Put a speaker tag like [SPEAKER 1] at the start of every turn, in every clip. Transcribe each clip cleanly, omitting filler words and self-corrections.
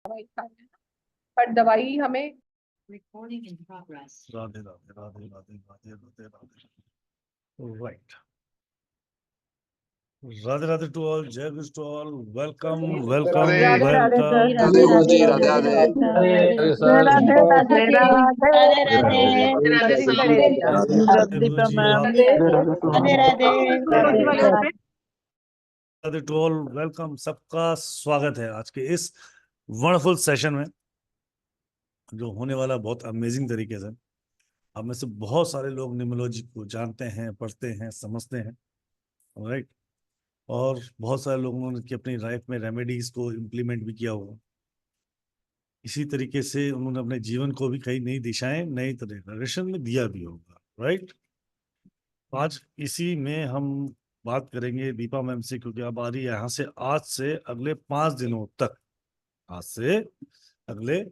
[SPEAKER 1] दवाई खाते हैं, पर दवाई हमें
[SPEAKER 2] Recording in progress.
[SPEAKER 3] Radhe Radhe Radhe Radhe Radhe Radhe Radhe right Radhe Radhe to all, जय गुरु to all, welcome welcome
[SPEAKER 1] Radhe Radhe sir.
[SPEAKER 3] Welcome. Radhe to all, welcome, सबका स्वागत है आज के इस वंडरफुल सेशन में जो होने वाला बहुत अमेजिंग तरीके से। आप में से बहुत सारे लोग न्यूमरोलॉजी को जानते हैं, पढ़ते हैं, समझते हैं, राइट। और बहुत सारे लोगों ने अपनी लाइफ में रेमेडीज को इम्प्लीमेंट भी किया होगा। इसी तरीके से उन्होंने अपने जीवन को भी कई नई दिशाएं, नई डायरेक्शन में दिया भी होगा, राइट। आज इसी में हम बात करेंगे दीपा मैम से, क्योंकि अब आ रही है यहाँ से आज से अगले 5 दिनों तक, आज से अगले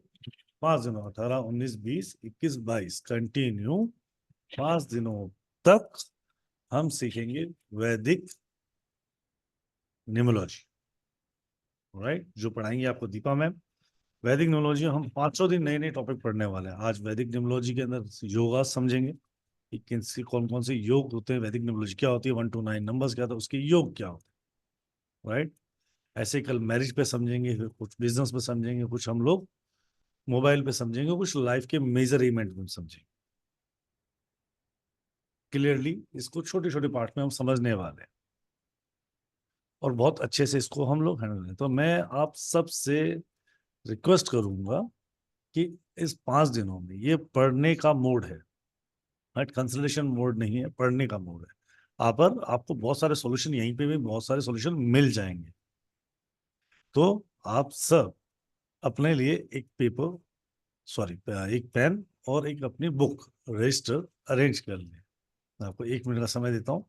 [SPEAKER 3] 5 दिनों 18, 19, 20, 21, 22 कंटिन्यू 5 दिनों तक हम सीखेंगे वैदिक न्यूमरोलॉजी, राइट। जो पढ़ाएंगे आपको दीपा मैम। वैदिक न्यूमरोलॉजी हम 500 दिन नए नए टॉपिक पढ़ने वाले हैं। आज वैदिक न्यूमरोलॉजी के अंदर योगा समझेंगे कि किनसे कौन कौन से योग होते हैं, वैदिक न्यूमरोलॉजी क्या होती है, 1 to 9 नंबर्स क्या होता है, उसके योग क्या होते हैं, राइट। ऐसे कल मैरिज पे समझेंगे, फिर कुछ बिजनेस पे समझेंगे, कुछ हम लोग मोबाइल पे समझेंगे, कुछ लाइफ के मेजर इवेंट में समझेंगे। क्लियरली इसको छोटे छोटे पार्ट में हम समझने वाले हैं और बहुत अच्छे से इसको हम लोग हैंडल करें। तो मैं आप सबसे रिक्वेस्ट करूंगा कि इस 5 दिनों में ये पढ़ने का मोड है, राइट। कंसल्टेशन मोड नहीं है, पढ़ने का मोड है। पर आपको बहुत सारे सॉल्यूशन, यहीं पे भी बहुत सारे सॉल्यूशन मिल जाएंगे। तो आप सब अपने लिए एक पेन और एक अपनी बुक रजिस्टर अरेंज कर लें। मैं आपको 1 मिनट का समय देता हूँ,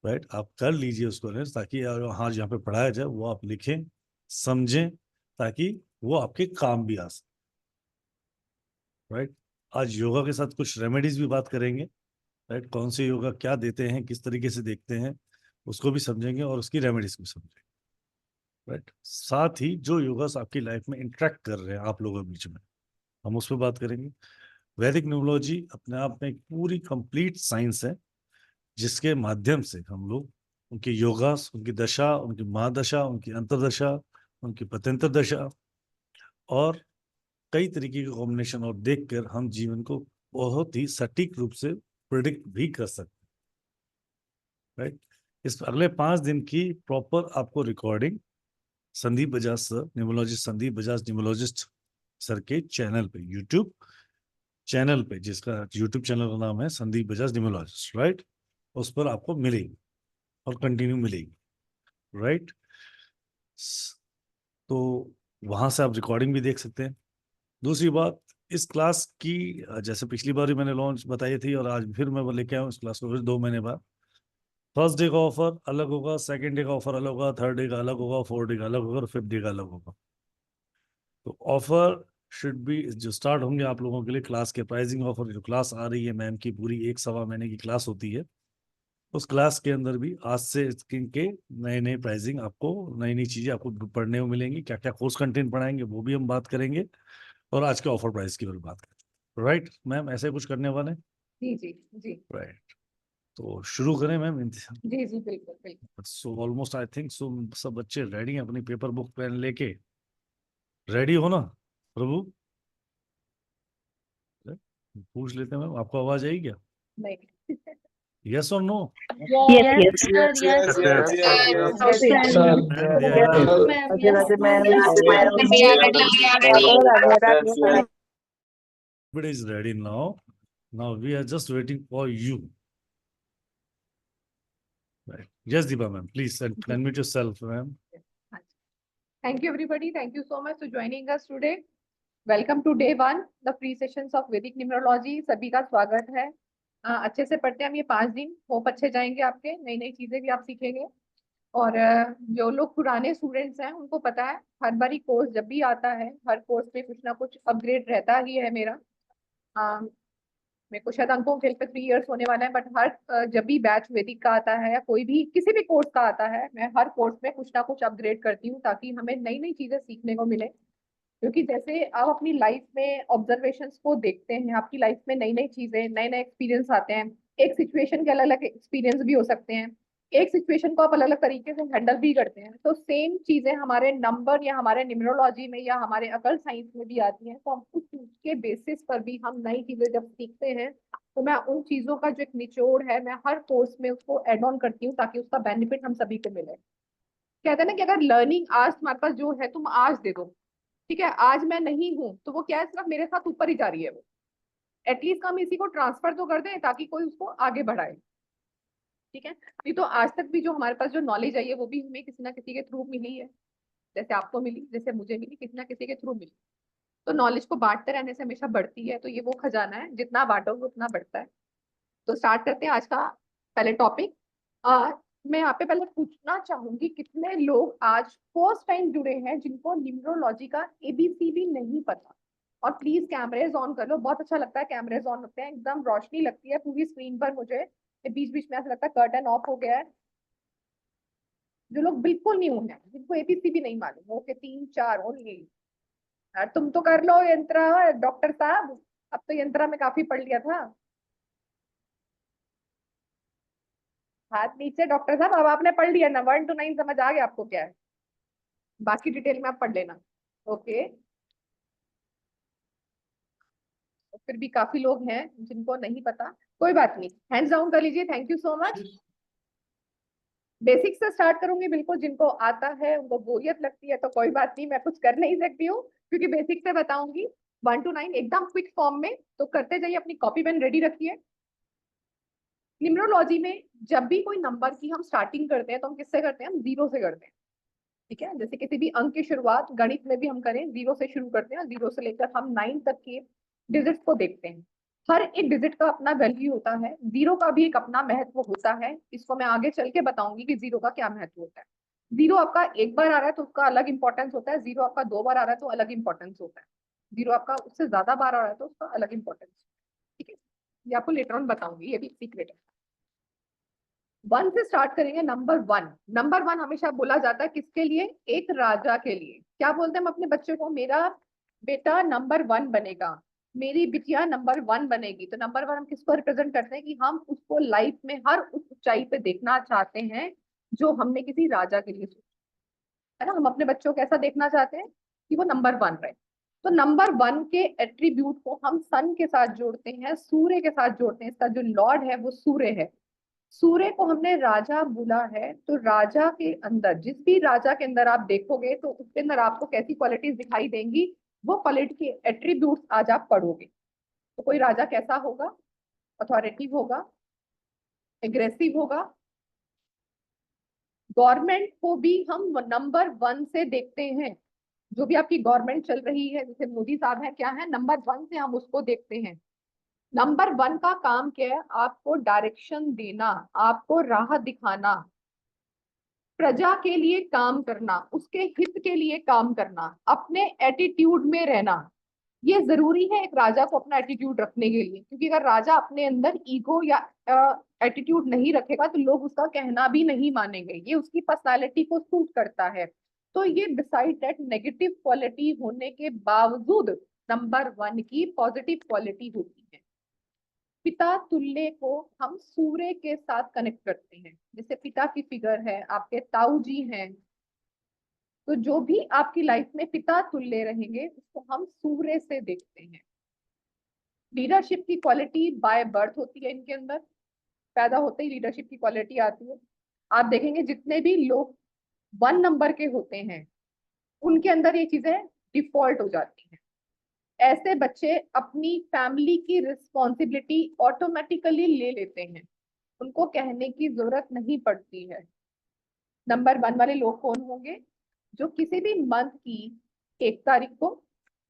[SPEAKER 3] राइट। आप कर लीजिए उसको अरेंज, ताकि हाँ जहाँ पे पढ़ाया जाए वो आप लिखें, समझें, ताकि वो आपके काम भी आ सके, राइट। आज योगा के साथ कुछ रेमेडीज भी बात करेंगे, राइट। कौन से योगा क्या देते हैं, किस तरीके से देखते हैं, उसको भी समझेंगे और उसकी रेमेडीज को समझेंगे, राइट। साथ ही जो योगास आपकी लाइफ में इंटरेक्ट कर रहे हैं आप लोगों के बीच में, हम उस पर बात करेंगे। वैदिक न्यूमरोलॉजी अपने आप में एक पूरी कंप्लीट साइंस है, जिसके माध्यम से हम लोग उनकी योगास, उनकी दशा, उनकी महादशा, उनकी अंतरदशा, उनकी पत्यंतर दशा और कई तरीके के कॉम्बिनेशन और देखकर हम जीवन को बहुत ही सटीक रूप से प्रिडिक्ट भी कर सकते हैं, राइट। इस अगले 5 दिन की प्रॉपर आपको recording Sandeep Bajaj sir, numerologist Sandeep Bajaj numerologist sir के चैनल पे, यूट्यूब चैनल पे, जिसका यूट्यूब चैनल का नाम है संदीप बजाज न्यूमरोलॉजिस्ट, राइट। उस पर आपको मिलेगी और कंटिन्यू मिलेगी, राइट। तो वहां से आप रिकॉर्डिंग भी देख सकते हैं। दूसरी बात, इस क्लास की जैसे पिछली बार भी मैंने लॉन्च बताई थी और आज फिर मैं वो लेके आया हूँ इस क्लास को, फिर 2 महीने बाद। फर्स्ट डे का ऑफर अलग होगा, सेकंड डे का ऑफर अलग होगा, थर्ड डे का अलग होगा, फोर्थ डे का अलग होगा और फिफ्थ डे का अलग होगा। तो ऑफर शुड बी जो स्टार्ट होंगे आप लोगों के लिए, क्लास के प्राइसिंग ऑफर, जो क्लास आ रही है मैम की, पूरी 1 सवा महीने की क्लास होती है। उस क्लास के अंदर भी आज से स्किन के नए नए प्राइसिंग, आपको नई नई चीजें आपको पढ़ने को मिलेंगी। क्या क्या कोर्स कंटेंट पढ़ाएंगे वो भी हम बात करेंगे और आज के ऑफर प्राइस की भी बात करें, राइट मैम। ऐसे कुछ करने वाले?
[SPEAKER 1] जी जी जी,
[SPEAKER 3] राइट। तो शुरू करें मैम?
[SPEAKER 1] जी जी, बिल्कुल बिल्कुल।
[SPEAKER 3] So almost I think so सब बच्चे रेडी हैं, अपनी पेपर बुक पेन लेके रेडी हो ना प्रभु? पूछ लेते हैं मैम, आपको आवाज आई क्या?
[SPEAKER 1] नहीं।
[SPEAKER 3] यस और no?
[SPEAKER 2] Yes, yes,
[SPEAKER 3] Everybody is ready now. Now we are just waiting for you. Right. Yes, Deepa ma'am, please unmute yourself, ma'am.
[SPEAKER 1] Thank you everybody. Thank you so much for joining us today. Welcome to day 1, the free sessions of Vedic Numerology. सभी का स्वागत है। अच्छे से पढ़ते हैं हम ये 5 दिन, होप अच्छे जाएंगे आपके, नई नई चीजें भी आप सीखेंगे। और जो लोग पुराने स्टूडेंट्स हैं उनको पता है, हर बारी कोर्स जब भी आता है, हर कोर्स में कुछ ना कुछ अपग्रेड रहता ही है मेरा। मेरे को शायद अंकों के पे 3 इयर्स होने वाला है, बट हर जब भी बैच वैदिक का आता है या कोई भी किसी भी कोर्स का आता है, मैं हर कोर्स में कुछ ना कुछ अपग्रेड करती हूँ ताकि हमें नई नई चीजें सीखने को मिले। क्योंकि जैसे आप अपनी लाइफ में ऑब्जर्वेशंस को देखते हैं, आपकी लाइफ में नई नई चीजें, नए नए एक्सपीरियंस आते हैं। एक सिचुएशन के अलग अलग एक्सपीरियंस भी हो सकते हैं, एक सिचुएशन को आप अलग अलग तरीके से हैंडल भी करते हैं। तो सेम चीजें हमारे नंबर या हमारे न्यूमरोलॉजी में या हमारे अकल साइंस में भी आती हैं। तो हम उस चीज के बेसिस पर भी हम नई चीजें जब सीखते हैं, तो मैं उन चीजों का जो एक निचोड़ है, मैं हर कोर्स में उसको एड ऑन करती हूँ ताकि उसका बेनिफिट हम सभी को मिले। कहते हैं ना कि अगर लर्निंग आज तुम्हारे पास जो है तुम आज दे दो, ठीक है, आज मैं नहीं हूं तो वो क्या है, सिर्फ मेरे साथ ऊपर ही जा रही है वो। एटलीस्ट हम इसी को ट्रांसफर तो कर दें ताकि कोई उसको आगे बढ़ाए। ठीक है, नहीं तो आज तक भी जो हमारे पास जो नॉलेज आई है वो भी हमें किसी ना किसी के थ्रू मिली है। जैसे आपको मिली, जैसे मुझे मिली, किसी ना किसी के थ्रू मिली। तो नॉलेज को बांटते रहने से हमेशा बढ़ती है। तो ये वो खजाना है, जितना बांटोगे उतना बढ़ता है। तो स्टार्ट करते हैं आज का पहले टॉपिक। मैं यहाँ पे पहले पूछना चाहूंगी, कितने लोग आज फर्स्ट टाइम जुड़े हैं जिनको न्यूमरोलॉजी का एबीसीडी नहीं पता? और प्लीज कैमरेज ऑन कर लो, बहुत अच्छा लगता है कैमरेज ऑन होते हैं, एकदम रोशनी लगती है पूरी स्क्रीन पर मुझे। बीच बीच में ऐसा लगता है कर्टन ऑफ हो गया है। जो लोग बिल्कुल न्यू हैं, जिनको एबीसीडी नहीं मालूम, ओके, तीन चार ओनली। यार तुम तो कर लो यंत्रा, डॉक्टर साहब। अब तो यंत्रा में काफी पढ़ लिया था। हाथ नीचे डॉक्टर साहब, अब आपने पढ़ लिया ना, 1 to 9 समझ आ गया आपको क्या है। बाकी डिटेल में आप पढ़ लेना। ओके। तो फिर भी काफी लोग हैं जिनको नहीं पता, कोई बात नहीं, हैंड्स डाउन कर लीजिए, thank you so much. Basic से स्टार्ट करूंगी, बिल्कुल जिनको आता है उनको बोरियत लगती है तो कोई बात नहीं, मैं कुछ कर नहीं सकती हूँ, क्योंकि बेसिक से बताऊंगी। 1 to 9 एकदम क्विक फॉर्म में, तो करते जाइए, अपनी कॉपी पेन रेडी रखिए। न्यूमरोलॉजी में जब भी कोई नंबर की हम स्टार्टिंग करते हैं तो हम किससे करते हैं? हम जीरो से करते हैं। ठीक है, जैसे किसी भी अंक की शुरुआत गणित में भी हम करें, जीरो से शुरू करते हैं, जीरो से लेकर हम 9 तक के डिजिट्स को देखते हैं। हर एक डिजिट का अपना वैल्यू होता है, जीरो का भी एक अपना महत्व होता है। इसको मैं आगे चल के बताऊंगी कि जीरो का क्या महत्व होता है। जीरो आपका एक बार आ रहा है तो उसका अलग इंपॉर्टेंस होता है, जीरो आपका 2 बार आ रहा है तो अलग इंपॉर्टेंस होता है, जीरो आपका उससे ज्यादा बार आ रहा है तो उसका अलग इंपॉर्टेंस। ठीक है, ये आपको लेटर ऑन बताऊंगी, ये भी सीक्रेट है। 1 से स्टार्ट करेंगे। नंबर 1, नंबर 1 हमेशा बोला जाता है किसके लिए? एक राजा के लिए। क्या बोलते हैं हम अपने बच्चों को? मेरा बेटा नंबर 1 बनेगा, मेरी बिटिया नंबर 1 बनेगी। तो नंबर 1 हम किसको रिप्रेजेंट करते हैं? कि हम उसको लाइफ में हर उस ऊंचाई पे देखना चाहते हैं जो हमने किसी राजा के लिए सोचा है ना। हम अपने बच्चों को ऐसा देखना चाहते हैं कि वो नंबर 1 रहे। तो नंबर 1 के एट्रीब्यूट को हम सन के साथ जोड़ते हैं, सूर्य के साथ जोड़ते हैं। इसका जो लॉर्ड है वो सूर्य है। सूर्य को हमने राजा बोला है, तो राजा के अंदर, जिस भी राजा के अंदर आप देखोगे तो उसके अंदर आपको कैसी क्वालिटीज दिखाई देंगी, वो क्वालिटी के एट्रीब्यूट्स आज आप पढ़ोगे। तो कोई राजा कैसा होगा? अथॉरिटिव होगा, एग्रेसिव होगा। गवर्नमेंट को भी हम नंबर 1 से देखते हैं। जो भी आपकी गवर्नमेंट चल रही है, जैसे मोदी साहब है, क्या है? नंबर 1 से हम उसको देखते हैं। नंबर 1 का काम क्या है? आपको डायरेक्शन देना, आपको राह दिखाना, प्रजा के लिए काम करना, उसके हित के लिए काम करना, अपने एटीट्यूड में रहना। ये जरूरी है एक राजा को अपना एटीट्यूड रखने के लिए, क्योंकि अगर राजा अपने अंदर ईगो या एटीट्यूड नहीं रखेगा तो लोग उसका कहना भी नहीं मानेंगे, ये उसकी पर्सनालिटी को सूट करता है। तो ये डिसाइड दैट नेगेटिव क्वालिटी होने के बावजूद नंबर 1 की पॉजिटिव क्वालिटी होती है। पिता तुल्य को हम सूर्य के साथ कनेक्ट करते हैं। जैसे पिता की फिगर है, आपके ताऊ जी हैं, तो जो भी आपकी लाइफ में पिता तुल्य रहेंगे उसको हम सूर्य से देखते हैं। लीडरशिप की क्वालिटी बाय बर्थ होती है इनके अंदर, पैदा होते ही लीडरशिप की क्वालिटी आती है। आप देखेंगे जितने भी लोग 1 नंबर के होते हैं उनके अंदर ये चीजें डिफॉल्ट हो जाती हैं। ऐसे बच्चे अपनी फैमिली की रिस्पॉन्सिबिलिटी ऑटोमेटिकली ले लेते हैं, उनको कहने की जरूरत नहीं पड़ती है। नंबर 1 वाले लोग कौन होंगे? जो किसी भी मंथ की 1 तारीख को,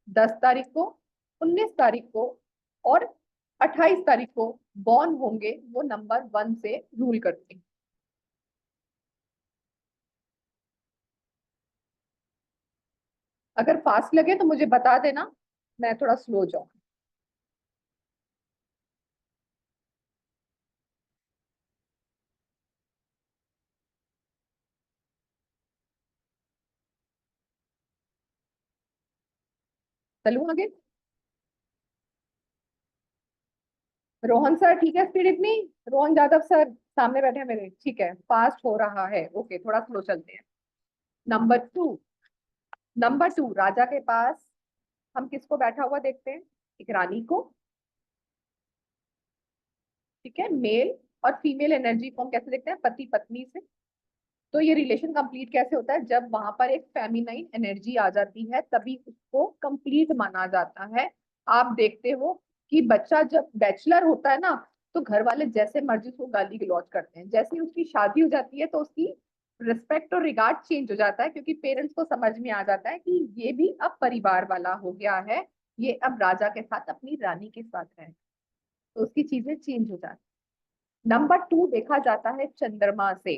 [SPEAKER 1] 10 तारीख को, 19 तारीख को और 28 तारीख को बॉर्न होंगे, वो नंबर 1 से रूल करते हैं। अगर फास्ट लगे तो मुझे बता देना, मैं थोड़ा स्लो जाऊं। चलूं आगे? रोहन सर ठीक है, स्पीड इतनी? रोहन यादव सर सामने बैठे हैं मेरे, ठीक है, फास्ट हो रहा है, ओके, थोड़ा स्लो चलते हैं। नंबर टू, नंबर टू, राजा के पास हम किसको बैठा हुआ देखते हैं? एक रानी को, ठीक है, मेल और फीमेल एनर्जी को हम कैसे देखते हैं? पति पत्नी से। तो ये रिलेशन कंप्लीट कैसे होता है? जब वहां पर एक फेमिनाइन एनर्जी आ जाती है तभी उसको कंप्लीट माना जाता है। आप देखते हो कि बच्चा जब बैचलर होता है ना, तो घर वाले जैसे मर्जी उसको गाली गलौज करते हैं, जैसे ही उसकी शादी हो जाती है तो उसकी रिस्पेक्ट और रिगार्ड चेंज हो जाता है, क्योंकि पेरेंट्स को समझ में आ जाता है कि ये भी अब परिवार वाला हो गया है, ये अब राजा के साथ अपनी रानी के साथ है, तो उसकी चीजें चेंज हो जाती है। नंबर टू देखा जाता है चंद्रमा से।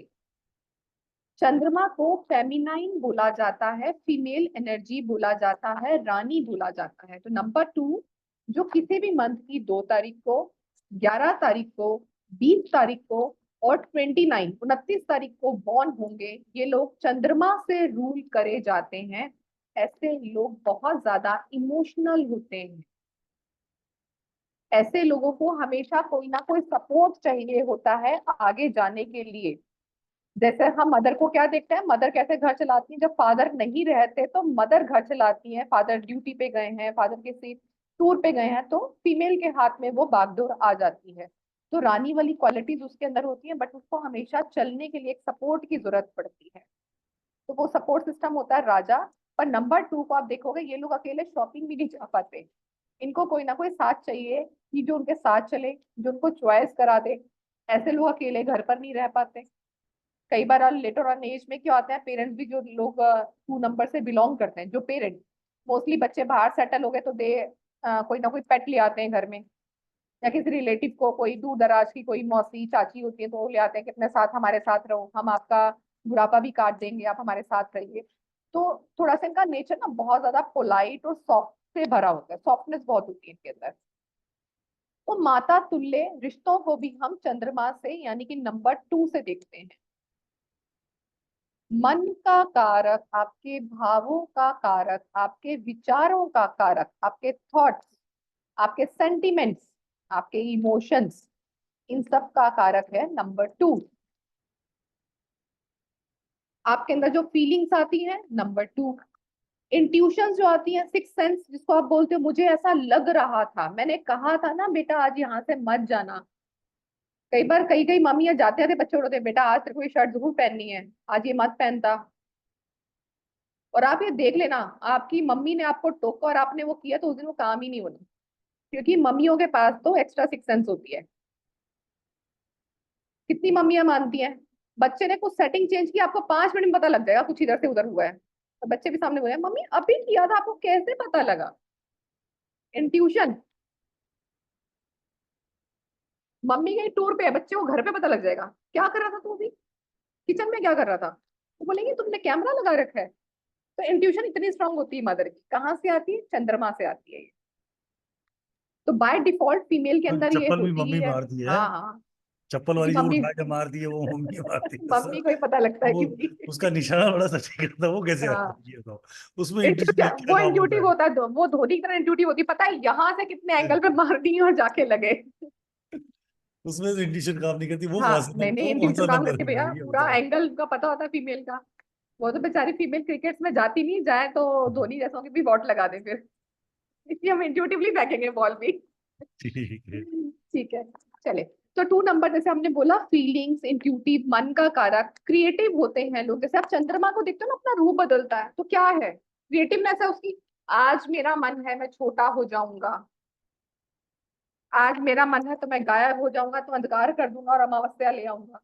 [SPEAKER 1] चंद्रमा को फेमिनाइन बोला जाता है, फीमेल एनर्जी बोला जाता है, रानी बोला जाता है। तो नंबर टू जो किसी भी मंथ की 2 तारीख को, 11 तारीख को, 20 तारीख को और 29 को बॉर्न होंगे, ये लोग चंद्रमा से रूल करे जाते हैं। ऐसे लोग बहुत ज्यादा इमोशनल होते हैं। ऐसे लोगों को हमेशा कोई ना कोई सपोर्ट चाहिए होता है आगे जाने के लिए। जैसे हम मदर को क्या देखते हैं, मदर कैसे घर चलाती है? जब फादर नहीं रहते तो मदर घर चलाती है, फादर ड्यूटी पे गए हैं, फादर किसी टूर पे गए हैं, तो फीमेल के हाथ में वो बागडोर आ जाती है। तो रानी वाली क्वालिटीज उसके अंदर होती है, बट उसको हमेशा चलने के लिए एक सपोर्ट की जरूरत पड़ती है। तो वो सपोर्ट सिस्टम होता है राजा। पर नंबर टू को आप देखोगे, ये लोग अकेले शॉपिंग भी नहीं जा पाते, इनको कोई ना कोई साथ चाहिए कि जो उनके साथ चले, जो उनको चॉइस करा दे। ऐसे लोग अकेले घर पर नहीं रह पाते। कई बार लेटर ऑन एज में क्या होता है, पेरेंट्स भी, जो लोग 2 नंबर से बिलोंग करते हैं, जो पेरेंट्स, मोस्टली बच्चे बाहर सेटल हो गए तो दे कोई ना कोई पेट ले आते हैं घर में, या किसी रिलेटिव को, कोई दूर दराज की कोई मौसी चाची होती है तो वो ले आते हैं कि अपने साथ, हमारे साथ रहो, हम आपका बुढ़ापा भी काट देंगे, आप हमारे साथ रहिए। तो थोड़ा सा इनका नेचर ना बहुत ज्यादा पोलाइट और सॉफ्ट से भरा होता है, सॉफ्टनेस बहुत होती है इनके अंदर। तो माता तुल्य रिश्तों को भी हम चंद्रमा से यानी कि नंबर टू से देखते हैं। मन का कारक, आपके भावों का कारक, आपके विचारों का कारक, आपके थॉट्स, आपके सेंटिमेंट्स, आपके इमोशंस, इन सब का कारक है नंबर टू। आपके अंदर जो फीलिंग्स आती हैं, नंबर टू। इंट्यूशंस जो आती हैं, सिक्स सेंस जिसको आप बोलते हो, मुझे ऐसा लग रहा था, मैंने कहा था ना बेटा आज यहाँ से मत जाना। कई बार कई कई मम्मियां जाते थे बच्चे उड़ते, बेटा आज तेरे को ये शर्ट जरूर पहननी है, आज ये मत पहनता। और आप ये देख लेना, आपकी मम्मी ने आपको टोका और आपने वो किया तो उस दिन वो काम ही नहीं होना, क्योंकि मम्मियों के पास तो एक्स्ट्रा सिक्स सेंस होती है। कितनी मम्मियां मानती हैं? बच्चे ने कुछ सेटिंग चेंज की, आपको 5 मिनट में पता लग जाएगा कुछ इधर से उधर हुआ है, तो बच्चे भी सामने बोले मम्मी अभी किया था, आपको कैसे पता लगा? इंट्यूशन। मम्मी कहीं टूर पे है, बच्चे को घर पे पता लग जाएगा क्या कर रहा था तू अभी, किचन में क्या कर रहा था, तो बोलेंगे तुमने कैमरा लगा रखा है। तो इंट्यूशन इतनी स्ट्रांग होती है मदर की, कहाँ से आती है? चंद्रमा से आती है ये। तो बाय डिफॉल्ट फीमेल के
[SPEAKER 3] तो
[SPEAKER 1] अंदर ये
[SPEAKER 3] चप्पल भी
[SPEAKER 1] होती ही
[SPEAKER 3] मम्मी
[SPEAKER 1] है।
[SPEAKER 3] मारती है।
[SPEAKER 1] हाँ हाँ,
[SPEAKER 3] चप्पल
[SPEAKER 1] क्योंकि
[SPEAKER 3] वाली जो
[SPEAKER 1] मम्मी
[SPEAKER 3] उठा के मार दी है वो मम्मी मारती है सर।
[SPEAKER 1] मम्मी को ही पता लगता है
[SPEAKER 3] वो
[SPEAKER 1] क्योंकि
[SPEAKER 3] उसका निशाना बड़ा सटीक था, वो कैसे आता
[SPEAKER 1] हाँ,
[SPEAKER 3] है ये तो उसमें इंट्यूशन का क्या
[SPEAKER 1] वो
[SPEAKER 3] काम होता
[SPEAKER 1] इंट्यूटिव
[SPEAKER 3] है?
[SPEAKER 1] होता है, वो धोनी की तरह इंट्यूटिव होती है, पता है यहाँ से कितने एंगल पे मारनी है और जाके लगे।
[SPEAKER 3] उसमें तो इंट्यूशन काम नहीं करती, वो कहाँ
[SPEAKER 1] हाँ,
[SPEAKER 3] से
[SPEAKER 1] नहीं नहीं,
[SPEAKER 3] वो कौन
[SPEAKER 1] इंट्यूशन
[SPEAKER 3] सा
[SPEAKER 1] काम
[SPEAKER 3] नंबर
[SPEAKER 1] करती है भैया,
[SPEAKER 3] लगाएगी, ये
[SPEAKER 1] पूरा
[SPEAKER 3] बताओ।
[SPEAKER 1] एंगल का पता होता है फीमेल का। वो तो बेचारी फीमेल क्रिकेट्स में जाती नहीं, जाए तो धोनी जैसों की भी वॉट लगा दे फिर, इसलिए हम इंट्यूटिवली फेंकेंगे बॉल भी।
[SPEAKER 3] ठीक है।
[SPEAKER 1] ठीक है, चले। तो 2 नंबर जैसे हमने बोला, फीलिंग्स, इंट्यूटिव, मन का कारक, क्रिएटिव होते हैं लोग। जैसे आप चंद्रमा को देखते हो ना, अपना रूप बदलता है, तो क्या है? क्रिएटिवनेस है उसकी। आज मेरा मन है मैं छोटा हो जाऊंगा, आज मेरा मन है तो मैं गायब हो जाऊंगा, तो अंधकार कर दूंगा और अमावस्या ले आऊंगा।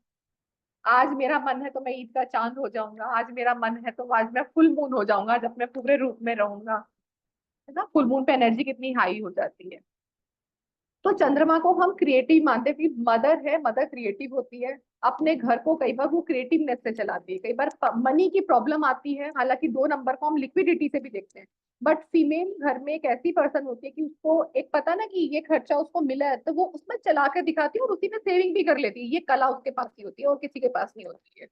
[SPEAKER 1] आज मेरा मन है तो मैं ईद का चांद हो जाऊंगा, आज मेरा मन है तो आज मैं फुल मून हो जाऊंगा, आज अपने पूरे रूप में रहूंगा। है ना, फुल मून पे एनर्जी कितनी हाई हो जाती है। तो चंद्रमा को हम क्रिएटिव मानते हैं कि मदर है, मदर क्रिएटिव होती है, अपने घर को कई बार वो क्रिएटिवनेस से चलाती है। कई बार मनी की प्रॉब्लम आती है, हालांकि 2 नंबर को हम लिक्विडिटी से भी देखते हैं, बट फीमेल घर में एक ऐसी पर्सन होती है कि उसको एक पता ना कि ये खर्चा उसको मिला है, तो वो उसमें चला के दिखाती है और उसी में सेविंग भी कर लेती है। ये कला उसके पास ही होती है और किसी के पास नहीं होती है।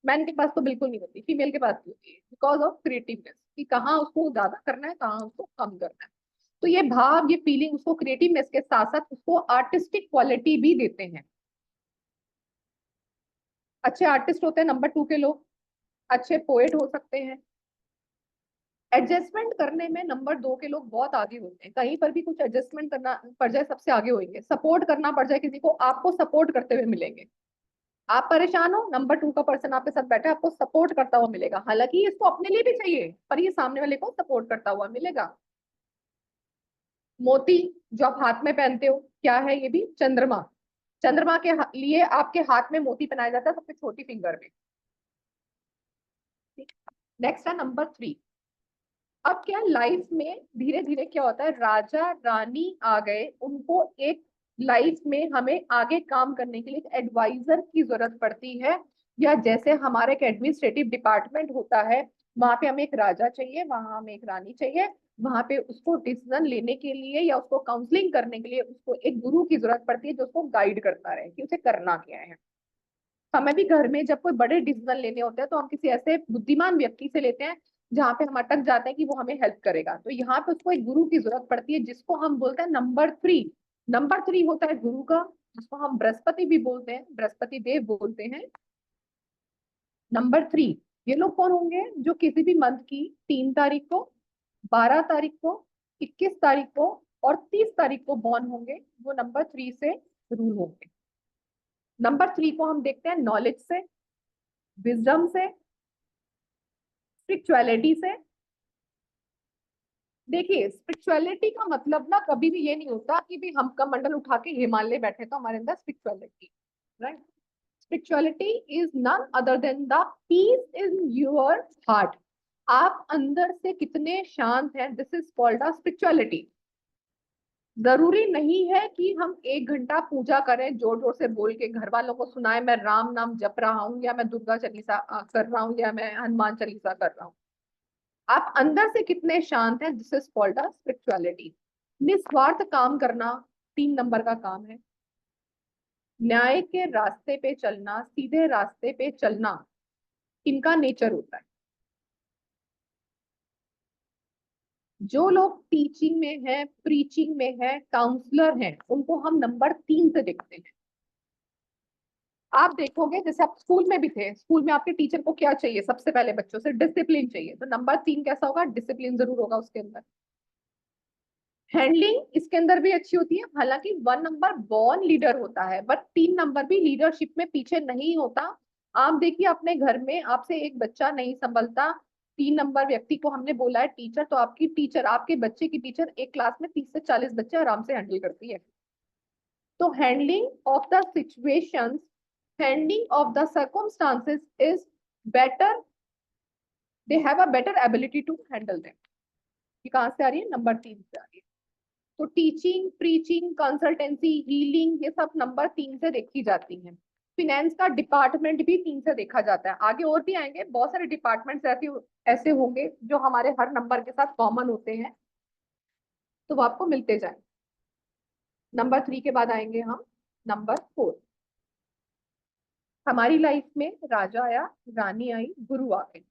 [SPEAKER 1] मैन के पास तो बिल्कुल नहीं होती, फीमेल के पास होती है, बिकॉज ऑफ क्रिएटिवनेस, कि कहाँ उसको ज्यादा करना है, कहाँ उसको कम करना है। तो ये भाव, ये फीलिंग उसको क्रिएटिवनेस के साथ साथ उसको आर्टिस्टिक क्वालिटी भी देते हैं। अच्छे आर्टिस्ट होते हैं नंबर 2 के लोग, अच्छे पोएट हो सकते हैं। एडजस्टमेंट करने में नंबर 2 के लोग बहुत आगे होते हैं, कहीं पर भी कुछ एडजस्टमेंट करना पड़ जाए सबसे आगे होंगे, सपोर्ट करना पड़ जाए किसी को, आपको सपोर्ट करते हुए मिलेंगे। आप परेशान हो, नंबर 2 का पर्सन आपके साथ बैठा है, आपको सपोर्ट करता हुआ मिलेगा, हालांकि इसको अपने लिए भी चाहिए, पर ये सामने वाले को सपोर्ट करता हुआ मिलेगा। मोती जो आप हाथ में पहनते हो, क्या है ये भी? चंद्रमा। चंद्रमा के लिए आपके हाथ में मोती पहनाया जाता है सबसे छोटी फिंगर में। नेक्स्ट है नंबर 3। अब क्या लाइफ में धीरे धीरे क्या होता है, राजा रानी आ गए, उनको एक लाइफ में हमें आगे काम करने के लिए एडवाइजर की जरूरत पड़ती है, या जैसे हमारे एक एडमिनिस्ट्रेटिव डिपार्टमेंट होता है, वहां पे हमें एक राजा चाहिए, वहां हमें एक रानी चाहिए, वहां पे उसको डिसीजन लेने के लिए या उसको काउंसलिंग करने के लिए उसको एक गुरु की जरूरत पड़ती है, जो उसको गाइड करता रहे कि उसे करना क्या है। हमें भी घर में जब कोई बड़े डिसीजन लेने होते हैं तो हम किसी ऐसे बुद्धिमान व्यक्ति से लेते हैं जहां पे हम अटक जाते हैं कि वो हमें हेल्प करेगा, तो यहाँ पे उसको एक गुरु की जरूरत पड़ती है, जिसको हम बोलते हैं नंबर 3। नंबर 3 होता है गुरु का, जिसको हम बृहस्पति भी बोलते हैं, बृहस्पति देव बोलते हैं। नंबर 3 ये लोग कौन होंगे? जो किसी भी मंथ की 3 तारीख को, 12 तारीख को, 21 तारीख को और 30 तारीख को बॉर्न होंगे, वो नंबर 3 से रूल होंगे। नंबर 3 को हम देखते हैं नॉलेज से, विजडम से, स्पिरिचुअलिटी से। देखिए, स्पिरिचुअलिटी का मतलब ना कभी भी ये नहीं होता कि भी हम कमंडल उठा के हिमालय बैठे तो हमारे अंदर spirituality, right? Spirituality is none other than the peace in your heart. आप अंदर से कितने शांत हैं, this is called a spirituality. जरूरी नहीं है कि हम 1 घंटा पूजा करें, जोर जोर से बोल के घर वालों को सुनाए मैं राम नाम जप रहा हूँ, या मैं दुर्गा चालीसा कर रहा हूँ, या मैं हनुमान चालीसा कर रहा हूँ। आप अंदर से कितने शांत हैं, this is called a spirituality. निस्वार्थ काम करना 3 नंबर का काम है। न्याय के रास्ते पे चलना, सीधे रास्ते पे चलना, इनका नेचर होता है। जो लोग टीचिंग में है, प्रीचिंग में है, काउंसलर हैं, उनको हम नंबर 3 से देखते हैं। आप देखोगे जैसे आप स्कूल में भी थे, स्कूल में आपके टीचर को क्या चाहिए? सबसे पहले बच्चों से डिसिप्लिन चाहिए, तो नंबर 3 कैसा होगा? डिसिप्लिन जरूर होगा उसके अंदर। हैंडलिंग इसके अंदर भी अच्छी होती है, हालांकि 1 नंबर बॉर्न लीडर होता है, बट 3 नंबर भी लीडरशिप में पीछे नहीं होता। आप देखिए अपने घर में आपसे एक बच्चा नहीं संभलता, 3 नंबर व्यक्ति को हमने बोला है टीचर, तो आपकी टीचर, आपके बच्चे की टीचर एक क्लास में 30 से 40 बच्चे आराम से हैंडल करती है। तो handling of the situations, handling of the circumstances is better, they have a better ability to handle them. ये कहां से आ रही है? नंबर 3 से आ रही है। तो टीचिंग, प्रीचिंग, कंसल्टेंसी, हीलिंग, ये सब नंबर 3 से देखी जाती हैं। फिनेंस का डिपार्टमेंट भी 3 से देखा जाता है, आगे और भी आएंगे, बहुत सारे डिपार्टमेंट्स ऐसे होंगे जो हमारे हर नंबर के साथ कॉमन होते हैं, तो वो आपको मिलते जाए। नंबर 3 के बाद आएंगे हम नंबर 4। हमारी लाइफ में राजा आया, रानी आई, गुरु आ गए।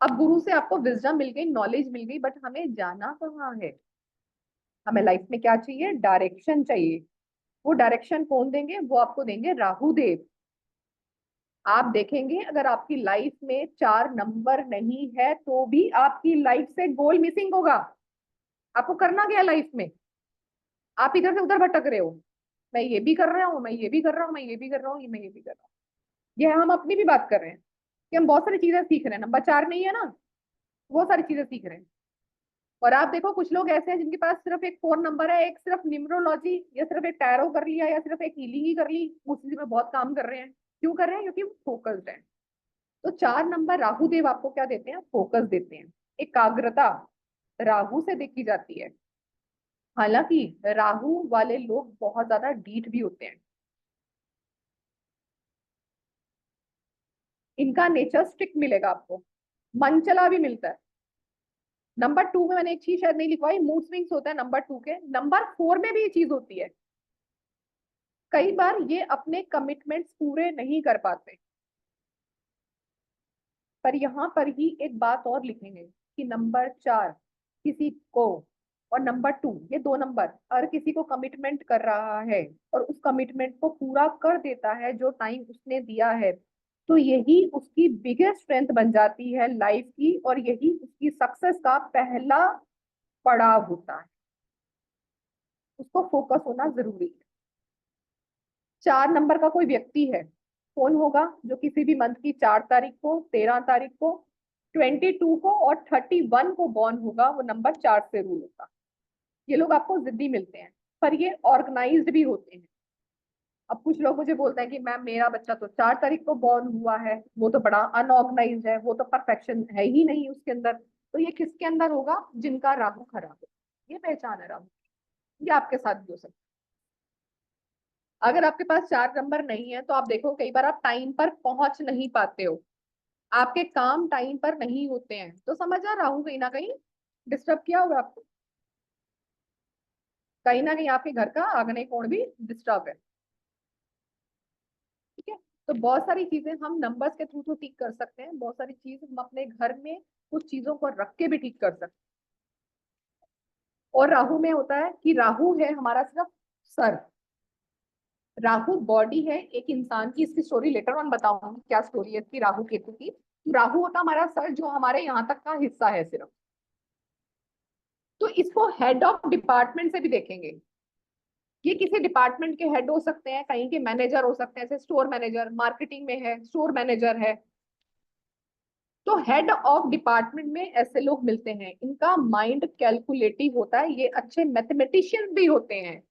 [SPEAKER 1] अब गुरु से आपको विजडम मिल गई, नॉलेज मिल गई, बट हमें जाना कहाँ है? हमें लाइफ में क्या चाहिए? डायरेक्शन चाहिए। वो डायरेक्शन कौन देंगे? वो आपको देंगे राहु देव। आप देखेंगे अगर आपकी लाइफ में 4 नंबर नहीं है तो भी आपकी लाइफ से गोल मिसिंग होगा। आपको करना क्या लाइफ में? आप इधर से उधर भटक रहे हो, मैं ये भी कर रहा हूँ, मैं ये भी कर रहा हूँ, मैं ये भी कर रहा हूँ, मैं ये भी कर रहा हूँ। ये हम अपनी भी बात कर रहे हैं कि हम बहुत सारी चीजें सीख रहे हैं, नंबर 4 नहीं है ना, बहुत सारी चीजें सीख रहे हैं। और आप देखो कुछ लोग ऐसे हैं जिनके पास सिर्फ एक 4 नंबर है, एक सिर्फ न्यूमरोलॉजी या सिर्फ एक टैरो कर लिया या सिर्फ एक हीलिंग ही कर ली, उसी में बहुत काम कर रहे हैं। क्यों कर रहे हैं? क्योंकि वो फोकस्ड है। तो 4 नंबर राहु देव आपको क्या देते हैं? फोकस देते हैं, एकाग्रता राहु से देखी जाती है। हालांकि राहु वाले लोग बहुत ज्यादा डीठ भी होते हैं, इनका नेचर स्ट्रिक्ट मिलेगा आपको, मनचला भी मिलता है। नंबर 2 में मैंने एक चीज शायद नहीं लिखवाई, मूड स्विंग्स होता है नंबर 2 के। नंबर 4 में भी ये चीज होती है, कई बार ये अपने कमिटमेंट्स पूरे नहीं कर पाते। पर यहाँ पर ही एक बात और लिखेंगे कि नंबर 4 किसी को, और नंबर 2, ये 2 नंबर अगर किसी को कमिटमेंट कर रहा है और उस कमिटमेंट को पूरा कर देता है जो टाइम उसने दिया है, तो यही उसकी बिगेस्ट स्ट्रेंथ बन जाती है लाइफ की, और यही उसकी सक्सेस का पहला पड़ाव होता है। उसको फोकस होना जरूरी है। 4 नंबर का कोई व्यक्ति है, कौन होगा? जो किसी भी मंथ की 4 तारीख को, 13 तारीख को, 22 को और 31 को बॉर्न होगा, वो नंबर 4 से रूल होगा। ये लोग आपको जिद्दी मिलते हैं, पर ये ऑर्गेनाइज्ड भी होते हैं। अब कुछ लोग मुझे बोलते हैं कि मैम मेरा बच्चा तो 4 तारीख को बॉर्न हुआ है, वो तो बड़ा अनऑर्गेनाइज्ड है, वो तो परफेक्शन है ही नहीं उसके अंदर। तो ये किसके अंदर होगा? जिनका राहु खराब हो। ये पहचान है राहु। ये आपके साथ भी हो सकता है। अगर आपके पास 4 नंबर नहीं है तो आप देखो कई बार आप टाइम पर पहुंच नहीं पाते हो, आपके काम टाइम पर नहीं होते हैं, तो समझ आ राहु कहीं ना कहीं डिस्टर्ब किया होगा आपको। कहीं ना कहीं आपके घर का आग्नेय कोण भी डिस्टर्ब है। ठीक है, तो बहुत सारी चीजें हम नंबर्स के थ्रू तो ठीक कर सकते हैं, बहुत सारी चीज हम अपने घर में कुछ चीजों को रख के भी ठीक कर सकते हैं। और राहु में होता है कि राहु है हमारा सिर्फ सर, राहु बॉडी है एक इंसान की। इसकी स्टोरी लेटर ऑन बताऊंगी क्या स्टोरी है इसकी राहु केतु की। तो राहु होता हमारा सर, जो हमारे यहाँ तक का हिस्सा है सिर्फ। तो इसको हेड ऑफ डिपार्टमेंट से भी देखेंगे। ये किसी डिपार्टमेंट के हेड हो सकते हैं, कहीं के मैनेजर हो सकते हैं, जैसे स्टोर मैनेजर, मार्केटिंग में है, स्टोर मैनेजर है। तो हेड ऑफ डिपार्टमेंट में ऐसे लोग मिलते हैं, इनका माइंड कैलकुलेटिव होता है, ये अच्छे मैथमेटिशियन भी होते हैं।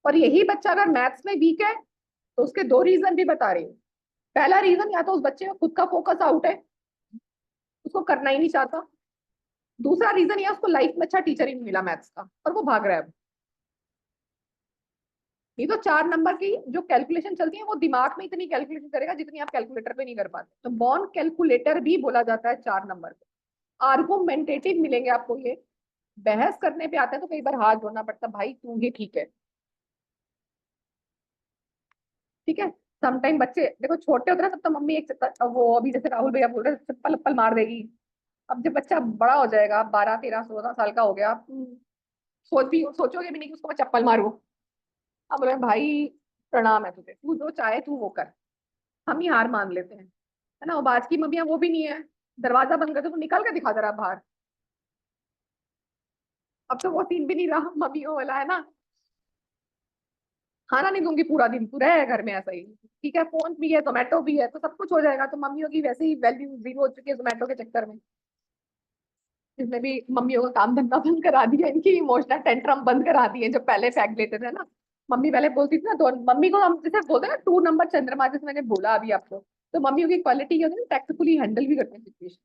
[SPEAKER 1] और यही बच्चा अगर मैथ्स में वीक है तो उसके 2 रीजन भी बता रही हूँ। पहला रीजन, या तो उस बच्चे का खुद का फोकस आउट है, उसको करना ही नहीं चाहता। दूसरा रीजन, या उसको लाइफ में अच्छा टीचर ही नहीं मिला मैथ्स का और वो भाग रहा है। नहीं तो 4 नंबर की जो कैलकुलेशन चलती है वो दिमाग में इतनी कैलकुलेशन करेगा जितनी आप कैलकुलेटर पे नहीं कर पाते। तो बॉर्न कैलकुलेटर भी बोला जाता है 4 नंबर को। आर्गुमेंटेटिव मिलेंगे आपको ये। बहस करने पे आते हैं तो कई बार हाथ जोड़ना पड़ता, भाई तू ही ठीक है। ठीक है, समटाइम बच्चे देखो छोटे होते हैं तब तो मम्मी एक वो अभी जैसे राहुल भैया बोल रहे हैं चप्पल अप्पल मार देगी। अब जब बच्चा बड़ा हो जाएगा, 12 13 16 साल का हो गया, आप सोचोगे भी नहीं कि उसको मैं चप्पल मारूं। अब बोले भाई प्रणाम है तुझे, तू जो चाहे तू वो कर। हम ही हार मान लेते हैं, है ना। और आज की मम्मियां वो भी नहीं है, दरवाजा बंद कर दो तो निकल के दिखा जरा बाहर। अब तो वो सीन भी नहीं रहा मम्मियों वाला, है ना। खाना नहीं दूंगी पूरा दिन, तू रहे घर में ऐसा ही। ठीक है, फोन भी है, जोमेटो भी है, तो सब कुछ हो जाएगा। तो मम्मियों की वैसे ही वैल्यू जीरो हो चुकी है जोमेटो के चक्कर में। इसने भी मम्मियों का काम धंधा बंद करा दिया, इनकी इमोशनल टेंट्रम बंद करा दिए जो पहले फेंक लेते थे ना। मम्मी पहले बोलती थी ना, तो मम्मी को हम जैसे बोलते हैं ना 2 नंबर चंद्रमा, जैसे मैंने बोला अभी आपको। तो मम्मियों की क्वालिटी ये होती है, टैक्टफुली हैंडल भी करते हैं सिचुएशन।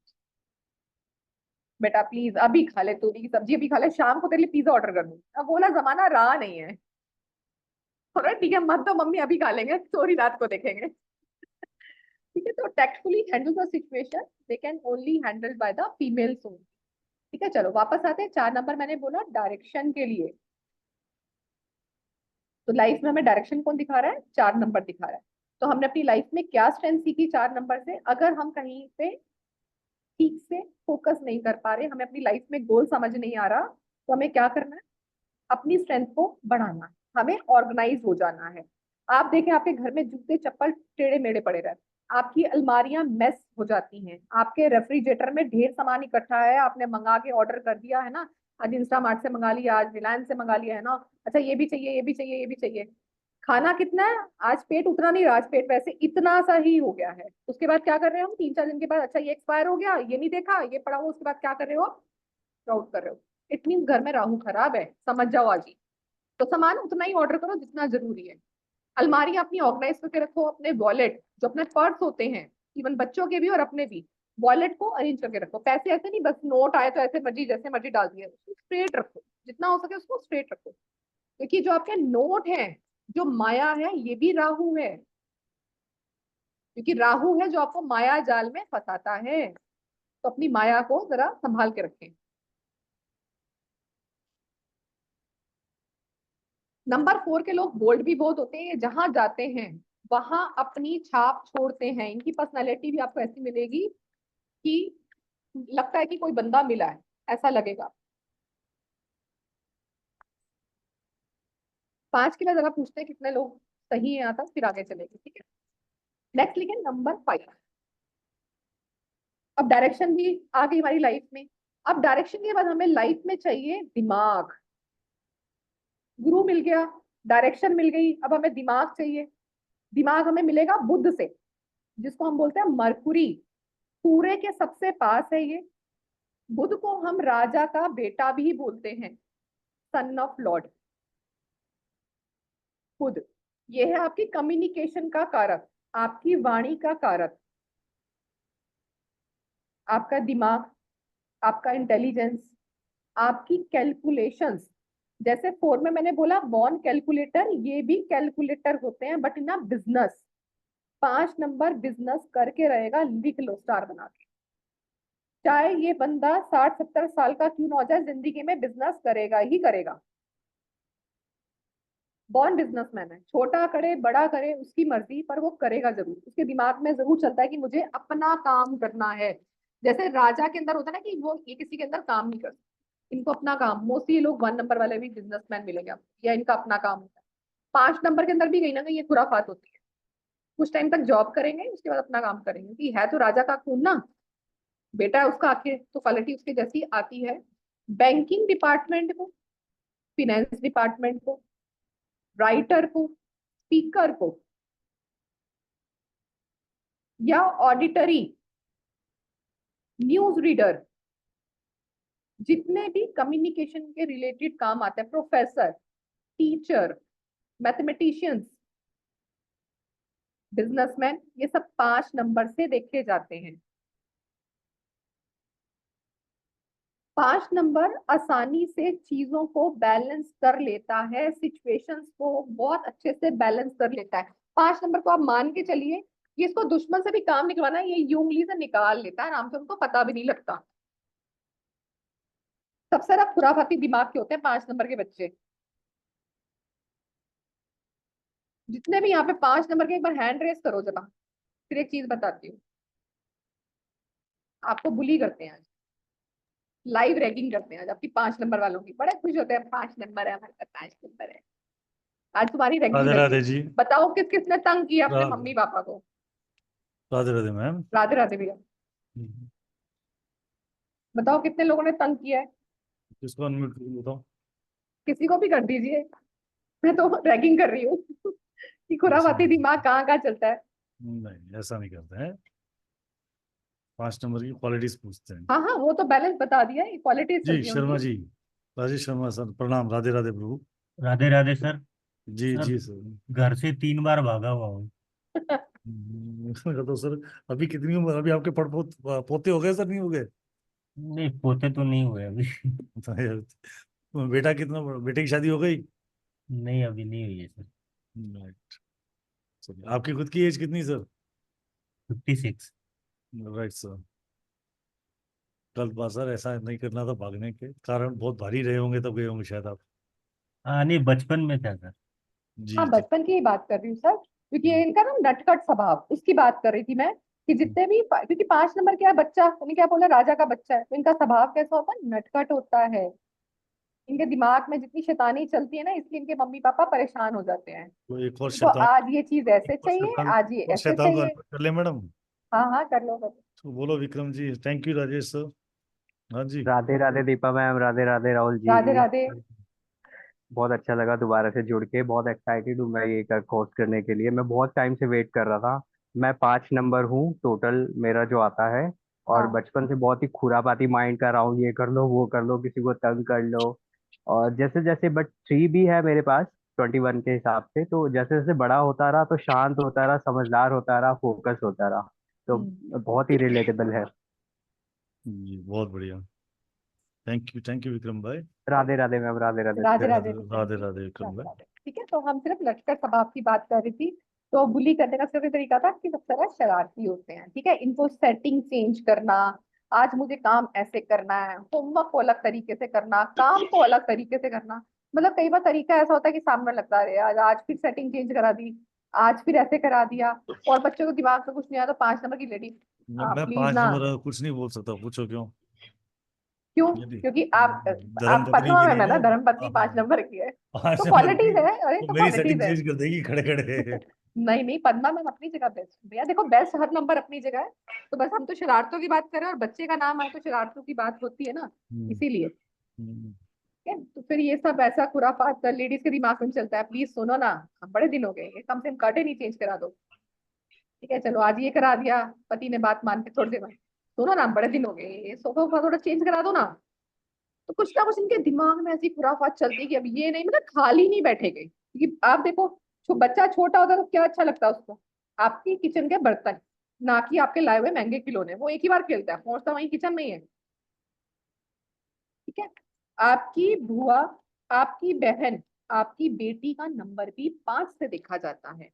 [SPEAKER 1] बेटा प्लीज अभी खा ले, तोरी की सब्जी अभी खा ले, शाम को तेरे लिए पिज्जा ऑर्डर कर दूँ। अब बोला जमाना रहा नहीं है। और ठीक है मत, तो मम्मी अभी खा लेंगे, सॉरी रात को देखेंगे। ठीक है, तो tactfully handle the situation they can only handle by the female soul. ठीक है, चलो वापस आते हैं। 4 नंबर मैंने बोला डायरेक्शन के लिए। तो लाइफ में हमें डायरेक्शन कौन दिखा रहा है? 4 नंबर दिखा रहा है। तो हमने अपनी लाइफ में क्या स्ट्रेंथ सीखी 4 नंबर से? अगर हम कहीं पे ठीक से फोकस नहीं कर पा रहे, हमें अपनी लाइफ में गोल समझ नहीं आ रहा, तो हमें क्या करना है? अपनी स्ट्रेंथ को बढ़ाना है, हमें ऑर्गेनाइज हो जाना है। आप देखें आपके घर में जूते चप्पल टेढ़े मेढ़े पड़े रहते हैं, आपकी अलमारियां मेस हो जाती हैं, आपके रेफ्रिजरेटर में ढेर सामान इकट्ठा है, आपने मंगा के ऑर्डर कर दिया है ना, आज इंस्टामार्ट से मंगा लिया, आज रिलायंस से मंगा लिया है ना। अच्छा ये भी चाहिए, ये भी चाहिए, ये भी चाहिए। खाना कितना है? आज पेट उतना नहीं रहा, आज पेट वैसे इतना सा ही हो गया है। उसके बाद क्या कर रहे हो हम? 3 4 दिन के बाद, अच्छा ये एक्सपायर हो गया, ये नहीं देखा, ये पड़ा हुआ। उसके बाद क्या कर रहे हो? स्प्राउट कर रहे हो। इट मीन घर में राहु खराब है, समझ जाओ आज ही। तो सामान उतना ही ऑर्डर करो जितना जरूरी है। अलमारी अपनी ऑर्गेनाइज करके रखो। अपने वॉलेट, जो अपने पर्स होते हैं, इवन बच्चों के भी और अपने भी, वॉलेट को अरेंज करके रखो। पैसे ऐसे नहीं बस नोट आए तो ऐसे मर्जी जैसे मर्जी डाल दिए, उसको स्ट्रेट रखो, जितना हो सके उसको स्ट्रेट रखो। क्योंकि जो आपके नोट है, जो माया है, ये भी राहु है। क्योंकि राहु है जो आपको माया जाल में फंसाता है। तो अपनी माया को जरा संभाल के रखें। नंबर 4 के लोग बोल्ड भी बहुत होते हैं, जहां जाते हैं वहां अपनी छाप छोड़ते हैं। इनकी पर्सनालिटी भी आपको ऐसी मिलेगी कि लगता है कि कोई बंदा मिला है, ऐसा लगेगा। 5 के लिए जरा पूछते हैं कितने लोग सही है यहाँ तक, फिर आगे चलेंगे, ठीक है। नेक्स्ट लिखें नंबर 5। अब डायरेक्शन भी आ गई हमारी लाइफ में। अब डायरेक्शन के बाद हमें लाइफ में चाहिए दिमाग। गुरु मिल गया, डायरेक्शन मिल गई, अब हमें दिमाग चाहिए। दिमाग हमें मिलेगा बुध से, जिसको हम बोलते हैं मरकुरी। सूर्य के सबसे पास है ये। बुध को हम राजा का बेटा भी बोलते हैं, सन ऑफ लॉर्ड। बुध ये है आपकी कम्युनिकेशन का कारक, आपकी वाणी का कारक, आपका दिमाग, आपका इंटेलिजेंस, आपकी कैलकुलेशंस। जैसे 4 में मैंने बोला बॉर्न कैलकुलेटर, ये भी कैलकुलेटर होते हैं but in a business. 5 number business करके रहेगा, लिख लो स्टार बना के। चाहे ये बंदा 60-70 साल का क्यों ना हो जाए, जिंदगी में बिजनेस करेगा ही करेगा। बॉर्न बिजनेसमैन है, छोटा करे बड़ा करे उसकी मर्जी, पर वो करेगा जरूर। उसके दिमाग में जरूर चलता है कि मुझे अपना काम करना है। जैसे राजा के अंदर होता है ना कि वो ये किसी के अंदर काम नहीं करते, इनको अपना काम। मोस्टली लोग 1 नंबर वाले भी बिजनेसमैन मिलेंगे आपको, या इनका अपना काम होता है। 5 नंबर के अंदर भी कहीं ना कहीं ये खुराफात होती है। कुछ टाइम तक जॉब करेंगे, उसके बाद अपना काम करेंगे, कि है तो राजा का खून ना, बेटा है उसका, आखिर तो क्वालिटी उसके जैसी आती है। बैंकिंग डिपार्टमेंट को, फिनेंस डिपार्टमेंट को, राइटर को, स्पीकर को, या ऑडिटरी, न्यूज रीडर, जितने भी कम्युनिकेशन के रिलेटेड काम आते हैं, प्रोफेसर, टीचर, मैथमेटिशियंस, बिजनेसमैन, ये सब 5 नंबर से देखे जाते हैं। 5 नंबर आसानी से चीजों को बैलेंस कर लेता है, सिचुएशंस को बहुत अच्छे से बैलेंस कर लेता है। 5 नंबर को आप मान के चलिए, ये इसको दुश्मन से भी काम निकलवाना है, ये यूं उंगली से निकाल लेता है आराम से, उनको पता भी नहीं लगता। सबसे ज्यादा खुराफाती दिमाग के होते हैं 5 नंबर के बच्चे। जितने भी यहाँ पे 5 नंबर के, एक बार हैंड रेस करो जरा। फिर एक चीज बताती हूँ, आपको बुली करते हैं आज, लाइव रैगिंग करते हैं आज आपकी 5 नंबर वालों की। बड़े खुश होते हैं, 5 नंबर है हमारे पास, 5 नंबर है। आज तुम्हारी रैगिंग
[SPEAKER 3] राधे राधे
[SPEAKER 1] लगेगी।
[SPEAKER 3] जी।
[SPEAKER 1] बताओ किस किसने तंग किया अपने
[SPEAKER 3] राधे
[SPEAKER 1] मम्मी पापा को।
[SPEAKER 3] राधे राधे मैम।
[SPEAKER 1] राधे राधे भैया। बताओ कितने लोगों ने तंग किया है।
[SPEAKER 3] किसको अनम्यूट करके बताओ।
[SPEAKER 1] किसी को भी कर दीजिए, मैं तो रैगिंग कर रही हूँ कि
[SPEAKER 3] ऐसा
[SPEAKER 1] खुराफाती
[SPEAKER 3] नहीं
[SPEAKER 1] दिमाग
[SPEAKER 3] करते,
[SPEAKER 1] कहाँ कहाँ चलता है।
[SPEAKER 3] नहीं ऐसा नहीं करते हैं। 5 नंबर की क्वालिटीज पूछते हैं।
[SPEAKER 1] हाँ हाँ, वो तो बैलेंस बता दिया, क्वालिटीज
[SPEAKER 3] जी
[SPEAKER 1] चलती है
[SPEAKER 3] शर्मा
[SPEAKER 1] उनकी।
[SPEAKER 3] जी, राजेश शर्मा सर, प्रणाम, राधे राधे प्रभु।
[SPEAKER 4] राधे राधे सर।
[SPEAKER 3] जी
[SPEAKER 4] सर
[SPEAKER 3] जी सर।
[SPEAKER 4] घर से 3 बार भागा हुआ हूँ।
[SPEAKER 3] मैंने कहा तो सर, अभी कितनी उम्र, अभी आपके पोते हो गए सर, नहीं हो गए?
[SPEAKER 4] नहीं, पोते तो नहीं हुए अभी।
[SPEAKER 3] बेटा कितना बेटे की शादी हो गई?
[SPEAKER 4] नहीं, अभी नहीं हुई है सर।
[SPEAKER 3] राइट। चलिए, आपकी खुद की एज कितनी सर?
[SPEAKER 4] 56।
[SPEAKER 3] Right sir. कल बात सर, ऐसा नहीं करना था, भागने के कारण बहुत भारी रहे होंगे तब गए होंगे शायद आप।
[SPEAKER 4] हाँ, नहीं, बचपन में था सर।
[SPEAKER 3] जी
[SPEAKER 1] हाँ,
[SPEAKER 3] जी।
[SPEAKER 1] बचपन की ही बात कर रही हूँ सर, क्योंकि ये
[SPEAKER 3] हम्म,
[SPEAKER 1] इनका ना नटखट स्वभाव, उसकी बात कर रही थी मैं। कि जितने भी क्योंकि 5 नंबर क्या है, बच्चा, मैंने क्या बोला, राजा का बच्चा है, तो इनका स्वभाव कैसा होता है, नटखट होता है। इनके दिमाग में जितनी शैतानी चलती है ना, इसलिए इनके मम्मी पापा परेशान हो जाते हैं।
[SPEAKER 3] तो एक और
[SPEAKER 1] इनको
[SPEAKER 3] शैतान,
[SPEAKER 1] आज ये चीज ऐसे
[SPEAKER 3] एक और
[SPEAKER 1] चाहिए,
[SPEAKER 3] शैतान,
[SPEAKER 1] आज ये
[SPEAKER 3] और
[SPEAKER 1] ऐसे
[SPEAKER 3] शैतान को
[SPEAKER 1] चाहिए।
[SPEAKER 3] अनम्यूट कर ले मैडम।
[SPEAKER 1] हाँ हाँ, कर लो कर लो।
[SPEAKER 3] तो बोलो Vikram ji, thank you Rajesh sir. हाँ जी।
[SPEAKER 5] राधे राधे दीपा मैम, राधे राधे राहुल
[SPEAKER 1] राधे
[SPEAKER 5] जी।
[SPEAKER 1] राधे।
[SPEAKER 5] बहुत अच्छा लगा दोबारा से जुड़ के, बहुत एक्साइटेड हूँ मैं ये कोर्स करने के लिए। मैं बहुत टाइम से वेट कर रहा था। मैं 5 नंबर हूँ टोटल मेरा जो आता है। और
[SPEAKER 1] हाँ।
[SPEAKER 5] बचपन से बहुत ही खुरापाती माइंड का रहा हूँ, ये कर लो वो कर लो, किसी को तंग कर लो। और जैसे जैसे बट 3 भी है मेरे पास 21 के हिसाब से, तो जैसे जैसे बड़ा होता रहा तो शांत होता रहा, समझदार होता रहा, फोकस होता रहा। तो
[SPEAKER 1] हम्म।
[SPEAKER 5] बहुत ही रिलेटेबल है।
[SPEAKER 3] जी बहुत बढ़िया। थैंक यू विक्रम भाई।
[SPEAKER 5] राधे राधे मैम, राधे राधे।
[SPEAKER 1] राधे
[SPEAKER 3] राधे
[SPEAKER 1] राधे भैया
[SPEAKER 3] राधे
[SPEAKER 1] जी।
[SPEAKER 3] राधे विक्रम
[SPEAKER 1] राधे
[SPEAKER 3] भाई।
[SPEAKER 1] राधे। ठीक है, तो हम सिर्फ लचकर स्वभाव की बात कर रही थी। तो बुली करने का सिर्फ तरीका था कि सबसे ज्यादा शरारती होते हैं, ठीक है। इनको सेटिंग चेंज करना, आज मुझे काम ऐसे करना है, होमवर्क को अलग तरीके से करना, काम को अलग तरीके से करना। मतलब कई बार तरीका ऐसा होता है कि सामने लगता है, यार आज फिर सेटिंग चेंज करा दी, आज फिर ऐसे करा दिया, और बच्चों को दिमाग में कुछ नहीं आया तो 5 नंबर की लेडी,
[SPEAKER 3] मैं
[SPEAKER 1] प्लीज
[SPEAKER 3] 5
[SPEAKER 1] ना।
[SPEAKER 3] नंबर कुछ नहीं बोल सकता, पूछो क्यों?
[SPEAKER 1] क्यों?
[SPEAKER 3] यदि
[SPEAKER 1] क्योंकि आप
[SPEAKER 3] धर्म पत्नी
[SPEAKER 1] पद्मा
[SPEAKER 3] के
[SPEAKER 1] मैम
[SPEAKER 3] लिए
[SPEAKER 1] है ना,
[SPEAKER 3] ना,
[SPEAKER 1] धर्म पत्नी
[SPEAKER 3] हाँ
[SPEAKER 1] 5 नंबर की है,
[SPEAKER 3] 5
[SPEAKER 1] तो
[SPEAKER 3] नंबर की,
[SPEAKER 1] क्वालिटीज है, अरे
[SPEAKER 3] तो
[SPEAKER 1] तो
[SPEAKER 3] मेरी
[SPEAKER 1] क्वालिटीज
[SPEAKER 3] सेटिंग
[SPEAKER 1] है।
[SPEAKER 3] चेंज कर देगी खड़े खड़े।
[SPEAKER 1] नहीं नहीं, पद्मा मैम अपनी जगह बेस्ट भैया, देखो बेस्ट हर नंबर अपनी जगह है। तो बस हम तो शरारतों की बात करें, और बच्चे का नाम आए तो शरारतों की बात होती है ना, इसीलिए।
[SPEAKER 3] हम्म,
[SPEAKER 1] ठीक है, तो फिर ये सब ऐसा खुराफात लेडीज के दिमाग में चलता है। प्लीज सुनो ना, हम बड़े दिन हो गए, ये कम से कम कर्टेन ही चेंज करा दो। ठीक है, चलो आज ये करा दिया, पति ने बात मान के थोड़ी देर बाद, सुनो ना बड़े दिन हो गए, ये सोफा वोफा थोड़ा चेंज करा दो ना। तो कुछ ना कुछ इनके दिमाग में ऐसी खुराफात चलती है कि अब ये नहीं, मतलब खाली नहीं बैठेंगे, क्योंकि आप देखो, बच्चा छोटा होता है तो क्या अच्छा लगता है उसको, आपकी किचन के बर्तन, ना कि आपके लाए हुए महंगे खिलौने, वो एक ही बार खेलता है, पहुंचता वहीं किचन में ही है। ठीक है, आपकी बुआ, आपकी बहन, आपकी बेटी का नंबर भी 5 से देखा जाता है।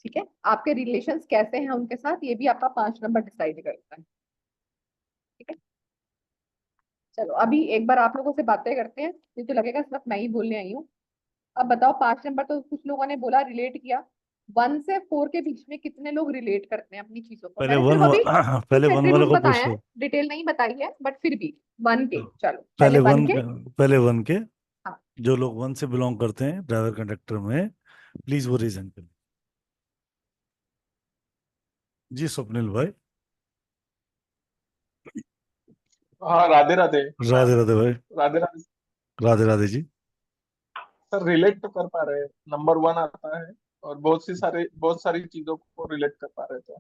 [SPEAKER 1] ठीक है, आपके रिलेशंस कैसे हैं उनके साथ, ये भी आपका 5 नंबर डिसाइड करता है। ठीक है, चलो अभी एक बार आप लोगों से बातें करते हैं, नहीं तो लगेगा सिर्फ मैं ही बोलने आई हूँ। अब बताओ, 5 नंबर तो कुछ लोगों ने बोला रिलेट किया, 1 से 4 के बीच में कितने लोग रिलेट करते हैं अपनी चीजों को?
[SPEAKER 3] पहले
[SPEAKER 1] मैंने
[SPEAKER 3] वन
[SPEAKER 1] सिर्फ अभी
[SPEAKER 3] पहले
[SPEAKER 1] कुछ
[SPEAKER 3] 1 वालों
[SPEAKER 1] एट्रीब्यूट
[SPEAKER 3] को
[SPEAKER 1] बताया
[SPEAKER 3] पूछ
[SPEAKER 1] है,
[SPEAKER 3] लो।
[SPEAKER 1] डिटेल नहीं बताई है, बट फिर भी 1 के, चलो
[SPEAKER 3] पहले
[SPEAKER 1] पहले 1
[SPEAKER 3] वन
[SPEAKER 1] के।
[SPEAKER 3] पहले 1 के,
[SPEAKER 1] हाँ,
[SPEAKER 3] जो लोग 1 से बिलोंग करते हैं ड्राइवर कंडक्टर में, प्लीज वो रीजन करें। जी स्वप्निल भाई।
[SPEAKER 6] हाँ, राधे राधे
[SPEAKER 3] राधे
[SPEAKER 6] मैम।
[SPEAKER 3] राधे भाई।
[SPEAKER 6] राधे राधे।
[SPEAKER 3] राधे राधे जी।
[SPEAKER 6] सर रिलेट तो कर पा रहे हैं, नंबर 1 आता है, और बहुत सारी चीजों को रिलेट कर पा रहे थे,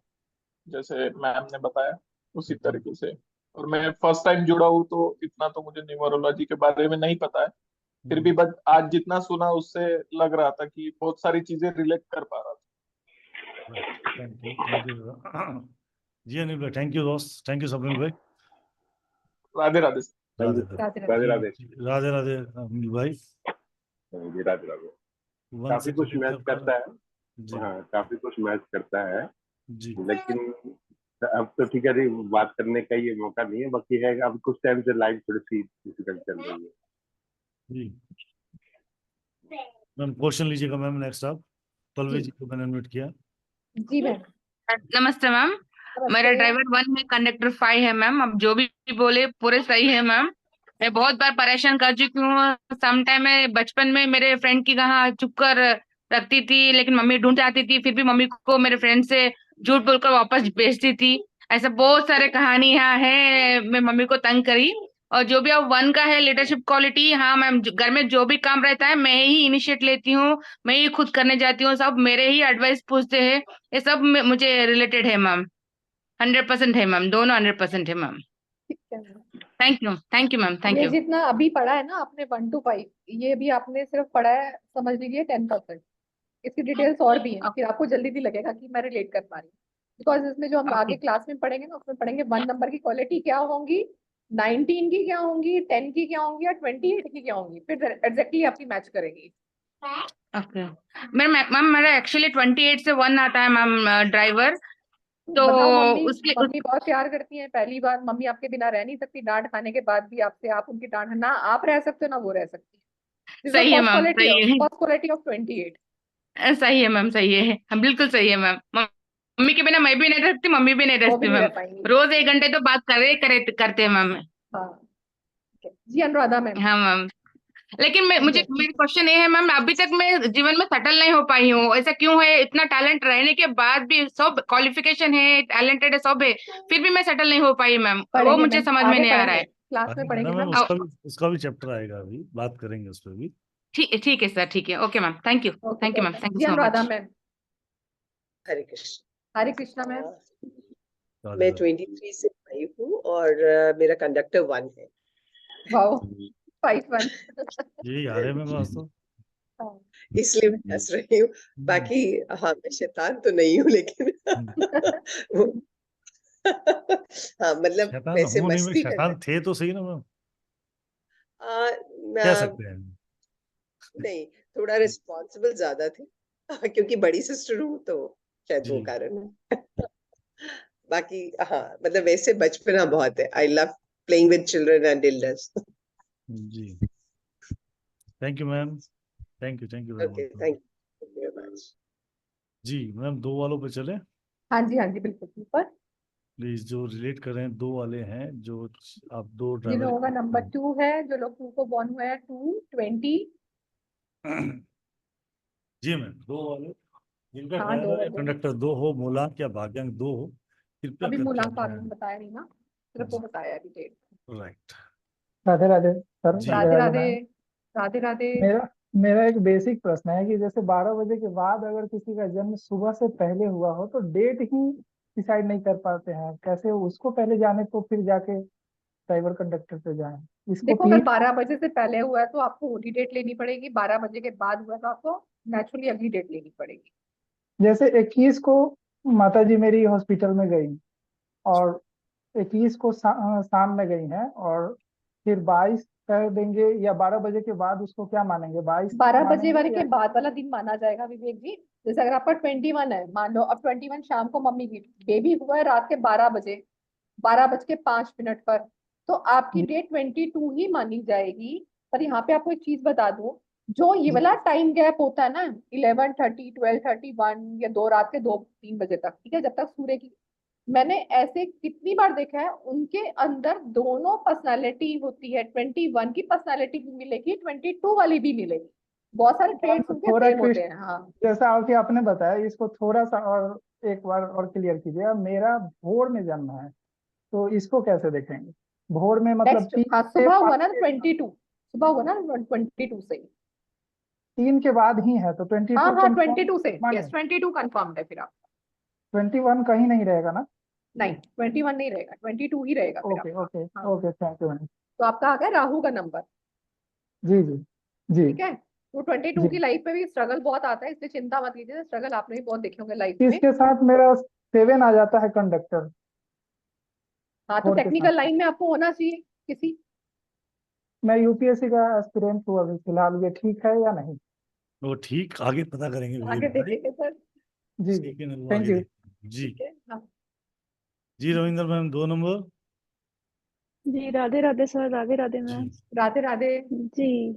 [SPEAKER 6] जैसे मैम ने बताया उसी तरीके से। और मैं फर्स्ट टाइम जुड़ा हूँ तो इतना तो मुझे न्यूमरोलॉजी के बारे में नहीं पता है, फिर भी बट आज जितना सुना उससे लग रहा था कि बहुत सारी चीजें रिलेट कर पा रहा
[SPEAKER 3] थैंक यू, थैंक यू। जी अनिल भाई, थैंक यू दोस्त, थैंक यू स्वप्निल भाई।
[SPEAKER 6] था। राधे राधे सर।
[SPEAKER 3] राधे
[SPEAKER 1] राधे
[SPEAKER 3] राधे।
[SPEAKER 1] राधे।
[SPEAKER 3] राधे राधे अनिल भाई।
[SPEAKER 7] जी राधे राधे।
[SPEAKER 3] 1 से
[SPEAKER 7] काफी कुछ
[SPEAKER 3] डिटेक्ट
[SPEAKER 7] मैच
[SPEAKER 3] कर
[SPEAKER 7] करता है।
[SPEAKER 3] जी।
[SPEAKER 7] हाँ, काफी कुछ मैच करता है,
[SPEAKER 3] जी
[SPEAKER 7] लेकिन अब तो ठीक है जी, बात करने का ये मौका नहीं है, बाकी है अब कुछ टाइम से लाइफ थोड़ी सी डिफिकल्ट चल रही है।
[SPEAKER 3] जी मैम, क्वेश्चन लीजिएगा मैम, नेक्स्ट आप। पल्लवी
[SPEAKER 1] जी
[SPEAKER 3] जी को मैंने अनम्यूट किया।
[SPEAKER 1] जी मैम।
[SPEAKER 8] नमस्ते मैम। मेरा
[SPEAKER 1] नमस्ते।
[SPEAKER 8] ड्राइवर 1 है, कंडक्टर 5 है मैम। अब जो भी बोले पूरे सही है मैम। मैं बहुत बार परेशान कर चुकी हूँ। समटाइम मैं बचपन में मेरे फ्रेंड की कहाँ चुप कर रखती थी, लेकिन मम्मी ढूंढ आती थी, फिर भी मम्मी को मेरे फ्रेंड से झूठ बोलकर वापस भेजती थी। ऐसा बहुत सारे कहानियां हैं, मैं मम्मी को तंग करी। और जो भी अब 1 का है, लीडरशिप क्वालिटी, हाँ मैम, घर में जो भी काम रहता है मैं ही इनिशिएट लेती हूँ, मैं ही खुद करने जाती हूँ, सब मेरे ही एडवाइस पूछते हैं। ये सब मुझे रिलेटेड है मैम। 100% है मैम, दोनों 100% है मैम।
[SPEAKER 1] ठीक है ma'am.
[SPEAKER 8] Thank you ma'am, thank
[SPEAKER 1] ये
[SPEAKER 8] यू।
[SPEAKER 1] जितना अभी पढ़ा है ना आपने 1 to 5, ये भी आपने सिर्फ पढ़ा है, समझ लीजिए 10%। इसकी डिटेल्स और भी हैं, फिर आपको जल्दी भी लगेगा कि मैं रिलेट कर पा रही हूँ। बिकॉज इसमें जो हम
[SPEAKER 8] ओके,
[SPEAKER 1] आगे क्लास में पढ़ेंगे ना, उसमें पढ़ेंगे 1 नंबर की क्वालिटी क्या होंगी, 19 की क्या होंगी, 10 की क्या होंगी, और 28 की क्या होंगी, फिर एग्जैक्टली आपकी मैच करेंगी।
[SPEAKER 8] ओके। मैम मेरा एक्चुअली 28 से 1 आता है मैम, ड्राइवर। तो
[SPEAKER 1] बताओ, मम्मी
[SPEAKER 8] उसके
[SPEAKER 1] मम्मी बहुत प्यार करती हैं, पहली बात, मम्मी आपके बिना रह नहीं सकती, डांट खाने के बाद भी आपसे, आप उनकी डांट, ना आप रह सकते हो ना वो रह सकती है। दिस इज द
[SPEAKER 8] सही है
[SPEAKER 1] फर्स्ट
[SPEAKER 8] मैम,
[SPEAKER 1] क्वालिटी
[SPEAKER 8] सही
[SPEAKER 1] ऑफ
[SPEAKER 8] है।
[SPEAKER 1] First quality of 28।
[SPEAKER 8] सही है मैम, सही है, हम बिल्कुल सही है मैम। मम्मी के बिना मैं भी नहीं रह सकती, मम्मी भी नहीं रह
[SPEAKER 1] वो भी
[SPEAKER 8] सकती
[SPEAKER 1] नहीं रह
[SPEAKER 8] मैम।
[SPEAKER 1] पाएंगी।
[SPEAKER 8] रोज 1 घंटे तो बात करते हैं मैम।
[SPEAKER 1] हाँ, ठीक है जी अनुराधा मैम।
[SPEAKER 8] हाँ मैम। लेकिन मैं
[SPEAKER 1] हाँ जी,
[SPEAKER 8] मुझे मेरी क्वेश्चन ये है मैम, अभी तक मैं जीवन में सेटल नहीं हो पाई हूँ, ऐसा क्यों है? इतना टैलेंट रहने के बाद भी, सब क्वालिफिकेशन है, टैलेंटेड है, सब है, फिर भी मैं सेटल नहीं हो पाई मैम, वो
[SPEAKER 1] पढ़ेंगे
[SPEAKER 8] मुझे
[SPEAKER 1] मैम,
[SPEAKER 8] समझ में
[SPEAKER 1] आगे
[SPEAKER 8] नहीं आ रहा
[SPEAKER 1] पढ़ेंगे,
[SPEAKER 8] है।
[SPEAKER 1] क्लास में
[SPEAKER 3] आगे है ना
[SPEAKER 1] पढ़ेंगे
[SPEAKER 3] मैम,
[SPEAKER 1] मैम।
[SPEAKER 3] उसका भी चैप्टर आएगा, अभी बात करेंगे उस पर भी।
[SPEAKER 8] ठीक है सर, ठीक है, okay ma'am, thank you.
[SPEAKER 1] Okay
[SPEAKER 8] thank you ma'am,
[SPEAKER 1] welcome
[SPEAKER 8] thank you
[SPEAKER 1] जी
[SPEAKER 8] so
[SPEAKER 1] Anuradha
[SPEAKER 8] much.
[SPEAKER 1] Ma'am.
[SPEAKER 9] Hare Krishna.
[SPEAKER 1] Hare Krishna ma'am.
[SPEAKER 3] Radhe
[SPEAKER 9] मैं
[SPEAKER 3] राधे।
[SPEAKER 9] 23 से आई हूँ और मेरा कंडक्टर 1 है।
[SPEAKER 1] वाओ, 5-1।
[SPEAKER 3] यही आ रहे हैं मैम आज तो।
[SPEAKER 9] इसलिए मैं हंस रही हूँ। बाकी हाँ, मैं शैतान तो नहीं हूँ, लेकिन वो हाँ, मतलब
[SPEAKER 3] शैतान
[SPEAKER 9] वैसे
[SPEAKER 3] हूँ नहीं मैं,
[SPEAKER 9] मस्ती करना।
[SPEAKER 3] शैतान थे तो सही ना मैम, कह
[SPEAKER 9] आ,
[SPEAKER 3] सकते हैं।
[SPEAKER 9] नहीं, थोड़ा रिस्पॉन्सिबल ज्यादा थे। क्योंकि बड़ी सिस्टर हूँ तो शायद वो
[SPEAKER 3] जी
[SPEAKER 9] कारण है। बाकी हाँ, मतलब वैसे बचपना बहुत है। I love playing with children and elders.
[SPEAKER 3] जी, thank you ma'am, thank you very
[SPEAKER 9] okay,
[SPEAKER 3] much.
[SPEAKER 9] Thank
[SPEAKER 3] जी मैम, 2 वालों पे चले
[SPEAKER 1] हाँ जी, हाँ जी, बिल्कुल ऊपर।
[SPEAKER 3] प्लीज। जो रिलेट कर रहे हैं 2 वाले हैं, जो आप 2
[SPEAKER 1] जिन
[SPEAKER 3] ड्राइवर
[SPEAKER 1] लोगों का नंबर 2 है, जो लोग 2 को बॉर्न हुए हैं, 220।
[SPEAKER 3] जी मैम, 2 वाले जिनका
[SPEAKER 1] हाँ, 2
[SPEAKER 3] ड्राइवर या
[SPEAKER 1] बजे।
[SPEAKER 3] कंडक्टर 2 हो, मूलांक या भाग्यांक 2 हो, कृपया
[SPEAKER 1] अभी
[SPEAKER 3] करके
[SPEAKER 1] मूलांक
[SPEAKER 3] अपना।
[SPEAKER 1] भाग बताया नहीं ना, सिर्फ वो बताया अभी date.
[SPEAKER 3] Right.
[SPEAKER 10] Radhe Radhe sir,
[SPEAKER 3] जी
[SPEAKER 10] राधे
[SPEAKER 1] राधे
[SPEAKER 10] राधे
[SPEAKER 1] राधे।
[SPEAKER 10] मैम।
[SPEAKER 1] राधे राधे।
[SPEAKER 10] मेरा मेरा एक बेसिक प्रश्न है कि जैसे 12 बजे के बाद अगर किसी का जन्म सुबह से पहले हुआ हो तो डेट ही डिसाइड नहीं कर पाते हैं, कैसे उसको पहले जाने तो फिर जाके ड्राइवर कंडक्टर पे जाएं, इसको
[SPEAKER 1] देखो, अगर
[SPEAKER 10] प्लीज।
[SPEAKER 1] 12 बजे से पहले हुआ है तो आपको ओटी डेट लेनी पड़ेगी, 12 बजे के बाद हुआ है तो आपको नेचुरली अगली डेट लेनी पड़ेगी।
[SPEAKER 10] जैसे 21 को माता जी मेरी हॉस्पिटल में गई और 21 को शाम में गई हैं, और फिर 22 कर देंगे या 12 बजे के बाद उसको क्या मानेंगे, 22
[SPEAKER 1] 12 बजे
[SPEAKER 10] मानेंगे
[SPEAKER 1] वाले
[SPEAKER 10] या?
[SPEAKER 1] के बाद वाला दिन माना जाएगा विवेक जी। जैसे अगर आपका 21 है, मान लो अब 21 शाम को मम्मी की बेबी हुआ है रात के 12 बजे, 12:05 पर, तो आपकी
[SPEAKER 10] जी
[SPEAKER 1] डेट 22 ही मानी जाएगी। पर यहाँ पे आपको एक चीज बता दूं, जो ये
[SPEAKER 10] जी
[SPEAKER 1] वाला टाइम गैप होता है ना, 11:30, 12:30, 1 या 2, रात के 2-3 बजे तक, ठीक है, जब तक सूर्य की, मैंने ऐसे कितनी बार देखा है, उनके अंदर दोनों पर्सनालिटी होती है, 21 की पर्सनालिटी भी मिलेगी, 22 वाली भी मिलेगी। बहुत सारे ट्रेड्स उनके
[SPEAKER 10] थोड़ा
[SPEAKER 1] सेम होते
[SPEAKER 10] ट्विस्ट,
[SPEAKER 1] हैं। हाँ,
[SPEAKER 10] जैसा आपके आपने बताया, इसको थोड़ा सा और एक बार और क्लियर कीजिए। मेरा भोर में जन्म है तो इसको कैसे देखेंगे? भोर में मतलब
[SPEAKER 1] नेक्स्ट,
[SPEAKER 10] 3
[SPEAKER 1] हाँ,
[SPEAKER 10] से
[SPEAKER 1] सुबह हुआ
[SPEAKER 10] 5
[SPEAKER 1] ना
[SPEAKER 10] के,
[SPEAKER 1] 22, सुबह हुआ ना 22 से ही।
[SPEAKER 10] 3 के बाद ही है तो
[SPEAKER 1] हाँ
[SPEAKER 10] 22
[SPEAKER 1] हाँ,
[SPEAKER 10] कंफर्म
[SPEAKER 1] 22 से,
[SPEAKER 10] माने?
[SPEAKER 1] यस, 22 कंफर्म है फिर आप।
[SPEAKER 10] 21 कहीं नहीं रहेगा ना?
[SPEAKER 1] नहीं, 21 नहीं रहेगा, 22 ही रहेगा फिर
[SPEAKER 10] ओके
[SPEAKER 1] आपका।
[SPEAKER 10] ओके
[SPEAKER 1] हाँ,
[SPEAKER 10] ओके, थैंक यू मैम।
[SPEAKER 1] तो आपका आ गया राहु का नंबर।
[SPEAKER 10] जी जी जी
[SPEAKER 1] ठीक है, तो 22
[SPEAKER 10] जी।
[SPEAKER 1] की लाइफ में भी स्ट्रगल बहुत आता है, इसलिए चिंता मत कीजिए, स्ट्रगल आपने भी बहुत देखे होंगे लाइफ में।
[SPEAKER 10] इसके साथ मेरा 7 आ जाता है कंडक्टर,
[SPEAKER 1] हाँ, तो
[SPEAKER 10] 4 के साथ।
[SPEAKER 1] टेक्निकल लाइन में आपको होना चाहिए किसी।
[SPEAKER 10] मैं यूपीएससी का एस्पिरेंट हूँ अभी फिलहाल, ये ठीक है या नहीं?
[SPEAKER 3] वो ठीक, आगे पता करेंगे
[SPEAKER 1] आगे
[SPEAKER 3] विवेक भाई।
[SPEAKER 1] देखेंगे सर।
[SPEAKER 10] जी जी,
[SPEAKER 3] सेकंड वो
[SPEAKER 10] थैंक
[SPEAKER 3] आगे
[SPEAKER 10] यू।
[SPEAKER 3] देखेंगे जी।
[SPEAKER 1] ठीक है, हाँ।
[SPEAKER 3] जी रविंद्र मैम, 2 नंबर।
[SPEAKER 11] जी राधे राधे सर, राधे राधे
[SPEAKER 3] जी
[SPEAKER 11] मैम।
[SPEAKER 1] राधे राधे।
[SPEAKER 11] जी,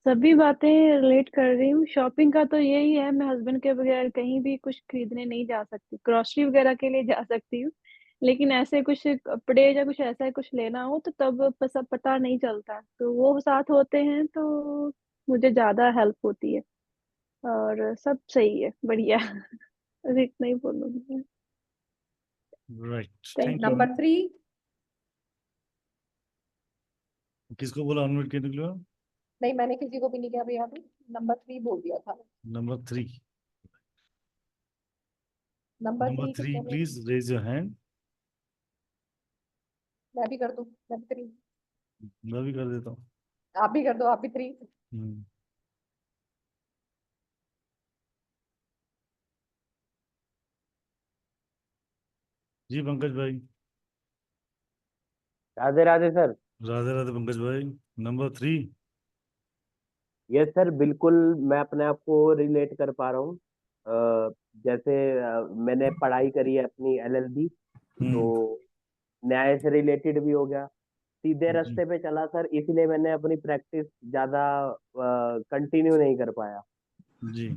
[SPEAKER 11] सभी बातें रिलेट कर रही हूँ। शॉपिंग का तो यही है, मैं हस्बैंड के बगैर कहीं भी कुछ खरीदने नहीं जा सकती। ग्रोसरी वगैरह के लिए जा सकती हूँ, लेकिन ऐसे कुछ कपड़े या कुछ ऐसा कुछ लेना हो तो तब सब पता नहीं चलता, तो वो साथ होते हैं तो मुझे ज्यादा हेल्प होती है। और सब सही है, बढ़िया। बस इतना ही बोलूंगी।
[SPEAKER 3] Right,
[SPEAKER 11] thank
[SPEAKER 3] thank you
[SPEAKER 11] you.
[SPEAKER 1] Number
[SPEAKER 3] ma'am.
[SPEAKER 1] 3।
[SPEAKER 3] किसको बोला अनम्यूट करने के लिए?
[SPEAKER 1] नहीं, मैंने किसी को भी नहीं किया भैया, अभी नंबर 3 बोल दिया था।
[SPEAKER 3] नंबर 3।
[SPEAKER 1] नंबर
[SPEAKER 3] नंबर
[SPEAKER 1] 3
[SPEAKER 3] 3
[SPEAKER 1] कितने में?
[SPEAKER 3] Please raise your hand.
[SPEAKER 1] मैं भी कर दूं, मैं भी 3।
[SPEAKER 3] मैं भी कर देता हूँ।
[SPEAKER 1] आप भी कर दो, आप भी 3।
[SPEAKER 3] हम्म, जी पंकज भाई।
[SPEAKER 12] राधे राधे सर।
[SPEAKER 3] राधे राधे पंकज भाई। नंबर 3।
[SPEAKER 12] यस सर, बिल्कुल मैं अपने आप को रिलेट कर पा रहा हूँ। जैसे मैंने पढ़ाई करी है अपनी एलएलबी, तो
[SPEAKER 3] हम्म।
[SPEAKER 12] न्याय से रिलेटेड भी हो गया। सीधे
[SPEAKER 3] जी
[SPEAKER 12] रास्ते पे चला सर, इसलिए मैंने अपनी प्रैक्टिस ज्यादा कंटिन्यू नहीं कर पाया।
[SPEAKER 3] जी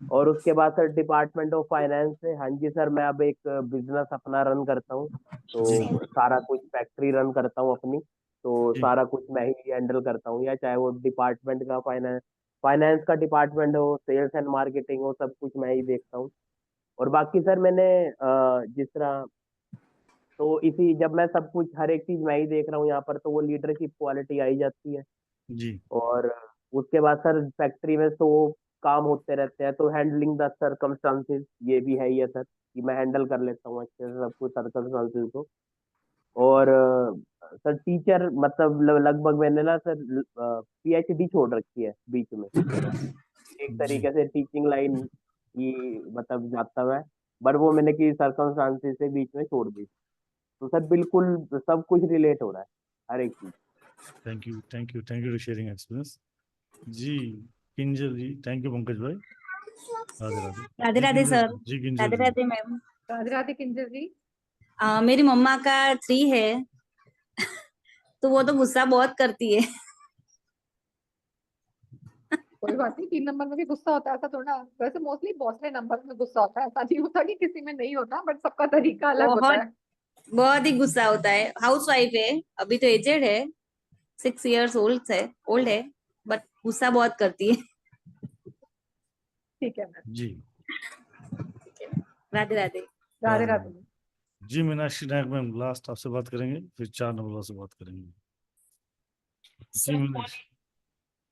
[SPEAKER 12] और उसके बाद सर डिपार्टमेंट ऑफ फाइनेंस से, हाँ जी सर, मैं अब एक बिजनेस अपना रन करता हूँ।
[SPEAKER 3] जी
[SPEAKER 12] तो सारा कुछ फैक्ट्री रन करता हूँ अपनी, तो
[SPEAKER 3] जी
[SPEAKER 12] सारा कुछ मैं ही हैंडल करता हूँ, या चाहे वो डिपार्टमेंट का फाइनेंस का डिपार्टमेंट हो, सेल्स एंड मार्केटिंग हो, सब कुछ मैं ही देखता हूँ। और बाकी सर मैंने जिस तरह, तो इसी जब मैं सब कुछ हर एक चीज मैं ही देख रहा हूँ यहाँ पर, तो वो लीडरशिप क्वालिटी आई जाती है।
[SPEAKER 3] जी
[SPEAKER 12] और उसके बाद सर फैक्ट्री में तो काम होते रहते हैं, तो हैंडलिंग द सर्कमस्टांसेस ये भी है ही है सर, कि मैं हैंडल कर लेता हूँ अच्छे से सब कुछ सर्कमस्टांसेस को। और सर टीचर मतलब लगभग मैंने ना सर पीएचडी छोड़ रखी है बीच में, एक
[SPEAKER 3] जी
[SPEAKER 12] तरीके से टीचिंग लाइन की मतलब जाता मैं, पर वो मैंने कि सर्कमस्टांसेस से बीच में छोड़ दी। तो सर बिल्कुल सब कुछ रिलेट हो रहा है, हर एक चीज।
[SPEAKER 3] Thank you, thank you, thank you to sharing experience. जी किंजल जी, थैंक यू पंकज भाई। राधे राधे।
[SPEAKER 2] राधे
[SPEAKER 3] जी
[SPEAKER 2] राधे
[SPEAKER 3] किंजल
[SPEAKER 2] सर।
[SPEAKER 3] जी, जी किंजल
[SPEAKER 2] राधे
[SPEAKER 3] जी।
[SPEAKER 2] राधे मैम।
[SPEAKER 1] राधे राधे किंजल जी।
[SPEAKER 2] मेरी मम्मा का 3 है, तो वो तो गुस्सा बहुत करती है।
[SPEAKER 1] कोई बात नहीं, 3 नंबर में भी गुस्सा होता है, ऐसा थोड़ा। वैसे मोस्टली बहुत नंबर में गुस्सा होता है, ऐसा नहीं होता कि किसी में नहीं होता, बट सबका तरीका अलग होता
[SPEAKER 2] बहुत
[SPEAKER 1] है।
[SPEAKER 2] बहुत ही गुस्सा होता है। हाउस वाइफ है, अभी तो एजेड है, 6 years ओल्ड है, बट गुस्सा बहुत करती है।
[SPEAKER 1] ठीक है मैम।
[SPEAKER 3] जी
[SPEAKER 2] राधे राधे।
[SPEAKER 1] राधे
[SPEAKER 3] राधे
[SPEAKER 1] राधे।
[SPEAKER 3] जी। मीनाक्षी नायक मैम लास्ट आपसे बात करेंगे, फिर 4 नंबर से बात करेंगे। जी मीनाक्षी,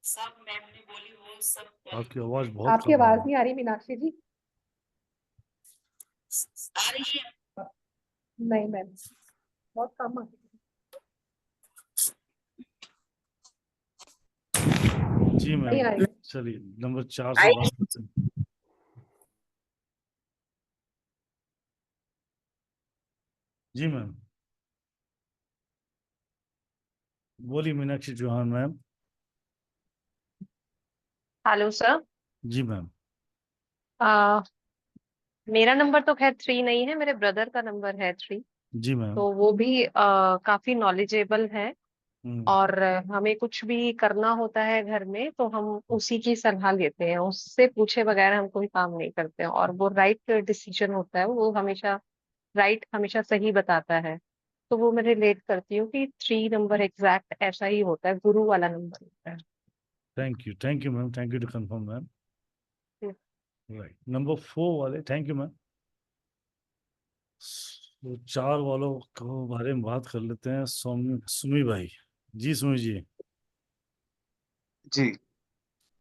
[SPEAKER 2] सब मैम ने बोली वो सब
[SPEAKER 3] आपकी आवाज बहुत
[SPEAKER 1] आपकी
[SPEAKER 3] कम आ
[SPEAKER 1] आवाज
[SPEAKER 3] रही
[SPEAKER 1] नहीं आ रही मीनाक्षी जी।
[SPEAKER 2] आ रही है।
[SPEAKER 1] नहीं मैम, बहुत कम आ रही
[SPEAKER 3] है। जी
[SPEAKER 1] नहीं आ
[SPEAKER 3] मैम,
[SPEAKER 1] रही।
[SPEAKER 3] चलिए नंबर 4 से बात करते हैं। जी मैम, बोलिए Meenakshi Chauhan ma'am.
[SPEAKER 13] Hello sir.
[SPEAKER 3] जी मैम।
[SPEAKER 13] मेरा नंबर तो खैर 3 नहीं है, मेरे ब्रदर का नंबर है 3।
[SPEAKER 3] जी मैम।
[SPEAKER 13] तो वो भी काफी नॉलेजेबल है, और हमें कुछ भी करना होता है घर में तो हम उसी की सलाह लेते हैं, उससे पूछे बगैर हम कोई काम नहीं करते हैं, और वो राइट डिसीजन होता है, वो हमेशा राइट, हमेशा सही बताता है। तो वो मैं रिलेट करती हूँ कि 3 नंबर एग्जैक्ट ऐसा ही होता है, गुरु वाला नंबर होता है।
[SPEAKER 3] Thank you ma'am, thank you to confirm ma'am. Right, number 4 वाले, थैंक यू मैम। तो 4 वालों को बारे में बात कर लेते हैं। सुमी भाई। जी सुमी जी।
[SPEAKER 14] जी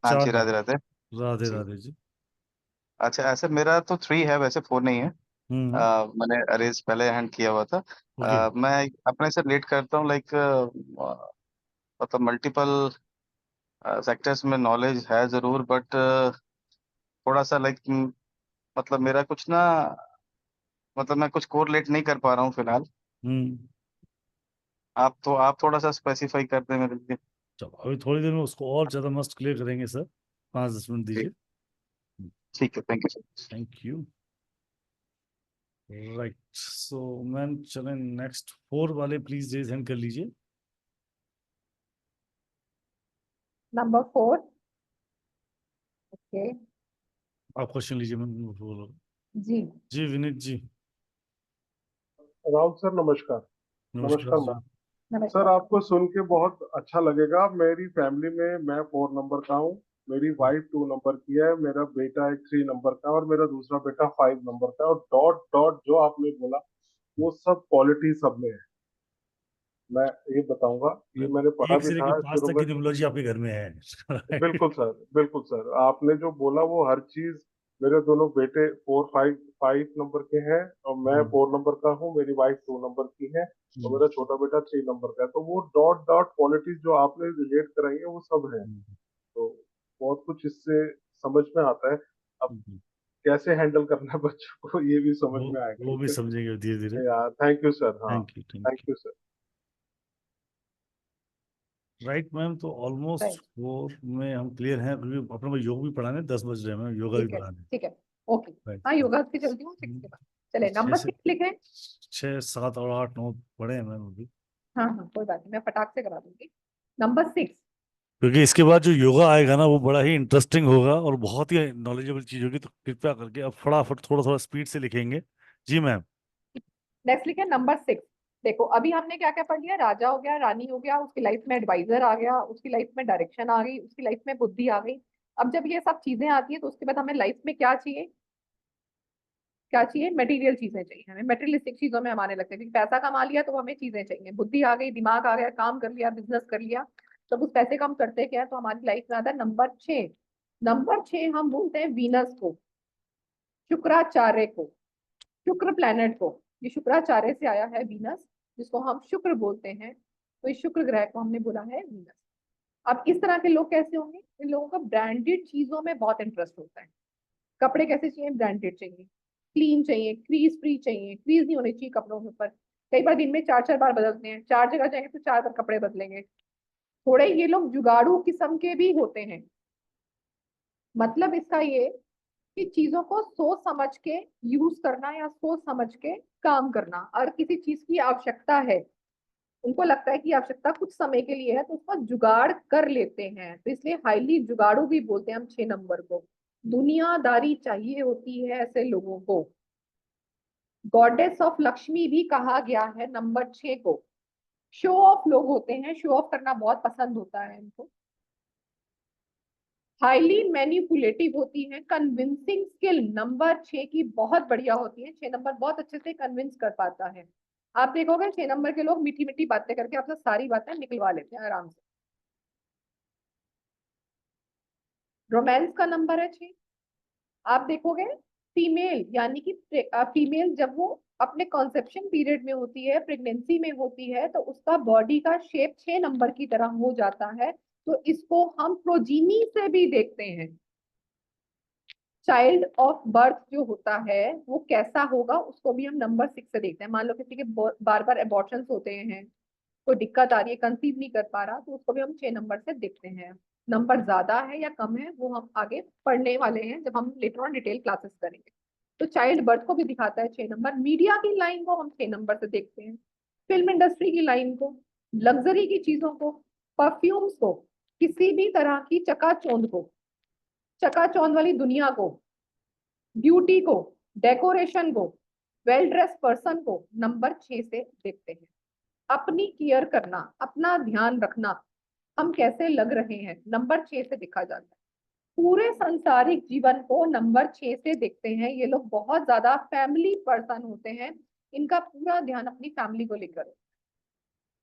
[SPEAKER 14] हाँ
[SPEAKER 3] 4
[SPEAKER 14] जी, राधे
[SPEAKER 3] नंबर।
[SPEAKER 14] राधे।
[SPEAKER 3] राधे
[SPEAKER 14] जी
[SPEAKER 3] राधे जी।
[SPEAKER 14] अच्छा, ऐसे मेरा तो 3 है, वैसे 4 नहीं है।
[SPEAKER 3] हम्म।
[SPEAKER 14] मैंने अरेज पहले हैंड किया हुआ था।
[SPEAKER 3] ओके।
[SPEAKER 14] मैं अपने से रिलेट करता हूँ, लाइक मतलब मल्टीपल सेक्टर्स में नॉलेज है जरूर, बट थोड़ा सा लाइक मतलब मेरा कुछ ना, मतलब मैं कुछ कोरिलेट नहीं कर पा रहा हूँ फिलहाल।
[SPEAKER 3] हम्म।
[SPEAKER 14] आप थोड़ा सा स्पेसिफाई कर दें मेरे लिए।
[SPEAKER 3] चलो अभी थोड़ी देर में उसको और ज्यादा मस्त क्लियर करेंगे सर, 5-10 मिनट
[SPEAKER 14] जी,
[SPEAKER 3] दीजिए।
[SPEAKER 14] ठीक है, thank you sir.
[SPEAKER 3] Thank you. Right, so ma'am चलें नेक्स्ट 4 वाले, प्लीज रेज हैंड कर लीजिए।
[SPEAKER 1] नंबर 4। ओके
[SPEAKER 3] आप क्वेश्चन लीजिए मैम। बोलो।
[SPEAKER 1] जी।
[SPEAKER 3] जी विनीत जी।
[SPEAKER 15] राहुल सर नमस्कार।
[SPEAKER 3] नमस्कार
[SPEAKER 15] नमस्कार
[SPEAKER 3] जी।
[SPEAKER 15] मैम। सर
[SPEAKER 1] नमस्कार।
[SPEAKER 15] आपको सुन के बहुत अच्छा लगेगा। मेरी फैमिली में मैं 4 नंबर का हूँ, मेरी वाइफ 2 नंबर की है, मेरा बेटा एक 3 नंबर का और मेरा दूसरा बेटा 5 नंबर का, और डॉट डॉट जो आपने बोला वो सब क्वालिटी सब में है। मैं ये बताऊंगा, ये मैंने पढ़ा
[SPEAKER 3] 1
[SPEAKER 15] भी
[SPEAKER 3] से लेकर
[SPEAKER 15] था
[SPEAKER 3] 5
[SPEAKER 15] शुरू
[SPEAKER 3] तक
[SPEAKER 15] में।
[SPEAKER 3] की न्यूमरोलॉजी आपके घर में है।
[SPEAKER 15] बिल्कुल सर, बिल्कुल सर, आपने जो बोला वो हर चीज। मेरे दोनों बेटे 4 5 नंबर के हैं, और मैं 4 नंबर का हूँ, मेरी वाइफ 2 नंबर की है, और मेरा छोटा बेटा 3 नंबर का है। तो वो डॉट डॉट क्वालिटीज जो आपने रिलेट कराई है वो सब है। तो बहुत कुछ इससे समझ में आता है। अब कैसे हैंडल करना है बच्चों को ये भी समझ में आएगा
[SPEAKER 3] वो भी
[SPEAKER 15] इससे।
[SPEAKER 3] समझेंगे धीरे धीरे।
[SPEAKER 15] यार थैंक यू सर। हाँ
[SPEAKER 3] thank
[SPEAKER 15] thank
[SPEAKER 3] you.
[SPEAKER 15] You sir.
[SPEAKER 3] Right ma'am, तो ऑलमोस्ट
[SPEAKER 1] राइट,
[SPEAKER 3] 4 में हम क्लियर हैं, क्योंकि अपने को योग भी पढ़ाने 10 बज रहे हैं मैम, योगा भी
[SPEAKER 1] ठीक है
[SPEAKER 3] पढ़ाने।
[SPEAKER 1] ठीक है। ओके।
[SPEAKER 3] राइट।
[SPEAKER 1] हाँ योगा से चलती हूँ 6 के बाद। चले
[SPEAKER 3] 6
[SPEAKER 1] नंबर
[SPEAKER 3] से
[SPEAKER 1] 6 लिखे।
[SPEAKER 3] 6 7 और 8 9 पढ़े हैं मैम अभी।
[SPEAKER 1] हाँ हाँ कोई बात नहीं, मैं फटाक से करा दूंगी। नंबर 6।
[SPEAKER 3] क्योंकि इसके बाद जो योगा आएगा ना वो बड़ा ही इंटरेस्टिंग होगा और बहुत ही नॉलेजेबल चीज होगी, तो कृपया करके अब फटाफट थोड़ा थोड़ा स्पीड से लिखेंगे। जी मैम।
[SPEAKER 1] नेक्स्ट लिखे नंबर 6। देखो अभी हमने क्या क्या पढ़ लिया, राजा हो गया, रानी हो गया, उसकी लाइफ में एडवाइजर आ गया, उसकी लाइफ में डायरेक्शन आ गई, उसकी लाइफ में बुद्धि आ गई। अब जब ये सब चीजें आती है तो उसके बाद हमें लाइफ में क्या चाहिए, क्या चाहिए, मटेरियल चीजें चाहिए हमें, मटेरियलिस्टिक चीजों में हम आने लगते हैं, क्योंकि पैसा कमा लिया तो हमें चीजें चाहिए, बुद्धि आ गई, दिमाग आ गया, काम कर लिया, बिजनेस कर लिया, तब उस पैसे का हम करते क्या है, तो हमारी लाइफ में आता है नंबर 6। नंबर 6 हम बोलते हैं वीनस को, शुक्राचार्य को, शुक्र प्लैनेट को। ये शुक्राचार्य से आया है वीनस, जिसको हम शुक्र बोलते हैं। तो इस शुक्र ग्रह को हमने बोला है वीनस। अब इस तरह के लोग कैसे होंगे, इन लोगों का ब्रांडेड चीजों में बहुत इंटरेस्ट होता है। कपड़े कैसे चाहिए, ब्रांडेड चाहिए, क्लीन चाहिए, क्रीज फ्री चाहिए, क्रीज नहीं होनी चाहिए कपड़ों के ऊपर। कई बार दिन में 4 4 बार बदलते हैं, 4 जगह जाएंगे तो 4 बार कपड़े बदलेंगे। थोड़े ये लोग जुगाड़ू किस्म के भी होते हैं। मतलब इसका ये कि चीजों को सोच समझ के यूज करना या सोच समझ के काम करना, और किसी चीज की आवश्यकता है उनको लगता है कि आवश्यकता कुछ समय के लिए है तो उसका जुगाड़ कर लेते हैं, तो इसलिए हाईली जुगाड़ू भी बोलते हैं हम 6 नंबर को। दुनियादारी चाहिए होती है ऐसे लोगों को। गॉडेस ऑफ लक्ष्मी भी कहा गया है नंबर 6 को। शो ऑफ लोग होते हैं, शो ऑफ करना बहुत पसंद होता है इनको। हाईली मैनिपुलेटिव होती है। कन्विंसिंग स्किल नंबर 6 की बहुत बढ़िया होती है। 6 नंबर बहुत अच्छे से कन्विंस कर पाता है। आप देखोगे 6 नंबर के लोग मीठी मीठी बातें करके आपसे सारी बातें निकलवा लेते हैं आराम से। रोमांस का नंबर है 6। आप देखोगे फीमेल, यानी कि फीमेल जब वो अपने कॉन्सेप्शन पीरियड में होती है, प्रेगनेंसी में होती है, तो उसका बॉडी का शेप 6 नंबर की तरह हो जाता है। तो इसको हम प्रोजीनी से भी देखते हैं। चाइल्ड ऑफ बर्थ जो होता है वो कैसा होगा उसको भी हम नंबर 6 से देखते हैं। मान लो किसी के बार बार एबॉर्शंस होते हैं, कोई दिक्कत आ रही है, कंसीव नहीं कर पा रहा, तो उसको भी हम 6 नंबर से देखते हैं। नंबर ज्यादा है या कम है वो हम आगे पढ़ने वाले हैं जब हम लेटर ऑन डिटेल क्लासेस करेंगे। तो चाइल्ड बर्थ को भी दिखाता है 6 नंबर। मीडिया की लाइन को हम 6 नंबर से देखते हैं। फिल्म इंडस्ट्री की लाइन को, लग्जरी की चीजों को, परफ्यूम्स को, किसी भी तरह की चकाचौंध को, चकाचौंध वाली दुनिया को, ब्यूटी को, डेकोरेशन को, वेल ड्रेस पर्सन को नंबर 6 से देखते हैं। अपनी केयर करना, अपना ध्यान रखना, हम कैसे लग रहे हैं, नंबर 6 से देखा जाता है। पूरे संसारिक जीवन को नंबर 6 से देखते हैं। ये लोग बहुत ज्यादा फैमिली पर्सन होते हैं। इनका पूरा ध्यान अपनी फैमिली को लेकर,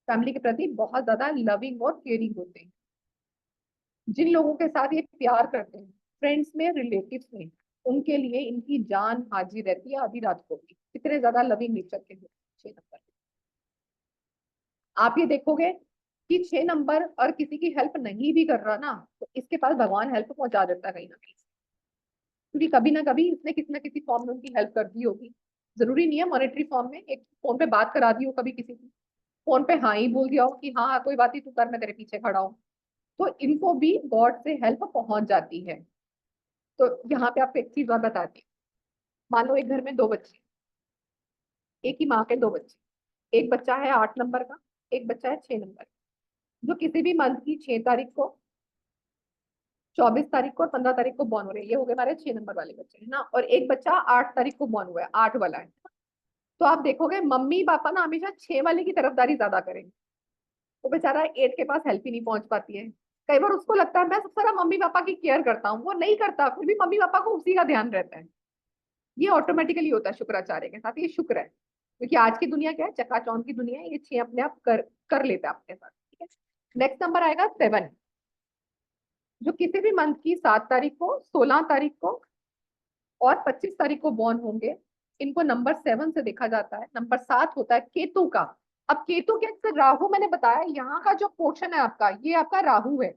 [SPEAKER 1] फैमिली के प्रति बहुत ज्यादा लविंग और केयरिंग होते हैं। जिन लोगों के साथ ये प्यार करते हैं, फ्रेंड्स में, रिलेटिव्स में, उनके लिए इनकी जान हाजिर रहती है आधी रात को भी। कितने ज्यादा लविंग नेचर के होते हैं 6 नंबर। आप ये देखोगे कि 6 नंबर और किसी की हेल्प नहीं भी कर रहा ना, तो इसके पास भगवान हेल्प पहुंचा देता है कहीं ना कहीं, क्योंकि कभी ना कभी इसने किसी ना किसी फॉर्म में उनकी हेल्प कर दी होगी। जरूरी नहीं है मॉनेटरी फॉर्म में, एक फोन पे बात करा दी हो कभी किसी की, फोन पे हाँ ही बोल दिया हो कि हाँ कोई बात नहीं तू कर, मैं तेरे पीछे खड़ा हूँ, तो इनको भी गॉड से हेल्प पहुंच जाती है। तो यहाँ पे आपको एक चीज और बताती हूँ। मान लो एक घर में 2 बच्चे, एक ही माँ के 2 बच्चे, एक बच्चा है 8 नंबर का, एक बच्चा है 6 नंबर का, जो किसी भी मंथ की 6 तारीख को, 24 तारीख को और 15 तारीख को बॉर्न हो रहे हैं। ये हो गए हमारे 6 नंबर वाले बच्चे है ना। और एक बच्चा 8 तारीख को बॉर्न हुआ है, 8 वाला है। तो आप देखोगे मम्मी पापा ना हमेशा 6 वाले की तरफदारी ज्यादा करेंगे। वो बेचारा 8 के पास हेल्प ही नहीं पहुंच पाती है। कई बार उसको लगता है मैं सबसे सारा मम्मी पापा की केयर करता हूँ, वो नहीं करता, फिर भी मम्मी पापा को उसी का ध्यान रहता है। ये ऑटोमेटिकली होता है शुक्राचार्य के साथ, ये शुक्र है, क्योंकि आज की दुनिया क्या है, चकाचौंध की दुनिया है। ये 6 अपने आप कर लेता है अपने साथ, ठीक है। नेक्स्ट नंबर आएगा 7, जो किसी भी मंथ की 7 तारीख को, 16 तारीख को और 25 तारीख को बॉर्न होंगे। इनको नंबर 7 से देखा जाता है। नंबर 7 होता है केतु का। अब केतु के अक्सर राहु, मैंने बताया यहाँ का जो पोर्शन है आपका, ये आपका राहु है।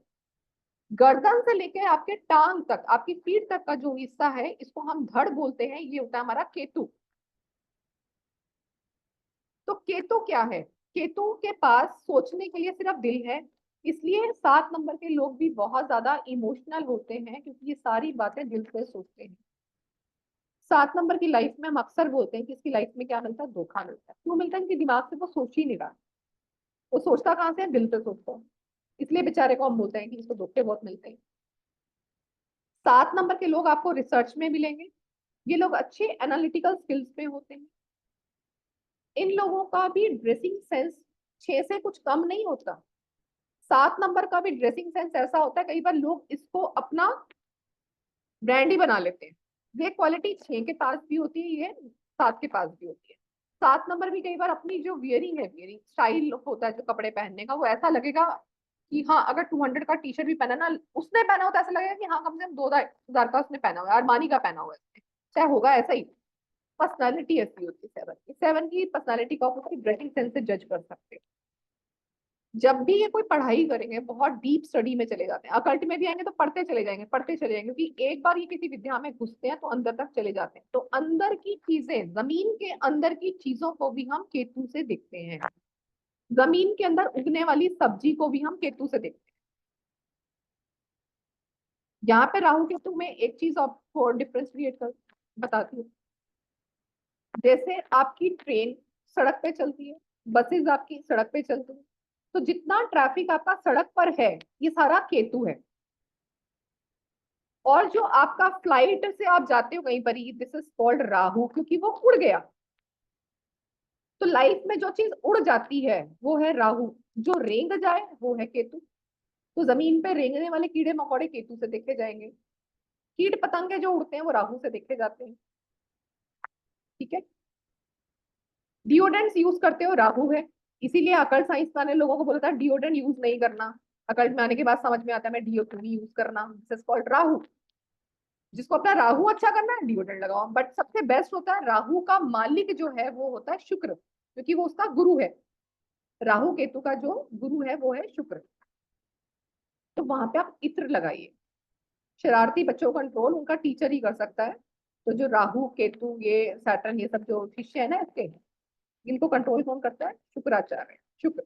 [SPEAKER 1] गर्दन से लेकर आपके टांग तक, आपकी पीठ तक का जो हिस्सा है, इसको हम धड़ बोलते हैं, ये होता है हमारा केतु। तो केतु क्या है, केतु के पास सोचने के लिए सिर्फ दिल है। इसलिए 7 नंबर के लोग भी बहुत ज्यादा इमोशनल होते हैं, क्योंकि ये सारी बातें दिल से सोचते हैं। 7 नंबर की लाइफ में हम अक्सर बोलते हैं कि इसकी लाइफ में क्या मिलता है, धोखा मिलता है। क्यों मिलता है, क्योंकि दिमाग से वो सोच ही नहीं रहा। वो सोचता कहाँ से है, दिल से सोचता है। इसलिए बेचारे को हम बोलते हैं कि इसको धोखे बहुत मिलते हैं। 7 नंबर के लोग आपको रिसर्च में मिलेंगे। ये लोग अच्छे एनालिटिकल स्किल्स में होते हैं। इन लोगों का भी ड्रेसिंग सेंस 6 से कुछ कम नहीं होता। 7 नंबर का भी ड्रेसिंग सेंस ऐसा होता है, कई बार लोग इसको अपना ब्रांड ही बना लेते हैं। ये क्वालिटी 6 के पास भी होती है, ये 7 के पास भी होती है। 7 नंबर भी कई बार अपनी जो वियरिंग है, वियरिंग स्टाइल होता है जो कपड़े पहनने का, वो ऐसा लगेगा कि हाँ अगर 200 का टी शर्ट भी पहना ना, उसने पहना हो तो ऐसा लगेगा कि हाँ कम से कम 2000 का उसने पहना हुआ है, अरमानी का पहना हुआ है, चाहे होगा ऐसा ही। पर्सनालिटी ऐसी होती है 7 की। 7 की पर्सनालिटी को आप उसकी ड्रेसिंग सेंस से जज कर सकते हो। जब भी ये कोई पढ़ाई करेंगे, बहुत डीप स्टडी में चले जाते हैं। अकल्ट में भी आएंगे तो पढ़ते चले जाएंगे, पढ़ते चले जाएंगे, क्योंकि एक बार ये किसी विद्या में घुसते हैं तो अंदर तक चले जाते हैं। तो अंदर की चीजें, जमीन के अंदर की चीजों को भी हम केतु से देखते हैं। जमीन के अंदर उगने वाली सब्जी को भी हम केतु से देखते हैं। यहाँ पे राहु केतु में एक चीज आपको डिफरेंस क्रिएट कर बताती हूँ। जैसे आपकी ट्रेन सड़क पे चलती है, बसेस आपकी सड़क पे चलती हैं, तो जितना ट्रैफिक आपका सड़क पर है ये सारा केतु है। और जो आपका फ्लाइट से आप जाते हो कहीं पर, दिस इज कॉल्ड राहु, क्योंकि वो उड़ गया। तो लाइफ में जो चीज उड़ जाती है वो है राहु, जो रेंग जाए वो है केतु। तो जमीन पे रेंगने वाले कीड़े मकोड़े केतु से देखे जाएंगे, कीट पतंगे जो उड़ते हैं वो राहु से देखे जाते हैं। ठीक है। डिओडेंट्स यूज करते हो राहु है, इसीलिए अकल्ट साइंस वाले लोगों को बोलता है डिओडेंट यूज नहीं करना। अकल्ट में आने के बाद समझ में आता है मैं डिओ यूज करना, दिस इज कॉल्ड राहु। जिसको अपना राहु अच्छा करना है डिओडेंट लगाओ। बट सबसे बेस्ट होता है, राहु का मालिक जो है वो होता है शुक्र, क्योंकि वो उसका गुरु है। राहु केतु का जो गुरु है वो है शुक्र। तो वहां पे आप इत्र लगाइए। शरारती बच्चों का कंट्रोल उनका टीचर ही कर सकता है। तो जो राहु केतु ये सैटर्न ये सब जो शिष्य है ना इसके, इनको कंट्रोल कौन करता है? शुक्राचार्य, शुक्र।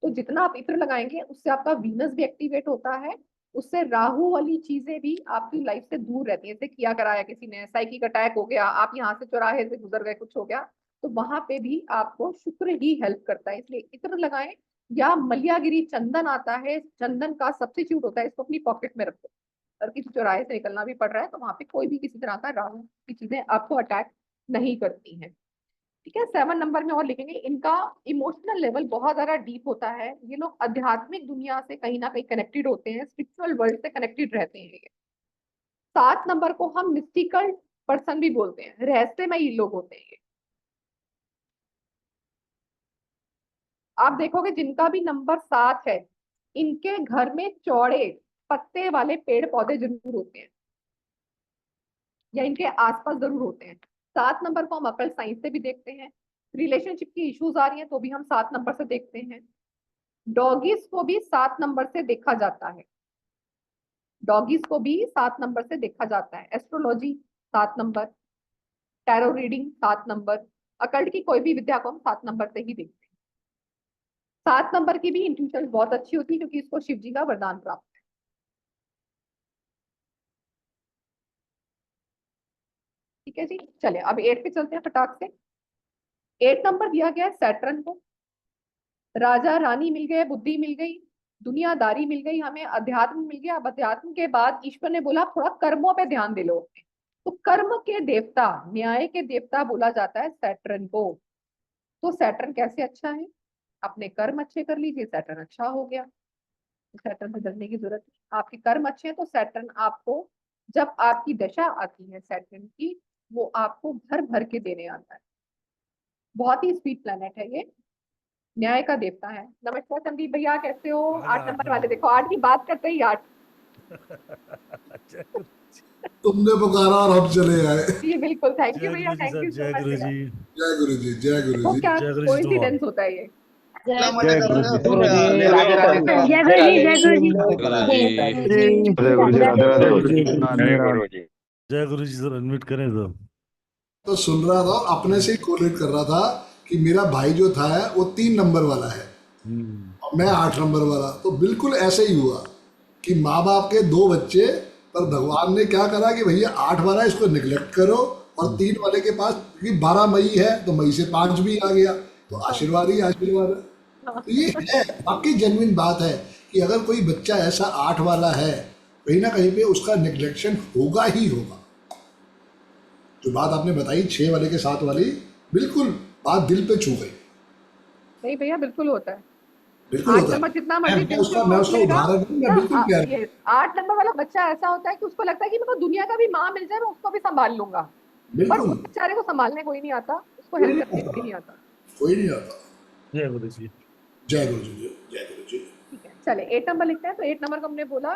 [SPEAKER 1] तो जितना आप इत्र लगाएंगे उससे आपका वीनस भी एक्टिवेट होता है, उससे राहु वाली चीजें भी आपकी लाइफ से दूर रहती है। जैसे किया कराया किसी ने, साइकिक अटैक हो गया, आप यहाँ से चौराहे से गुजर गए, कुछ हो गया, तो वहां पे भी आपको शुक्र ही हेल्प करता है। इसलिए इत्र लगाएं, या मलियागिरी चंदन आता है, चंदन का सब्स्टिट्यूट होता है, इसको अपनी पॉकेट में रखो। अगर किसी चौराहे से निकलना भी पड़ रहा है तो वहां पे कोई भी किसी तरह का राहु की चीजें आपको अटैक नहीं करती हैं। ठीक है। 7 नंबर में और लिखेंगे, इनका इमोशनल लेवल बहुत ज्यादा डीप होता है। ये लोग आध्यात्मिक दुनिया से कहीं ना कहीं कनेक्टेड होते हैं, स्पिरिचुअल वर्ल्ड से कनेक्टेड रहते हैं ये। 7 नंबर को हम मिस्टिकल पर्सन भी बोलते हैं, रहस्यमयी लोग होते हैं ये। आप देखोगे जिनका भी नंबर 7 है, इनके घर में चौड़े पत्ते वाले पेड़ पौधे जरूर होते हैं, या इनके आसपास जरूर होते हैं। 7 नंबर को हम अकल्ट साइंस से भी देखते हैं। रिलेशनशिप की इश्यूज आ रही हैं तो भी हम 7 नंबर से देखते हैं। डॉगीज को भी 7 नंबर से देखा जाता है, डॉगीज को भी 7 नंबर से देखा जाता है। Astrology 7 number, tarot reading 7 number, occult की कोई भी विद्या को हम 7 नंबर से ही देखते हैं। 7 नंबर की भी इंट्यूशन बहुत अच्छी होती है, क्योंकि इसको शिव जी का वरदान प्राप्त है। ठीक है जी, चलिए अब 8 पे चलते हैं फटाक से। 8 नंबर दिया गया है सैटर्न को। राजा रानी मिल गए, बुद्धि मिल गई, दुनियादारी मिल गई, हमें अध्यात्म मिल गया। अब अध्यात्म के बाद ईश्वर ने बोला थोड़ा कर्मों पे ध्यान दे लो। तो कर्म के देवता, न्याय के देवता बोला जाता है सैटर्न को। तो सैटर्न कैसे अच्छा है? अपने कर्म अच्छे कर लीजिए, सैटर्न अच्छा हो गया। तो सैटर्न से डरने की जरूरत नहीं। आपके कर्म अच्छे हैं तो सैटर्न आपको, जब आपकी दशा आती है सैटर्न की, वो आपको भर भर के देने आता है। बहुत ही स्वीट प्लैनेट है ये, न्याय का देवता है। नमस्कार संदीप भैया, कैसे हो? 8 नंबर वाले देखो, 8 की बात करते ही 8।
[SPEAKER 16] तुमने पुकारा और हम चले आए।
[SPEAKER 1] जी बिल्कुल, थैंक यू
[SPEAKER 3] जय
[SPEAKER 1] भैया,
[SPEAKER 3] गुरु जी
[SPEAKER 1] थैंक
[SPEAKER 3] सर,
[SPEAKER 1] यू सो
[SPEAKER 3] जय
[SPEAKER 1] मच।
[SPEAKER 3] गुरु जी।
[SPEAKER 16] जय गुरु जी, जय गुरु
[SPEAKER 1] वो
[SPEAKER 16] जी।
[SPEAKER 1] क्या
[SPEAKER 3] जय गुरु जी तो
[SPEAKER 1] कोइंसिडेंस होता है ये।
[SPEAKER 12] जय गुरु जी, राधे राधे सर।
[SPEAKER 11] जय गुरु जी, जय गुरु जी।
[SPEAKER 17] जय गुरु जी, राधे राधे गुरु जी। जय गुरु जी।
[SPEAKER 3] जय गुरु जी सर, अनम्यूट करें
[SPEAKER 16] तो सुन रहा था, अपने से ही कोरिलेट कर रहा था कि मेरा भाई जो था वो 3 नंबर वाला है और मैं 8 नंबर वाला। तो बिल्कुल ऐसे ही हुआ कि माँ बाप के 2 बच्चे, पर भगवान ने क्या करा कि भैया 8 वाला इसको निगलेक्ट करो, और 3 वाले के पास, क्योंकि 12 मई है तो मई से 5 भी आ गया, तो आशीर्वाद ही आशीर्वाद है। तो ये है वाकई जेन्युइन बात है कि अगर कोई बच्चा ऐसा 8 वाला है, कहीं ना कहीं पे उसका निगलेक्शन होगा ही होगा। जो बात आपने बताई 6 वाले के 7 वाली, बिल्कुल बात दिल पे छू गई।
[SPEAKER 1] नहीं भैया, बिल्कुल होता है।
[SPEAKER 16] बिल्कुल
[SPEAKER 1] 8
[SPEAKER 16] होता
[SPEAKER 1] नंबर
[SPEAKER 16] है।
[SPEAKER 1] जितना मर्जी दिल से
[SPEAKER 16] मैं
[SPEAKER 1] सोच
[SPEAKER 16] उसका
[SPEAKER 1] लेगा
[SPEAKER 16] उदाहरण दूं, मैं बिल्कुल
[SPEAKER 1] ना,
[SPEAKER 16] प्यार
[SPEAKER 1] ये 8 नंबर वाला बच्चा ऐसा होता है कि उसको लगता है कि मेरे को दुनिया का भी माँ मिल जाए, मैं उसको भी संभाल लूंगा। पर
[SPEAKER 16] बिल्कुल
[SPEAKER 1] उस बेचारे को संभालने कोई नहीं आता, उसको
[SPEAKER 16] कोई
[SPEAKER 1] हेल्प
[SPEAKER 16] नहीं
[SPEAKER 1] करने
[SPEAKER 16] आता,
[SPEAKER 1] कोई नहीं आता।
[SPEAKER 16] कोई नहीं आता।
[SPEAKER 3] जय गुरु जी।
[SPEAKER 16] जय गुरु जी, जय गुरु जी।
[SPEAKER 1] ठीक है, चले 8 नंबर लिखते हैं। तो 8 नंबर को हमने बोला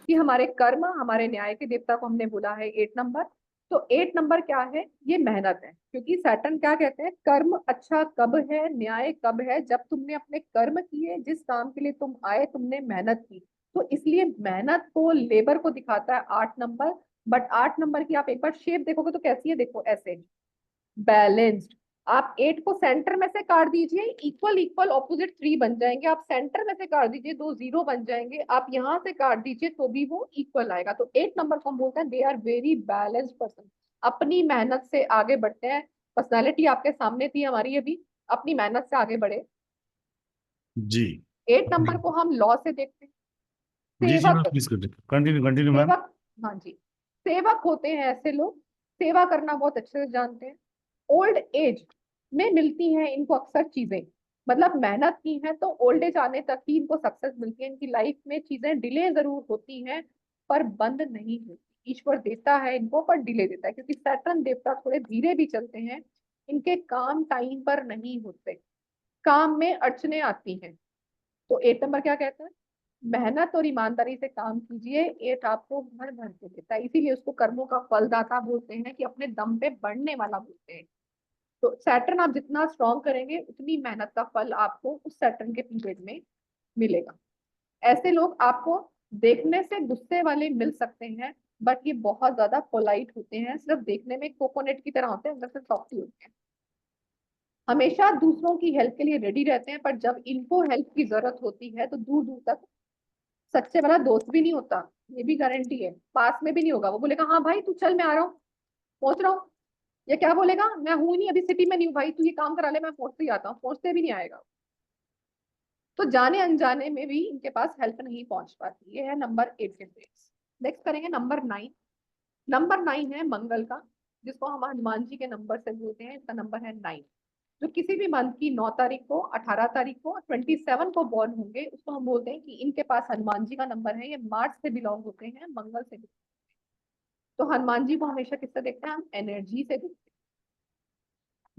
[SPEAKER 1] कि हमारे कर्म, हमारे न्याय के देवता को हमने बोला है 8 नंबर। तो 8 नंबर क्या है? ये मेहनत है, क्योंकि सैटर्न क्या कहते हैं, कर्म अच्छा कब है, न्याय कब है? जब तुमने अपने कर्म किए, जिस काम के लिए तुम आए तुमने मेहनत की। तो इसलिए मेहनत को, लेबर को दिखाता है 8 नंबर। बट 8 नंबर की आप एक बार शेप देखोगे तो कैसी है, देखो ऐसे बैलेंस्ड। आप 8 को सेंटर में से काट दीजिए, इक्वल इक्वल ऑपोजिट 3 बन जाएंगे। आप सेंटर में से काट दीजिए, 2 0 बन जाएंगे। आप यहाँ से काट दीजिए तो भी वो इक्वल आएगा। तो 8 नंबर को हम बोलते हैं they are very balanced person, अपनी मेहनत से आगे बढ़ते हैं। पर्सनालिटी आपके सामने थी हमारी अभी, अपनी मेहनत से आगे बढ़े।
[SPEAKER 3] जी
[SPEAKER 1] 8 नंबर को हम लॉ से देखते हैं।
[SPEAKER 3] जी मैम,
[SPEAKER 1] सेवक,
[SPEAKER 3] प्लीज कंटिन्यू कंटिन्यू मैम।
[SPEAKER 1] सेवक, हाँ जी, सेवक होते हैं ऐसे लोग, सेवा करना बहुत अच्छे से जानते हैं। ओल्ड एज में मिलती हैं इनको अक्सर चीजें, मतलब मेहनत की है तो ओल्ड एज आने तक ही इनको सक्सेस मिलती है। इनकी लाइफ में चीजें डिले जरूर होती हैं पर बंद नहीं होती। ईश्वर देता है इनको पर डिले देता है, क्योंकि सैटर्न देवता थोड़े धीरे भी चलते हैं। इनके काम टाइम पर नहीं होते, काम में अड़चने आती हैं। तो 8 नंबर क्या कहता है? मेहनत और ईमानदारी से काम कीजिए, 8 आपको भर भर के देता है। इसीलिए उसको कर्मों का फलदाता बोलते हैं, कि अपने दम पे बढ़ने वाला बोलते हैं। तो सैटर्न आप जितना स्ट्रॉन्ग करेंगे उतनी मेहनत का फल आपको उस सैटर्न के पीरियड में मिलेगा। ऐसे लोग आपको देखने से गुस्से वाले मिल सकते हैं, बट ये बहुत ज्यादा पोलाइट होते हैं। सिर्फ देखने में कोकोनट की तरह होते हैं, अंदर से सॉफ्टी होते हैं। हमेशा दूसरों की हेल्प के लिए रेडी रहते हैं, पर जब इनको हेल्प की जरूरत होती है तो दूर दूर तक सच्चे वाला दोस्त भी नहीं होता, ये भी गारंटी है। पास में भी नहीं होगा, वो बोलेगा हाँ भाई तू चल मैं आ रहा हूँ, पहुंच रहा हूँ। या क्या बोलेगा, मैं हूं नहीं अभी सिटी में नहीं हूँ भाई, तू ये काम करा ले, मैं पहुंचते ही आता हूँ, पहुंचते भी नहीं आएगा। तो जाने अनजाने में भी इनके पास हेल्प नहीं पहुंच पाती। ये है नंबर 8 के ट्रेड्स। नेक्स्ट करेंगे नंबर 9। नंबर 9 है मंगल का, जिसको हम हनुमान जी के नंबर से बोलते हैं। इसका नंबर है 9। जो किसी भी मंथ की 9 तारीख को, 18 तारीख को, 27 को बॉर्न होंगे, उसको हम बोलते हैं कि इनके पास हनुमान जी का नंबर है। ये मार्च से बिलोंग होते हैं, मंगल से। तो हनुमान जी को हमेशा किससे देखते हैं? हम एनर्जी से देखते हैं।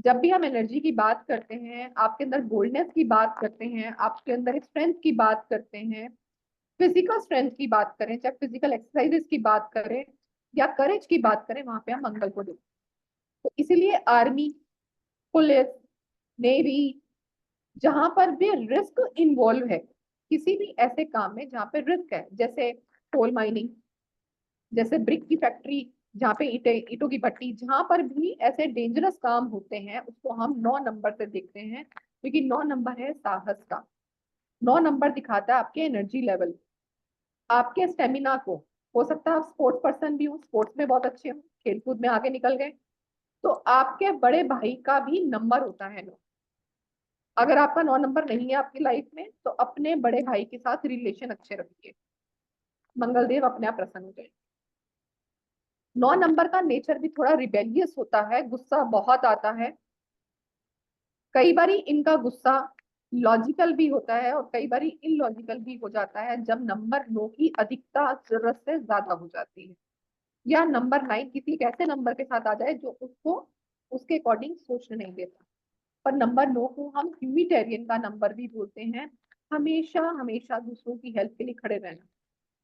[SPEAKER 1] जब भी हम एनर्जी की बात करते हैं, आपके अंदर बोल्डनेस की बात करते हैं, आपके अंदर स्ट्रेंथ की बात करते हैं, फिजिकल स्ट्रेंथ की बात करें, चाहे फिजिकल एक्सरसाइजेस की बात करें या करेज की बात करें, वहां पे हम मंगल को देखते हैं। तो इसीलिए आर्मी, पुलिस, नेवी, जहां पर भी रिस्क इन्वॉल्व है, किसी भी ऐसे काम में जहाँ पे रिस्क है, जैसे कोल माइनिंग, जैसे ब्रिक की फैक्ट्री, जहाँ पे ईटों की भट्टी, जहां पर भी ऐसे डेंजरस काम होते हैं, उसको हम 9 नंबर से देखते हैं। क्योंकि 9 नंबर है साहस का। 9 नंबर दिखाता है आपके एनर्जी लेवल, आपके स्टेमिना को। हो सकता है आप स्पोर्ट्स पर्सन भी हो, स्पोर्ट्स में बहुत अच्छे हो, खेलकूद में आगे निकल गए, तो आपके बड़े भाई का भी नंबर होता है 9। अगर आपका 9 नंबर नहीं है आपकी लाइफ में, तो अपने बड़े भाई के साथ रिलेशन अच्छे रखिए, मंगलदेव अपने आप प्रसन्न हो जाएंगे। 9 नंबर का नेचर भी थोड़ा रिबेलियस होता है, गुस्सा बहुत आता है। कई बारी इनका गुस्सा लॉजिकल भी होता है और कई बारी इलॉजिकल भी हो जाता है, जब नंबर 9 की अधिकता जरूरत से ज्यादा हो जाती है, या नंबर 9 किसी एक ऐसे नंबर के साथ आ जाए जो उसको उसके अकॉर्डिंग सोचने नहीं देता। पर नंबर 9 को हम ह्यूमिटेरियन का नंबर भी बोलते हैं। हमेशा हमेशा दूसरों की हेल्प के लिए खड़े रहना।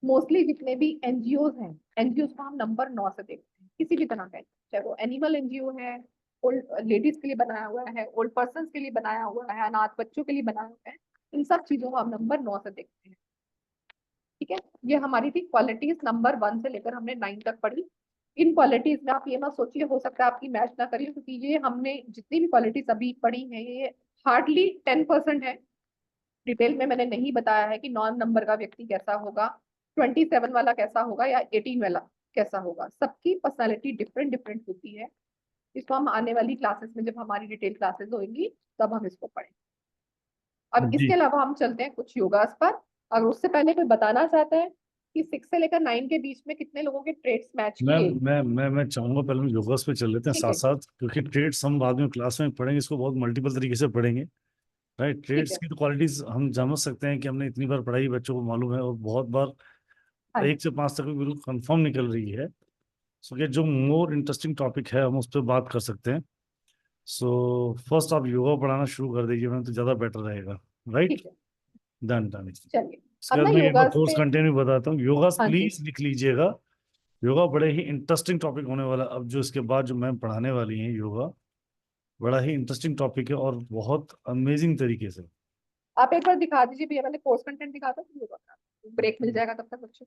[SPEAKER 1] मोस्टली जितने भी एनजीओ हैं, एनजीओ को हम नंबर 9 से देखते हैं, किसी भी तरह का, चाहे वो एनिमल एनजीओ है, ओल्ड लेडीज के लिए बनाया हुआ है, ओल्ड पर्सन के लिए बनाया हुआ है, अनाथ बच्चों के लिए बनाया हुआ है, इन सब चीजों को हम नंबर 9 से देखते हैं। ठीक है, ये हमारी थी क्वालिटीज नंबर 1 से लेकर हमने 9 तक पढ़ी। इन क्वालिटीज में आप ये मत सोचिए हो सकता है आपकी मैच ना करिए, क्योंकि ये हमने जितनी भी क्वालिटीज अभी पढ़ी है ये हार्डली 10% है। डिटेल में मैंने नहीं बताया है कि 9 नंबर का व्यक्ति कैसा होगा, 27 वाला कैसा होगा, या 18 वाला कैसा होगा। सबकी पर्सनालिटी डिफरेंट डिफरेंट होती है। इसको हम आने वाली क्लासेस में, जब हमारी डिटेल क्लासेस होंगी, तब हम इसको पढ़ें। अब
[SPEAKER 3] जी
[SPEAKER 1] इसके अलावा हम चलते हैं कुछ योगास पर। अगर उससे पहले कोई बताना चाहता है कि 6 से लेकर 9 के बीच में कितने लोगों के ट्रेड्स मैच
[SPEAKER 3] मैं
[SPEAKER 1] किए।
[SPEAKER 3] मैं चाहूंगा पहले हम योगास पे चल लेते हैं
[SPEAKER 1] ठीक
[SPEAKER 3] साथ
[SPEAKER 1] है,
[SPEAKER 3] साथ, क्योंकि ट्रेड्स हम बाद में क्लास में पढ़ेंगे, इसको बहुत मल्टीपल तरीके से पढ़ेंगे। राइट,
[SPEAKER 1] ठीक
[SPEAKER 3] ट्रेड्स
[SPEAKER 1] है।
[SPEAKER 3] की तो क्वालिटीज हम समझ सकते हैं कि हमने इतनी बार पढ़ाई, बच्चों को मालूम है, और बहुत बार
[SPEAKER 1] हाँ
[SPEAKER 3] 1 से 5 तक भी बिल्कुल कंफर्म निकल रही है। सो ये जो मोर इंटरेस्टिंग टॉपिक है हम उस पर बात कर सकते हैं। सो फर्स्ट आप योगा पढ़ाना शुरू कर दीजिए मैम, तो ज़्यादा बेटर रहेगा। राइट,
[SPEAKER 1] ठीक है,
[SPEAKER 3] डन डन।
[SPEAKER 1] चलिए।
[SPEAKER 3] इसके
[SPEAKER 1] अब
[SPEAKER 3] बाद
[SPEAKER 1] ना
[SPEAKER 3] मैं एक बार
[SPEAKER 1] योगास
[SPEAKER 3] कोर्स
[SPEAKER 1] पे,
[SPEAKER 3] कंटिन्यू बताता हूँ। योगा
[SPEAKER 1] हाँ जी,
[SPEAKER 3] प्लीज लिख लीजिएगा, योगा बड़े ही इंटरेस्टिंग टॉपिक होने वाला। अब जो इसके बाद जो मैम पढ़ाने वाली हैं, योगा बड़ा ही इंटरेस्टिंग टॉपिक है और बहुत अमेजिंग तरीके से।
[SPEAKER 1] आप एक बार दिखा दीजिए भैया, मैंने कोर्स कंटेंट दिखा था, ब्रेक मिल जाएगा तब तक बच्चों।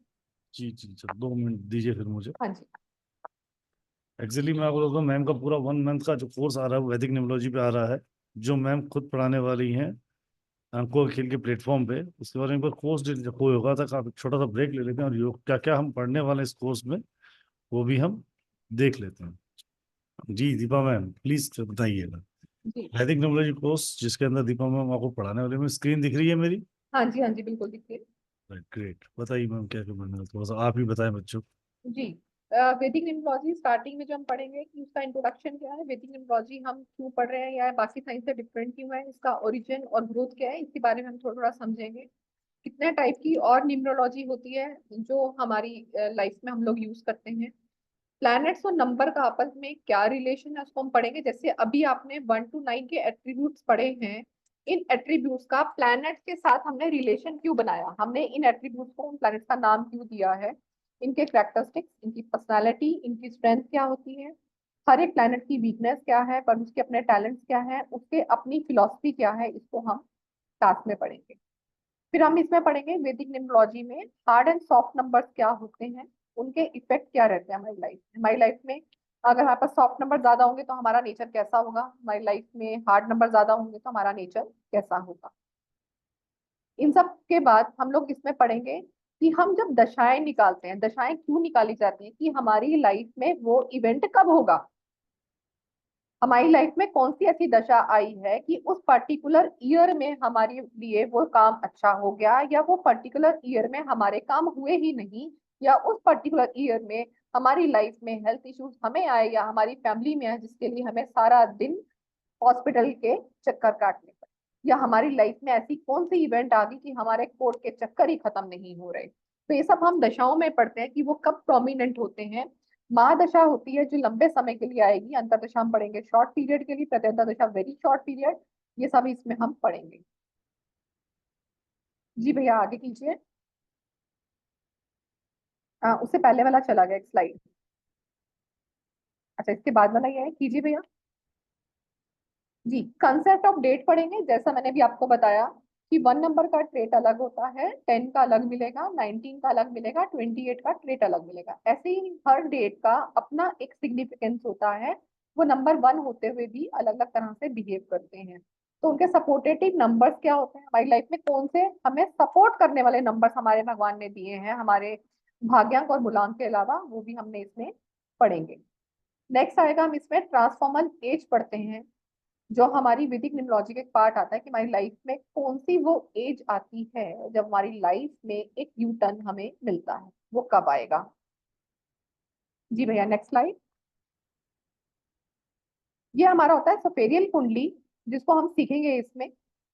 [SPEAKER 3] जी जी, चलो 2 मिनट दीजिए फिर मुझे।
[SPEAKER 1] हाँ जी,
[SPEAKER 3] एक्चुअली मैं आपको बताऊँ, मैम का पूरा 1 मंथ का जो कोर्स आ रहा है वो वैदिक न्यूमरोलॉजी पे आ रहा है, जो मैम खुद पढ़ाने वाली हैं को खेल के प्लेटफॉर्म पे। उसके बारे में एक बार कोर्स कोई होगा तक आप एक छोटा सा ब्रेक ले लेते हैं, और योग क्या क्या हम पढ़ने वाले हैं इस कोर्स में वो भी हम देख लेते हैं। जी दीपा मैम प्लीज बताइएगा।
[SPEAKER 1] जी
[SPEAKER 3] वैदिक न्यूमरोलॉजी कोर्स जिसके अंदर दीपा मैम आपको पढ़ाने वाले में स्क्रीन दिख रही है मेरी?
[SPEAKER 1] हाँ जी, हाँ जी, बिल्कुल दिखिए।
[SPEAKER 3] ग्रेट, बताइए मैम क्या क्या बनना है, थोड़ा सा आप ही बताएं बच्चों को।
[SPEAKER 1] जी वैदिक न्यूमरोलॉजी स्टार्टिंग में जो हम पढ़ेंगे कि उसका इंट्रोडक्शन क्या है, वैदिक न्यूमरोलॉजी हम क्यों पढ़ रहे हैं या बाकी साइंस से डिफरेंट क्यों है, इसका ओरिजिन और ग्रोथ क्या है, इसके बारे में हम थोड़ा थोड़ा समझेंगे। कितने टाइप की और न्यूमरोलॉजी होती है जो हमारी लाइफ में हम लोग यूज करते हैं। प्लैनेट्स और नंबर का आपस में क्या रिलेशन है उसको हम पढ़ेंगे। जैसे अभी आपने 1 to 9 के एट्रीब्यूट्स पढ़े हैं, इन एट्रीब्यूट्स का प्लैनेट्स के साथ हमने रिलेशन क्यों बनाया, हमने इन एट्रीब्यूट्स को उन प्लैनेट्स का नाम क्यों दिया है, इनके कैरेक्टरिस्टिक्स, इनकी पर्सनालिटी, इनकी स्ट्रेंथ क्या होती है, हर एक प्लैनेट की वीकनेस क्या है पर उसके अपने टैलेंट्स क्या है, उसके अपनी फिलॉसफी क्या है, इसको हम क्लास में पढ़ेंगे। फिर हम इसमें पढ़ेंगे वैदिक न्यूमरोलॉजी में हार्ड एंड सॉफ्ट नंबर्स क्या होते हैं, उनके इफेक्ट क्या रहते हैं हमारी लाइफ में। अगर हमारे पास सॉफ्ट नंबर ज्यादा होंगे तो हमारा नेचर कैसा होगा, हमारी लाइफ में हार्ड नंबर ज्यादा होंगे तो हमारा नेचर कैसा होगा। इन सब के बाद हम लोग इसमें पढ़ेंगे कि हम जब दशाएं निकालते हैं, दशाएं क्यों निकाली जाती हैं, कि हमारी लाइफ में वो इवेंट कब होगा, हमारी लाइफ में कौन सी ऐसी दशा आई है कि उस पर्टिकुलर ईयर में हमारे लिए वो काम अच्छा हो गया, या वो पर्टिकुलर ईयर में हमारे काम हुए ही नहीं, या उस पर्टिकुलर ईयर में हमारी लाइफ में हेल्थ इश्यूज हमें आए या हमारी फैमिली में है जिसके लिए हमें सारा दिन हॉस्पिटल के चक्कर काटने पड़े, या हमारी लाइफ में ऐसी कौन सी इवेंट आ गई कि हमारे कोर्ट के चक्कर ही खत्म नहीं हो रहे। तो ये सब हम दशाओं में पढ़ते हैं कि वो कब प्रोमिनेंट होते हैं। महादशा होती है जो लंबे समय के लिए आएगी, अंतरदशा हम पढ़ेंगे शॉर्ट पीरियड के लिए, प्रत्यंतरदशा वेरी शॉर्ट पीरियड, ये सब इसमें हम पढ़ेंगे। जी भैया आगे कीजिए। उससे पहले वाला चला गया एक स्लाइड। अच्छा इसके बाद वाला ये है, कीजिए भैया। जी कंसेप्ट ऑफ डेट पढ़ेंगे। जैसा मैंने भी आपको बताया कि 1 नंबर का ट्रेट अलग होता है, 10 का अलग मिलेगा, 19 का अलग मिलेगा, 28 का ट्रेट अलग मिलेगा। ऐसे ही हर डेट का अपना एक सिग्निफिकेंस होता है। वो नंबर 1 होते हुए भी अलग अलग तरह से बिहेव करते हैं। तो उनके सपोर्टेटिव नंबर्स क्या होते हैं, हमारी लाइफ में कौन से हमें सपोर्ट करने वाले नंबर्स हमारे भगवान ने दिए हैं, हमारे भाग्यांक और मूलांक के अलावा, वो भी हमने इसमें पढ़ेंगे। नेक्स्ट आएगा, हम इसमें ट्रांसफॉर्मल एज पढ़ते हैं, जो हमारी वैदिक न्यूमरोलॉजी का एक पार्ट आता है कि हमारी लाइफ में कौन सी वो एज आती है जब हमारी लाइफ में एक यू टर्न हमें मिलता है, वो कब आएगा। जी भैया नेक्स्ट स्लाइड। ये हमारा होता है सफेरियल कुंडली, जिसको हम सीखेंगे इसमें।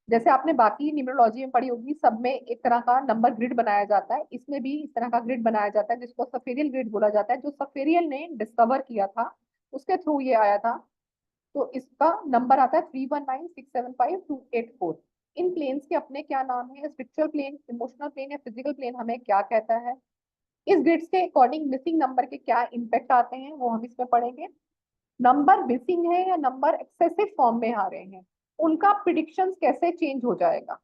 [SPEAKER 1] जैसे आपने बाकी न्यूमरोलॉजी में पढ़ी होगी, सब में एक तरह का नंबर ग्रिड बनाया जाता है, इसमें भी इस तरह का ग्रिड बनाया जाता है जिसको सफेरियल ग्रिड बोला जाता है, जो सफेरियल ने डिस्कवर किया था उसके थ्रू ये आया था। तो इसका नंबर आता है 31967528 इन प्लेन्स के अपने क्या नाम है, स्पिरिचुअल प्लेन, इमोशनल प्लेन या फिजिकल प्लेन हमें क्या कहता है, इस ग्रिड्स के अकॉर्डिंग मिसिंग नंबर के क्या इम्पैक्ट आते हैं वो हम इसमें पढ़ेंगे। नंबर मिसिंग है या नंबर एक्सेसिव फॉर्म में आ रहे हैं, उनका प्रिडिक्शन कैसे चेंज हो जाएगा।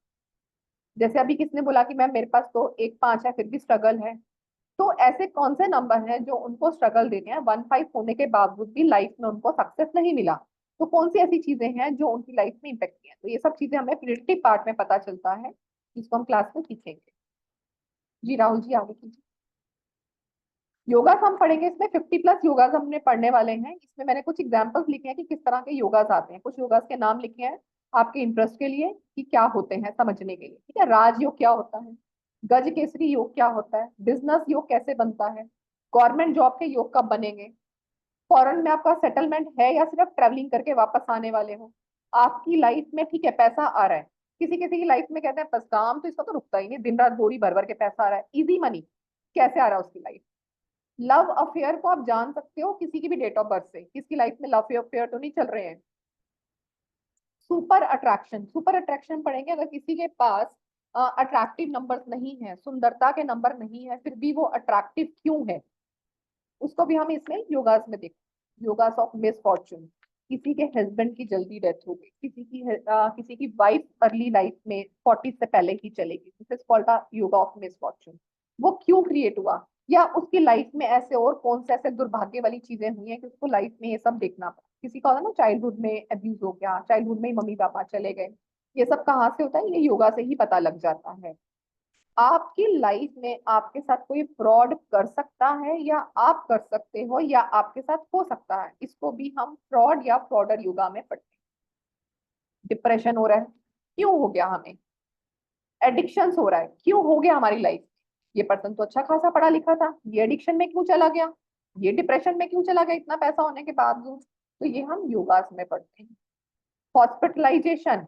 [SPEAKER 1] जैसे अभी किसने बोला कि मैम मेरे पास तो 1 5 है फिर भी स्ट्रगल है, तो ऐसे कौन से नंबर हैं जो उनको स्ट्रगल देते हैं, 1 5 होने के बावजूद भी लाइफ में उनको सक्सेस नहीं मिला, तो कौन सी ऐसी चीजें हैं जो उनकी लाइफ में इम्पेक्ट किया। तो ये सब चीजें हमें प्रिडिक्टिव पार्ट में पता चलता है, जिसको हम क्लास में सीखेंगे। जी राहुल जी आगे कीजिए। योगास हम पढ़ेंगे, इसमें 50+ योगास हमने पढ़ने वाले हैं। इसमें मैंने कुछ एग्जांपल्स लिखे हैं कि किस तरह के योगास आते हैं, कुछ योगास के नाम लिखे हैं आपके इंटरेस्ट के लिए कि क्या होते हैं समझने के लिए। ठीक है, राजयोग क्या होता है, गज केसरी योग क्या होता है, बिजनेस योग कैसे बनता है, गवर्नमेंट जॉब के योग कब बनेंगे, फॉरेन में आपका सेटलमेंट है या सिर्फ ट्रेवलिंग करके वापस आने वाले हो, आपकी लाइफ में ठीक है पैसा आ रहा है, किसी किसी की लाइफ में कहते हैं बस काम तो इसका तो रुकता ही नहीं, दिन रात बोरी भर भर के पैसा आ रहा है, इजी मनी कैसे आ रहा है उसकी लाइफ। लव अफेयर को आप जान सकते हो किसी की भी डेट ऑफ बर्थ से, किसकी लाइफ में लव अफेयर तो नहीं चल रहे हैं। सुपर अट्रैक्शन, सुपर अट्रैक्शन पढ़ेंगे, अगर किसी के पास अट्रैक्टिव नंबर्स नहीं है, सुंदरता के नंबर नहीं है, फिर भी वो अट्रैक्टिव क्यों है, उसको भी हम इसमें योगास में देखें। योगास ऑफ मिस फॉर्चून, किसी के हस्बैंड की जल्दी डेथ हो गई, किसी की वाइफ अर्ली लाइफ में 40 से पहले ही चलेगी, this is called the yoga of miss Fortune. वो क्यों क्रिएट हुआ, या उसकी लाइफ में ऐसे और कौन से ऐसे दुर्भाग्य वाली चीजें हुई हैं कि उसको लाइफ में ये सब देखना पड़ा। किसी का होता है ना चाइल्डहुड में अब्यूज हो गया, चाइल्डहुड में ही मम्मी पापा चले गए, ये सब कहाँ से होता है, ये योगा से ही पता लग जाता है। आपकी लाइफ में आपके साथ कोई फ्रॉड कर सकता है या आप कर सकते हो या आपके साथ हो सकता है, इसको भी हम फ्रॉड या फ्रॉडर योगा में पढ़ते हैं। डिप्रेशन हो रहा है, क्यों हो गया हमें? एडिक्शंस हो रहा है, क्यों हो गया हमारी लाइफ? ये पर्सन तो अच्छा खासा पढ़ा लिखा था, ये एडिक्शन में क्यों चला गया? ये डिप्रेशन में क्यों चला गया इतना पैसा होने के बावजूद? तो ये हम योगास में पढ़ते हैं। हॉस्पिटलाइजेशन,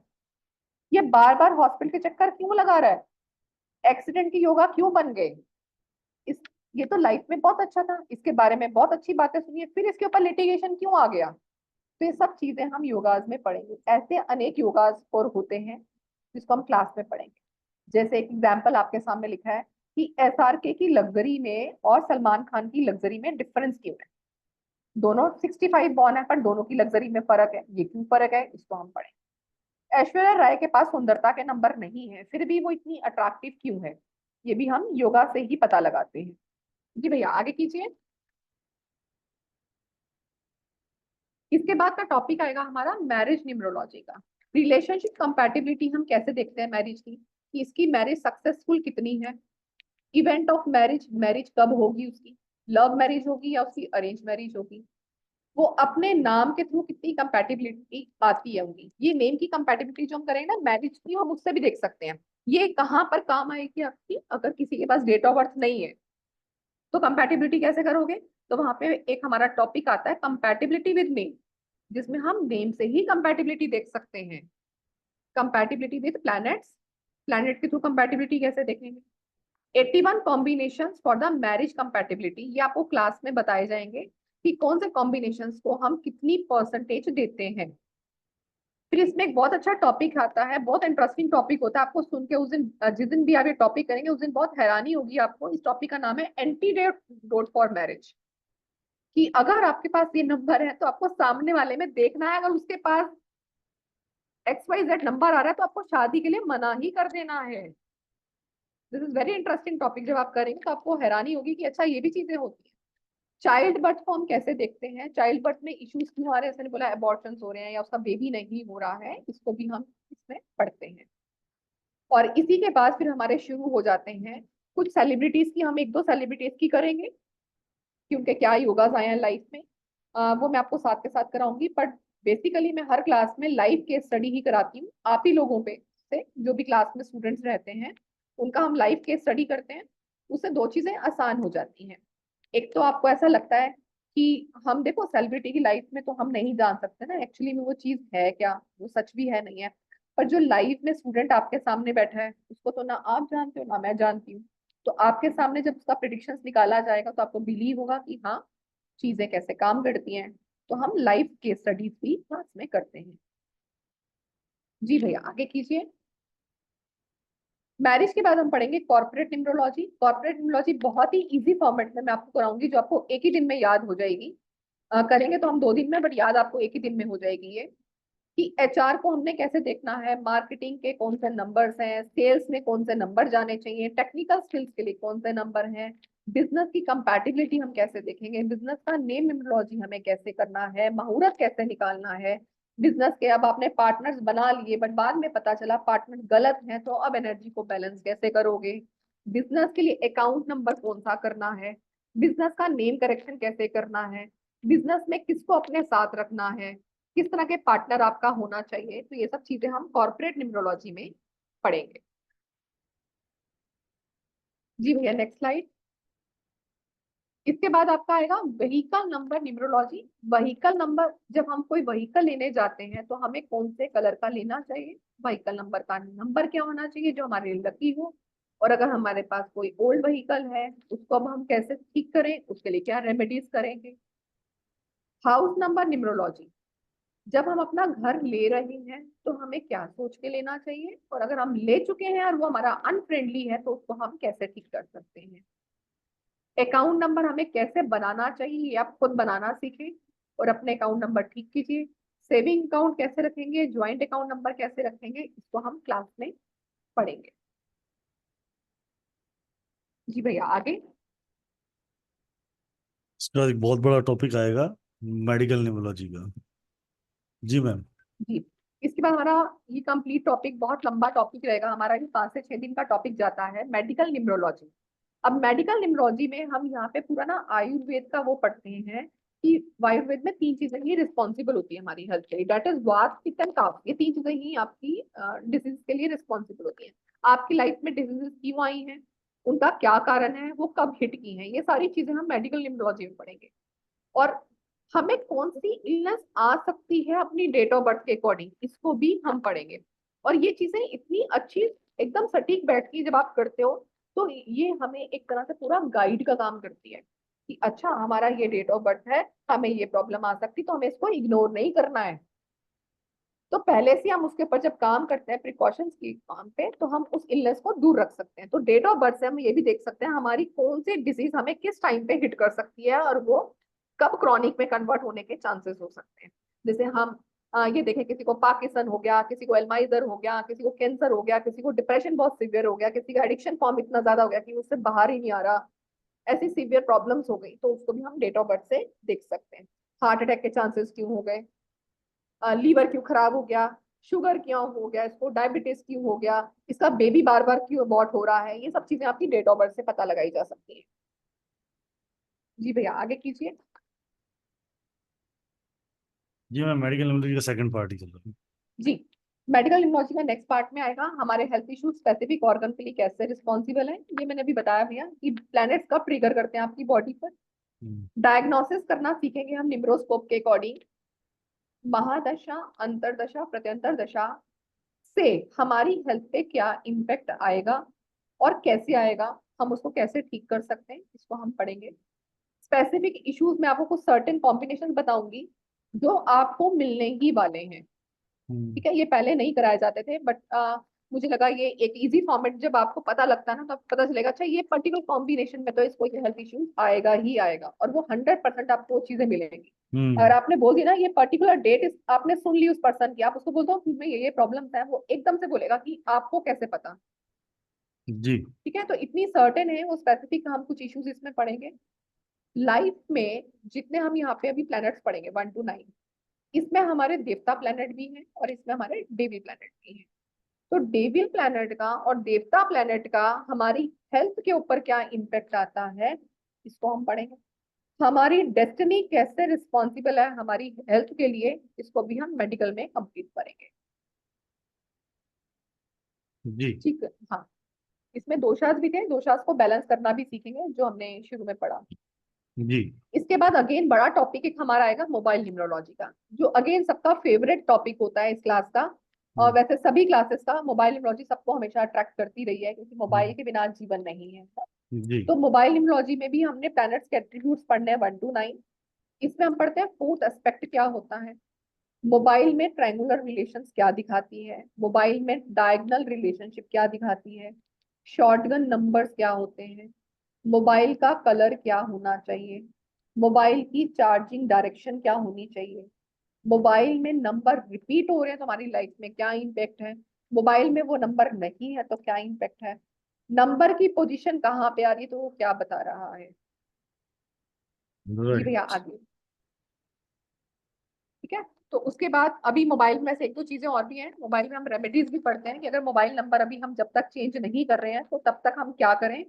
[SPEAKER 1] ये बार बार हॉस्पिटल के चक्कर क्यों लगा रहा है? एक्सीडेंट की योगा क्यों बन गए? इस ये तो लाइफ में बहुत अच्छा था, इसके बारे में बहुत अच्छी बातें सुनिए, फिर इसके ऊपर लिटिगेशन क्यों आ गया? तो ये सब चीजें हम योगास में पढ़ेंगे। ऐसे अनेक योगास और होते हैं जिसको हम क्लास में पढ़ेंगे। जैसे एक एग्जाम्पल आपके सामने लिखा है कि SRK की लग्जरी में और सलमान खान की लग्जरी में डिफरेंस क्यों है? दोनों 65 बॉर्न है, पर दोनों की लग्जरी में फर्क है, ये क्यों फर्क है, इसको हम पढ़ेंगे। ऐश्वर्या राय के पास सुंदरता के नंबर नहीं है, फिर भी वो इतनी अट्रैक्टिव क्यों है? ये भी हम योगा से ही पता लगाते हैं। जी भैया आगे कीजिए। इसके बाद का टॉपिक आएगा हमारा मैरिज न्यूमरोलॉजी का। रिलेशनशिप कंपैटिबिलिटी हम कैसे देखते हैं मैरिज की, कि इसकी मैरिज सक्सेसफुल कितनी है। इवेंट ऑफ मैरिज, मैरिज कब होगी उसकी, लव मैरिज होगी या उसकी अरेंज मैरिज होगी। वो अपने नाम के थ्रू कितनी कंपैटिबिलिटी आती है उनकी। ये नेम की कंपैटिबिलिटी जो हम करेंगे ना मैरिज की, हम उससे भी देख सकते हैं। ये कहाँ पर काम आएगी आपकी, अगर किसी के पास डेट ऑफ बर्थ नहीं है तो कंपैटिबिलिटी कैसे करोगे? तो वहां पे एक हमारा टॉपिक आता है कंपैटिबिलिटी विद नेम, जिसमें हम नेम से ही कंपैटिबिलिटी देख सकते हैं। कंपैटिबिलिटी विद प्लैनेट्स, प्लैनेट के थ्रू कंपैटिबिलिटी कैसे देखेंगे। 81 combinations for the marriage compatibility, ये आपको क्लास में बताए जाएंगे कि कौन से कॉम्बिनेशंस को हम कितनी परसेंटेज देते हैं। फिर इसमें एक बहुत अच्छा टॉपिक आता है, बहुत इंटरेस्टिंग टॉपिक होता है, आपको सुन के उस दिन जिस दिन भी आप ये टॉपिक करेंगे उस दिन बहुत हैरानी होगी आपको। इस टॉपिक का नाम है एंटीडोट फॉर मैरिज, कि अगर आपके पास ये नंबर है तो आपको सामने वाले में देखना है, अगर उसके पास XYZ नंबर आ रहा है तो आपको शादी के लिए मना ही कर देना है। This is very interesting topic, जब आप करेंगे तो आपको हैरानी होगी कि अच्छा ये भी चीजें होती हैं। चाइल्ड बर्थ को हम कैसे देखते हैं, चाइल्ड बर्थ में इश्यूज क्यों आ रहे हैं, जैसे बोला अबॉर्शन हो रहे हैं या उसका बेबी नहीं हो रहा है, इसको भी हम इसमें पढ़ते हैं। और इसी के बाद फिर हमारे शुरू हो जाते हैं कुछ सेलिब्रिटीज की, हम एक दो सेलिब्रिटीज की करेंगे क्योंकि क्या योगास आए हैं लाइफ में, वो मैं आपको साथ के साथ कराऊंगी। बट बेसिकली मैं हर क्लास में लाइव केस स्टडी ही कराती हूँ। आप ही लोगों पे से जो भी क्लास में स्टूडेंट्स रहते हैं उनका हम लाइव केस स्टडी करते हैं, उससे दो चीजें आसान हो जाती हैं। एक तो आपको ऐसा लगता है कि हम देखो सेलिब्रिटी की लाइफ में तो हम नहीं जान सकते ना एक्चुअली में वो चीज है क्या, वो सच भी है नहीं है। पर जो लाइफ में स्टूडेंट आपके सामने बैठा है उसको तो ना आप जानते हो ना मैं जानती हूँ। तो आपके सामने जब उसका प्रिडिक्शंस निकाला जाएगा तो आपको बिलीव होगा कि हाँ चीजें कैसे काम करती हैं। तो हम लाइव केस स्टडीज भी क्लास में करते हैं। जी भैया आगे कीजिए। मैरिज के बाद हम पढ़ेंगे कॉर्पोरेट न्यूमरोलॉजी। कॉर्पोरेट न्यूमरोलॉजी बहुत ही इजी फॉर्मेट में मैं आपको कराऊंगी, जो आपको एक ही दिन में याद हो जाएगी। करेंगे तो हम 2 दिन में, बट याद आपको एक ही दिन में हो जाएगी ये, कि HR को हमने कैसे देखना है, मार्केटिंग के कौन से नंबर्स हैं, सेल्स में कौन से नंबर जाने चाहिए, टेक्निकल स्किल्स के लिए कौन से नंबर हैं, बिजनेस की कंपैटिबिलिटी हम कैसे देखेंगे, बिजनेस का नेम न्यूमरोलॉजी हमें कैसे करना है, मुहूर्त कैसे निकालना है। बिजनेस के अब आपने पार्टनर्स बना लिए बट बाद में पता चला पार्टनर गलत है, तो अब एनर्जी को बैलेंस कैसे करोगे। बिजनेस के लिए अकाउंट नंबर कौन सा करना है, बिजनेस का नेम करेक्शन कैसे करना है, बिजनेस में किसको अपने साथ रखना है, किस तरह के पार्टनर आपका होना चाहिए। तो ये सब चीजें हम कॉर्पोरेट न्यूमरोलॉजी में पढ़ेंगे। जी भैया नेक्स्ट स्लाइड। इसके बाद आपका आएगा vehicle number numerology. Vehicle number, जब हम कोई व्हीकल लेने जाते हैं तो हमें कौन से कलर का लेना चाहिए, व्हीकल नंबर का नंबर क्या होना चाहिए जो हमारे लिए लकी हो। और अगर हमारे पास कोई ओल्ड व्हीकल है उसको अब हम कैसे ठीक करें, उसके लिए क्या रेमेडीज करेंगे। हाउस नंबर न्यूमरोलॉजी, जब हम अपना घर ले रहे हैं तो हमें क्या सोच के लेना चाहिए, और अगर हम ले चुके हैं और वो हमारा अनफ्रेंडली है तो उसको हम कैसे ठीक कर सकते हैं। अकाउंट नंबर हमें कैसे बनाना चाहिए, ये आप खुद बनाना सीखें और अपने अकाउंट नंबर ठीक कीजिए। सेविंग अकाउंट कैसे रखेंगे, ज्वाइंट अकाउंट नंबर कैसे रखेंगे, इसको हम क्लास में पढ़ेंगे। जी भैया आगे।
[SPEAKER 3] इसके बाद एक बहुत बड़ा टॉपिक आएगा मेडिकल न्यूमरोलॉजी का। जी मैम।
[SPEAKER 1] जी इसके बाद हमारा ये कंप्लीट टॉपिक बहुत लंबा टॉपिक रहेगा हमारा, ये 5 से 6 दिन का टॉपिक जाता है मेडिकल न्यूमरोलॉजी। अब मेडिकल न्यूमरोलॉजी में हम यहाँ पे पूरा ना आयुर्वेद का वो पढ़ते हैं कि आयुर्वेद में 3 चीजें ही रिस्पॉन्सिबल होती है हमारी हेल्थ के लिए, दैट इज वात, पित्त एंड कफ। ये 3 चीजें ही आपकी डिजीज के लिए रिस्पॉन्सिबल होती हैं। आपकी लाइफ में डिजीजेस क्यों आई हैं, उनका क्या कारण है, वो कब हिट की हैं, ये सारी चीजें हम मेडिकल न्यूमरोलॉजी में पढ़ेंगे। और हमें कौन सी इलनेस आ सकती है अपनी डेट ऑफ बर्थ के अकॉर्डिंग, इसको भी हम पढ़ेंगे। और ये चीजें इतनी अच्छी एकदम सटीक बैठती है जब आप करते हो, तो ये हमें एक तरह से पूरा गाइड का काम करती है कि अच्छा हमारा ये डेट ऑफ बर्थ है, हमें ये प्रॉब्लम आ सकती, तो हमें इसको इग्नोर नहीं करना है। तो पहले से हम उसके ऊपर जब काम करते हैं प्रिकॉशंस की काम पे, तो हम उस इलनेस को दूर रख सकते हैं। तो डेट ऑफ बर्थ से हम ये भी देख सकते हैं हमारी कौन सी डिजीज हमें किस टाइम पे हिट कर सकती है, और वो कब क्रॉनिक में कन्वर्ट होने के चांसेस हो सकते हैं। जैसे हम ये देखें, किसी को पार्किंसन हो गया, किसी को एल्माइजर हो गया, किसी को कैंसर हो गया, किसी को डिप्रेशन बहुत सीवियर हो गया, किसी का एडिक्शन फॉर्म इतना ज्यादा हो गया कि उससे बाहर ही नहीं आ रहा, ऐसी सीवियर प्रॉब्लम्स हो गई, तो उसको भी हम डेट ऑफ बर्थ से देख सकते हैं। हार्ट अटैक के चांसेस क्यों हो गए, लीवर क्यों खराब हो गया, शुगर क्यों हो गया, इसको डायबिटीज क्यों हो गया, इसका बेबी बार बार क्यों अबॉर्ट हो रहा है, ये सब चीजें आपकी डेट ऑफ बर्थ से पता लगाई जा सकती है। जी भैया आगे कीजिए।
[SPEAKER 3] जी मैं मेडिकल न्यूमरोलॉजी का सेकंड पार्ट ही चल रहा हूँ।
[SPEAKER 1] जी मेडिकल न्यूमरोलॉजी का नेक्स्ट पार्ट में आएगा हमारे हेल्थ इश्यूज स्पेसिफिक ऑर्गन के लिए कैसे रिस्पॉन्सिबल है। ये मैंने अभी बताया भैया कि प्लैनेट्स कब ट्रिगर करते हैं आपकी बॉडी पर। डायग्नोसिस करना सीखेंगे हम निम्रोस्कोप के अकॉर्डिंग। महादशा, अंतरदशा, प्रत्यंतर दशा से हमारी हेल्थ पे क्या इम्पैक्ट आएगा और कैसे आएगा, हम उसको कैसे ठीक कर सकते हैं, इसको हम पढ़ेंगे। स्पेसिफिक इश्यूज में आपको कुछ सर्टेन कॉम्बिनेशन बताऊंगी जो आपको मिलने ही वाले हैं। ठीक है, ये पहले नहीं कराए जाते थे, बट मुझे लगा ये एक इजी फॉर्मेट, जब आपको पता लगता है ना तो आपको पता चलेगा अच्छा ये पर्टिकुलर कॉम्बिनेशन में तो इसको ये हेल्थ इश्यूज आएगा ही आएगा, और वो 100% आपको वो चीजें मिलेंगी। अगर आपने बोल दी ना ये पर्टिकुलर डेट आपने सुन ली उस पर्सन की, आप उसको बोलते हो कि मैं ये प्रॉब्लम्स है, वो एकदम से बोलेगा कि आपको कैसे पता।
[SPEAKER 3] जी
[SPEAKER 1] ठीक है, तो इतनी सर्टेन है वो स्पेसिफिक, हम कुछ इश्यूज इसमें पढ़ेंगे। लाइफ में जितने हम यहाँ पे अभी प्लैनेट्स पढ़ेंगे 1 to 9, इसमें हमारे देवता प्लैनेट भी हैं और इसमें हमारे डेविल प्लैनेट भी हैं। तो डेविल प्लैनेट का और देवता प्लैनेट का हमारी हेल्थ के ऊपर क्या इम्पैक्ट आता है, इसको हम पढ़ेंगे। हमारी डेस्टिनी कैसे रिस्पॉन्सिबल है हमारी हेल्थ के लिए, इसको भी हम मेडिकल में कंप्लीट करेंगे।
[SPEAKER 3] जी
[SPEAKER 1] ठीक है, हाँ इसमें दोषास भी थे, दोषास को बैलेंस करना भी सीखेंगे जो हमने शुरू में पढ़ा।
[SPEAKER 3] जी
[SPEAKER 1] इसके बाद अगेन बड़ा टॉपिक एक हमारा आएगा मोबाइल न्यूमरोलॉजी का, जो अगेन सबका फेवरेट टॉपिक होता है इस क्लास का। और वैसे सभी क्लासेस का मोबाइल न्यूमरोलॉजी सबको हमेशा अट्रैक्ट करती रही है, क्योंकि मोबाइल के बिना जीवन नहीं है।
[SPEAKER 3] जी
[SPEAKER 1] तो मोबाइल न्यूमरोलॉजी में भी हमने प्लैनेट्स के एट्रीब्यूट्स पढ़ने हैं 1 to 9। इसमें हम पढ़ते हैं फोर्थ एस्पेक्ट क्या होता है, मोबाइल में ट्रायंगुलर रिलेशंस क्या दिखाती है, मोबाइल में डायगोनल रिलेशनशिप क्या दिखाती है, शॉर्टगन नंबर्स क्या होते हैं, मोबाइल का कलर क्या होना चाहिए, मोबाइल की चार्जिंग डायरेक्शन क्या होनी चाहिए, मोबाइल में नंबर रिपीट हो रहे हैं तो हमारी लाइफ में क्या इम्पैक्ट है, मोबाइल में वो नंबर नहीं है तो क्या इम्पैक्ट है, नंबर की पोजीशन कहाँ पे आ रही है तो वो क्या बता रहा है। जी भैया आगे। ठीक है, तो उसके बाद अभी मोबाइल में से 1-2 चीजें और भी हैं। मोबाइल में हम रेमेडीज भी पढ़ते हैं कि अगर मोबाइल नंबर अभी हम जब तक चेंज नहीं कर रहे हैं तो तब तक हम क्या करें,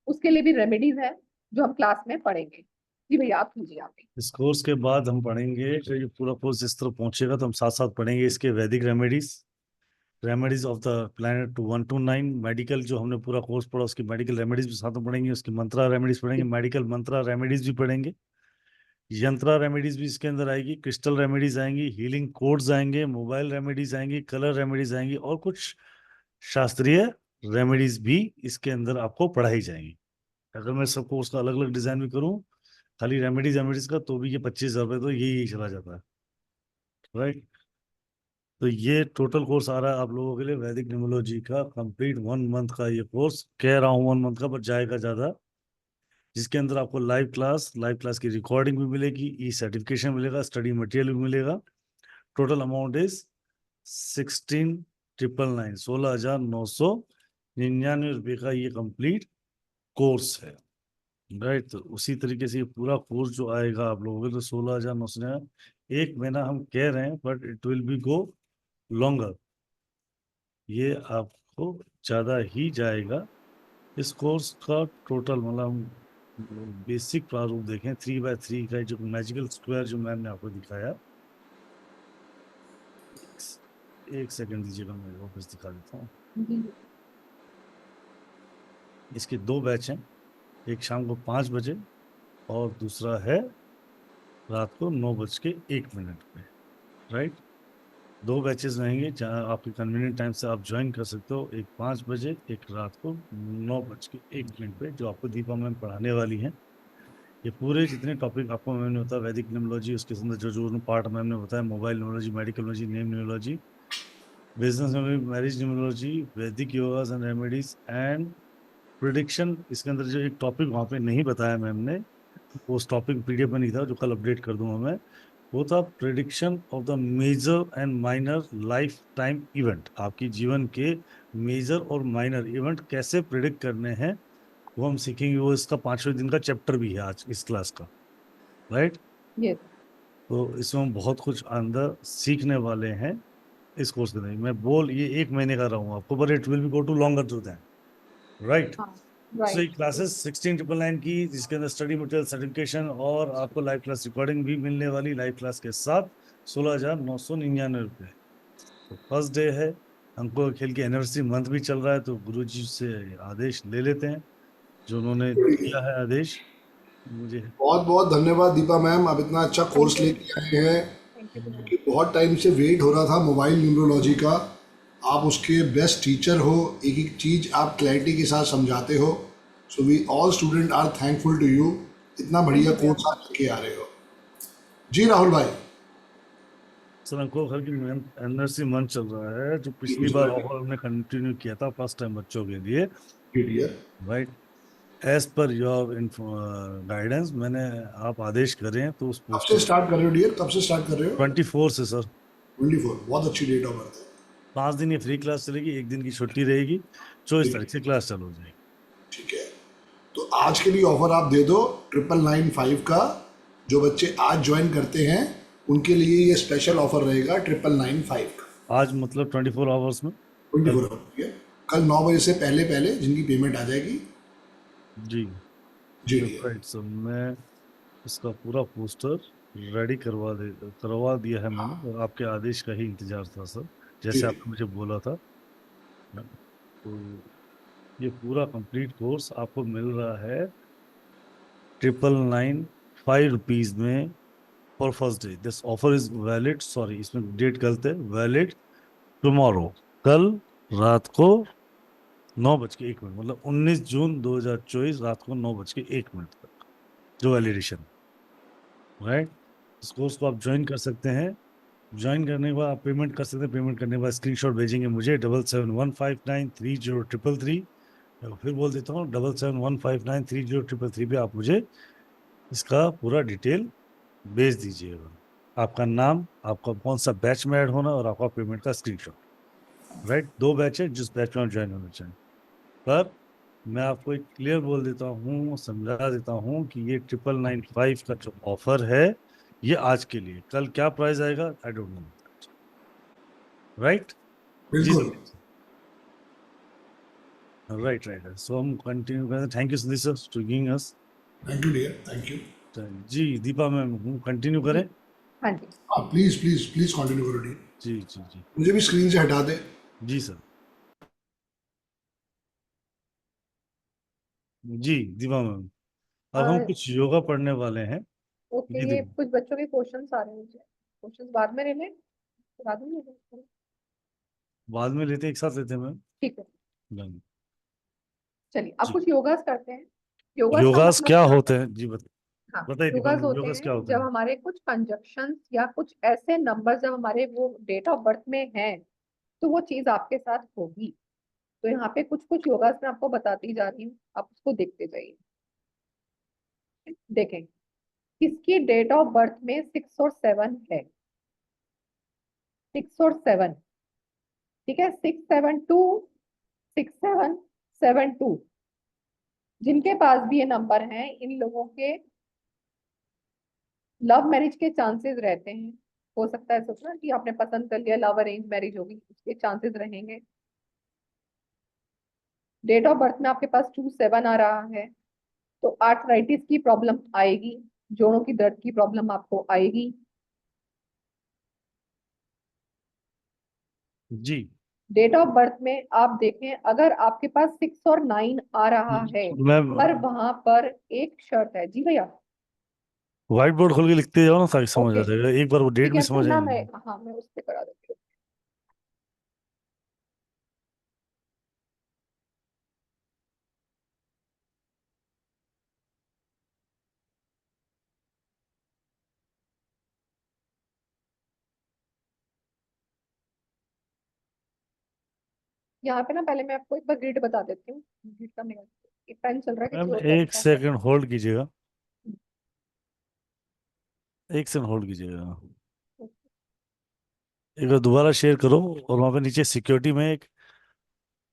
[SPEAKER 1] उसके लिए भी रेमेडीज है जो हम क्लास में पढ़ेंगे। जी भैया आप कीजिए आप।
[SPEAKER 3] इस कोर्स के बाद हम पढ़ेंगे, तो ये पूरा कोर्स इस तरह पहुंचेगा तो हम साथ साथ पढ़ेंगे इसके वैदिक remedies of the planet 1 to 9। Medical जो हमने पूरा कोर्स पढ़ा उसकी मेडिकल रेमेडीज भी साथ में पढ़ेंगे, उसकी मंत्रा रेमेडीज पढ़ेंगे, मेडिकल मंत्रा रेमेडीज भी पढ़ेंगे, यंत्रा रेमेडीज भी इसके अंदर आएगी, क्रिस्टल रेमेडीज आएंगी, हीलिंग कोड्स आएंगे, मोबाइल रेमेडीज आएंगी, कलर रेमेडीज आएंगी, और कुछ शास्त्रीय रेमेडीज भी इसके अंदर आपको पढ़ाई जाएंगी। अगर मैं सबको उसका अलग अलग डिजाइन भी करूं खाली रेमेडीज का, तो भी ये 25,000 रुपये तो यही चला जाता है, राइट। तो ये टोटल कोर्स आ रहा है आप लोगों के लिए वैदिक न्यूमरोलॉजी का कंप्लीट 1 month का ये कोर्स, कह रहा हूँ 1 month का, पर जाएगा ज़्यादा, जिसके अंदर आपको लाइव क्लास की रिकॉर्डिंग भी मिलेगी, ई सर्टिफिकेशन मिलेगा, स्टडी मटेरियल भी मिलेगा। टोटल अमाउंट इज 16,999 16,999 रुपये का ये कंप्लीट कोर्स है, राइट। तो उसी तरीके से ये पूरा कोर्स जो आएगा आप लोगों के, तो 16,999 1 महीना हम कह रहे हैं, but it will be go longer, ये आपको ज़्यादा ही जाएगा। इस कोर्स का टोटल मतलब बेसिक प्रारूप देखें 3x3 का जो मैजिकल स्क्वायर जो मैम ने आपको दिखाया, एक सेकंड दीजिएगा, मैं वापस दिखा देता हूँ। इसके 2 बैच हैं, एक शाम को 5 बजे और दूसरा है रात को 9:01 पे, राइट। 2 बैचेस रहेंगे जहाँ आपके कन्वीनियंट टाइम से आप ज्वाइन कर सकते हो, एक 5 बजे, एक रात को 9:01 पे, जो आपको दीपा मैम पढ़ाने वाली हैं। ये पूरे जितने टॉपिक आपको मैम ने बताया, वैदिक न्यूमरोलॉजी, उसके अंदर जो पार्ट मैम ने बताया, mobile numerology, medical numerology, name numerology, business numerology, marriage numerology, वैदिक योगास एंड रेमेडीज एंड प्रिडिक्शन। इसके अंदर जो एक टॉपिक वहाँ पे नहीं बताया मैम ने, उस टॉपिक पीडीएफ में नहीं था, जो कल अपडेट कर दूंगा मैं, वो था prediction of the major and minor lifetime event. आपकी जीवन के मेजर और माइनर इवेंट कैसे प्रिडिक्ट करने हैं वो हम सीखेंगे। वो इसका 5वें दिन का चैप्टर भी है आज इस क्लास का, राइट।
[SPEAKER 1] यस
[SPEAKER 3] तो इसमें हम बहुत कुछ अंदर सीखने वाले हैं इस कोर्स के अंदर। मैं ये 1 महीने का रहूँगा आपको, but it will be go to longer to that, right. So ये क्लासेस 16,999 की, जिसके अंदर स्टडी मटेरियल, सर्टिफिकेशन और आपको लाइव क्लास रिकॉर्डिंग भी मिलने वाली, लाइव क्लास के साथ 16,999 रुपये। तो फर्स्ट डे है, हमको खेल की एनिवर्सरी मंथ भी चल रहा है, तो गुरुजी से आदेश ले लेते हैं जो उन्होंने दिया है आदेश मुझे।
[SPEAKER 16] बहुत बहुत धन्यवाद दीपा मैम, आप इतना अच्छा कोर्स लेके आए हैं कि बहुत टाइम से वेट हो रहा था मोबाइल न्यूमरोलॉजी का। आप उसके बेस्ट टीचर हो, एक एक चीज़ आप क्लैरिटी के साथ समझाते हो। So we all student are thankful to you, इतना बढ़िया कोर्स आप लेके आ रहे हो। जी राहुल भाई।
[SPEAKER 3] सर हमको घर की एनिवर्सरी मंथ चल रहा है, जो पिछली बार ऑफर हमने कंटिन्यू किया था फर्स्ट टाइम बच्चों के लिए, right. As per your guidance मैंने आप आदेश करें तो उस
[SPEAKER 16] कब से स्टार्ट कर रहे हो डियर, कब से स्टार्ट कर रहे हो?
[SPEAKER 3] 24 से सर।
[SPEAKER 16] 24, बहुत अच्छी डेट ऑफ बर्थ है।
[SPEAKER 3] 5 दिन ये फ्री क्लास चलेगी, 1 दिन की छुट्टी रहेगी, 24 तारीख से क्लास चालू हो जाएगी।
[SPEAKER 16] ठीक है, तो आज के लिए ऑफर आप दे दो 999 का। जो बच्चे आज ज्वाइन करते हैं उनके लिए ये स्पेशल ऑफर रहेगा 999 का।
[SPEAKER 3] आज मतलब 24 आवर्स में,
[SPEAKER 16] 24 आवर्स, कल 9 बजे से पहले पहले जिनकी पेमेंट आ जाएगी।
[SPEAKER 3] जी
[SPEAKER 16] जी
[SPEAKER 3] राइट सर, मैं इसका पूरा पोस्टर रेडी करवा दिया है मैंने, और आपके आदेश का ही इंतजार था सर, जैसे आपने मुझे बोला था। तो ये पूरा कंप्लीट कोर्स आपको मिल रहा है 999 रुपीज में for first day. This offer is valid, sorry इसमें डेट गलत है, वैलिड टुमारो, कल रात को 9:01, मतलब 19 जून 2024 रात को 9:01 तक जो वैलिडेशन, राइट। इस कोर्स को आप ज्वाइन कर सकते हैं। ज्वाइन करने के बाद आप पेमेंट कर सकते हैं। पेमेंट करने के बाद स्क्रीनशॉट भेजेंगे मुझे 7715930333। मैं फिर बोल देता हूँ 7715930333 पे आप मुझे इसका पूरा डिटेल भेज दीजिएगा, आपका नाम, आपका कौन सा बैच में ऐड होना और आपका पेमेंट का स्क्रीनशॉट, राइट। 2 बैच है जिस बैच में आप ज्वाइन होना चाहें। पर मैं आपको एक क्लियर बोल देता हूँ, समझा देता हूँ कि ये 999 का जो ऑफर है ये आज के लिए, कल क्या प्राइस आएगा आई डोंट नो, राइट।
[SPEAKER 16] बिल्कुल
[SPEAKER 3] राइट। सो हम कंटिन्यू करें। Thank you Sandeep sir to giving us.
[SPEAKER 16] Thank you dear, thank you.
[SPEAKER 3] जी दीपा मैम, हम कंटिन्यू करें?
[SPEAKER 1] हाँ जी,
[SPEAKER 16] प्लीज प्लीज प्लीज कंटिन्यू करो डियर।
[SPEAKER 3] जी जी जी,
[SPEAKER 16] मुझे भी स्क्रीन से हटा दे।
[SPEAKER 3] जी सर। जी दीपा मैम, अब हम कुछ योगा पढ़ने वाले हैं।
[SPEAKER 1] ओके,
[SPEAKER 3] जी
[SPEAKER 1] ये
[SPEAKER 3] दीपा,
[SPEAKER 1] कुछ बच्चों के क्वेश्चंस आ रहे हैं मुझे, क्वेश्चंस बाद में ले लें, बता दूंगी।
[SPEAKER 3] बाद में लेते हैं, एक साथ लेते हैं मैम।
[SPEAKER 1] ठीक है,
[SPEAKER 3] डन।
[SPEAKER 1] चलिए अब
[SPEAKER 3] जी।
[SPEAKER 1] कुछ योगास करते हैं। योगास का
[SPEAKER 3] योगास
[SPEAKER 1] मतलब
[SPEAKER 3] क्या
[SPEAKER 1] क्या
[SPEAKER 3] होते
[SPEAKER 1] है?
[SPEAKER 3] हैं जी
[SPEAKER 1] हाँ,
[SPEAKER 3] बताइए दीपा
[SPEAKER 1] योगास
[SPEAKER 3] मैम,
[SPEAKER 1] होते
[SPEAKER 3] योगास क्या
[SPEAKER 1] हैं
[SPEAKER 3] होते
[SPEAKER 1] जब
[SPEAKER 3] हैं?
[SPEAKER 1] हमारे कुछ कंजक्शंस या कुछ ऐसे नंबर जब हमारे वो डेट ऑफ बर्थ में है तो वो चीज आपके साथ होगी। तो यहाँ पे कुछ कुछ योगास मैं आपको बताती जा रही हूँ, आप उसको देखते जाइए। देखें, किसकी डेट ऑफ बर्थ में 6 और 7 है, 6 और 7, ठीक है, 672, 6772, जिनके पास भी ये नंबर हैं इन लोगों के लव मैरिज के चांसेस रहते हैं। हो सकता है सोचना कि आपने पसंद कर लिया, लव अरेंज मैरिज होगी, उसके चांसेस रहेंगे। डेट ऑफ बर्थ में आपके पास 27 आ रहा है तो आर्थराइटिस की प्रॉब्लम आएगी, जोड़ों की दर्द की प्रॉब्लम आपको आएगी।
[SPEAKER 3] जी
[SPEAKER 1] डेट ऑफ बर्थ में आप देखें, अगर आपके पास 6 और 9 आ रहा है, पर वहां पर एक शर्त है। जी भैया,
[SPEAKER 3] व्हाइट बोर्ड खोल के लिखते जाओ ना, ताकि समझ आ
[SPEAKER 1] ओके
[SPEAKER 3] जाएगा, एक बार वो डेट
[SPEAKER 1] ठीक
[SPEAKER 3] भी
[SPEAKER 1] है,
[SPEAKER 3] समझ
[SPEAKER 1] सुनना
[SPEAKER 3] आएगी।
[SPEAKER 1] मैं, हाँ मैं उस पर करा देती हूँ। यहाँ पे ना पहले मैं आपको एक बार ग्रिड बता देती हूँ। ग्रिड का मेरा एक पेन चल रहा है, किसी
[SPEAKER 3] मैम
[SPEAKER 1] और पेन
[SPEAKER 3] एक
[SPEAKER 1] का।
[SPEAKER 3] सेकंड होल्ड कीजिएगा, एक सेकंड होल्ड कीजिएगा। एक बार दोबारा शेयर करो, और वहां पे नीचे सिक्योरिटी में एक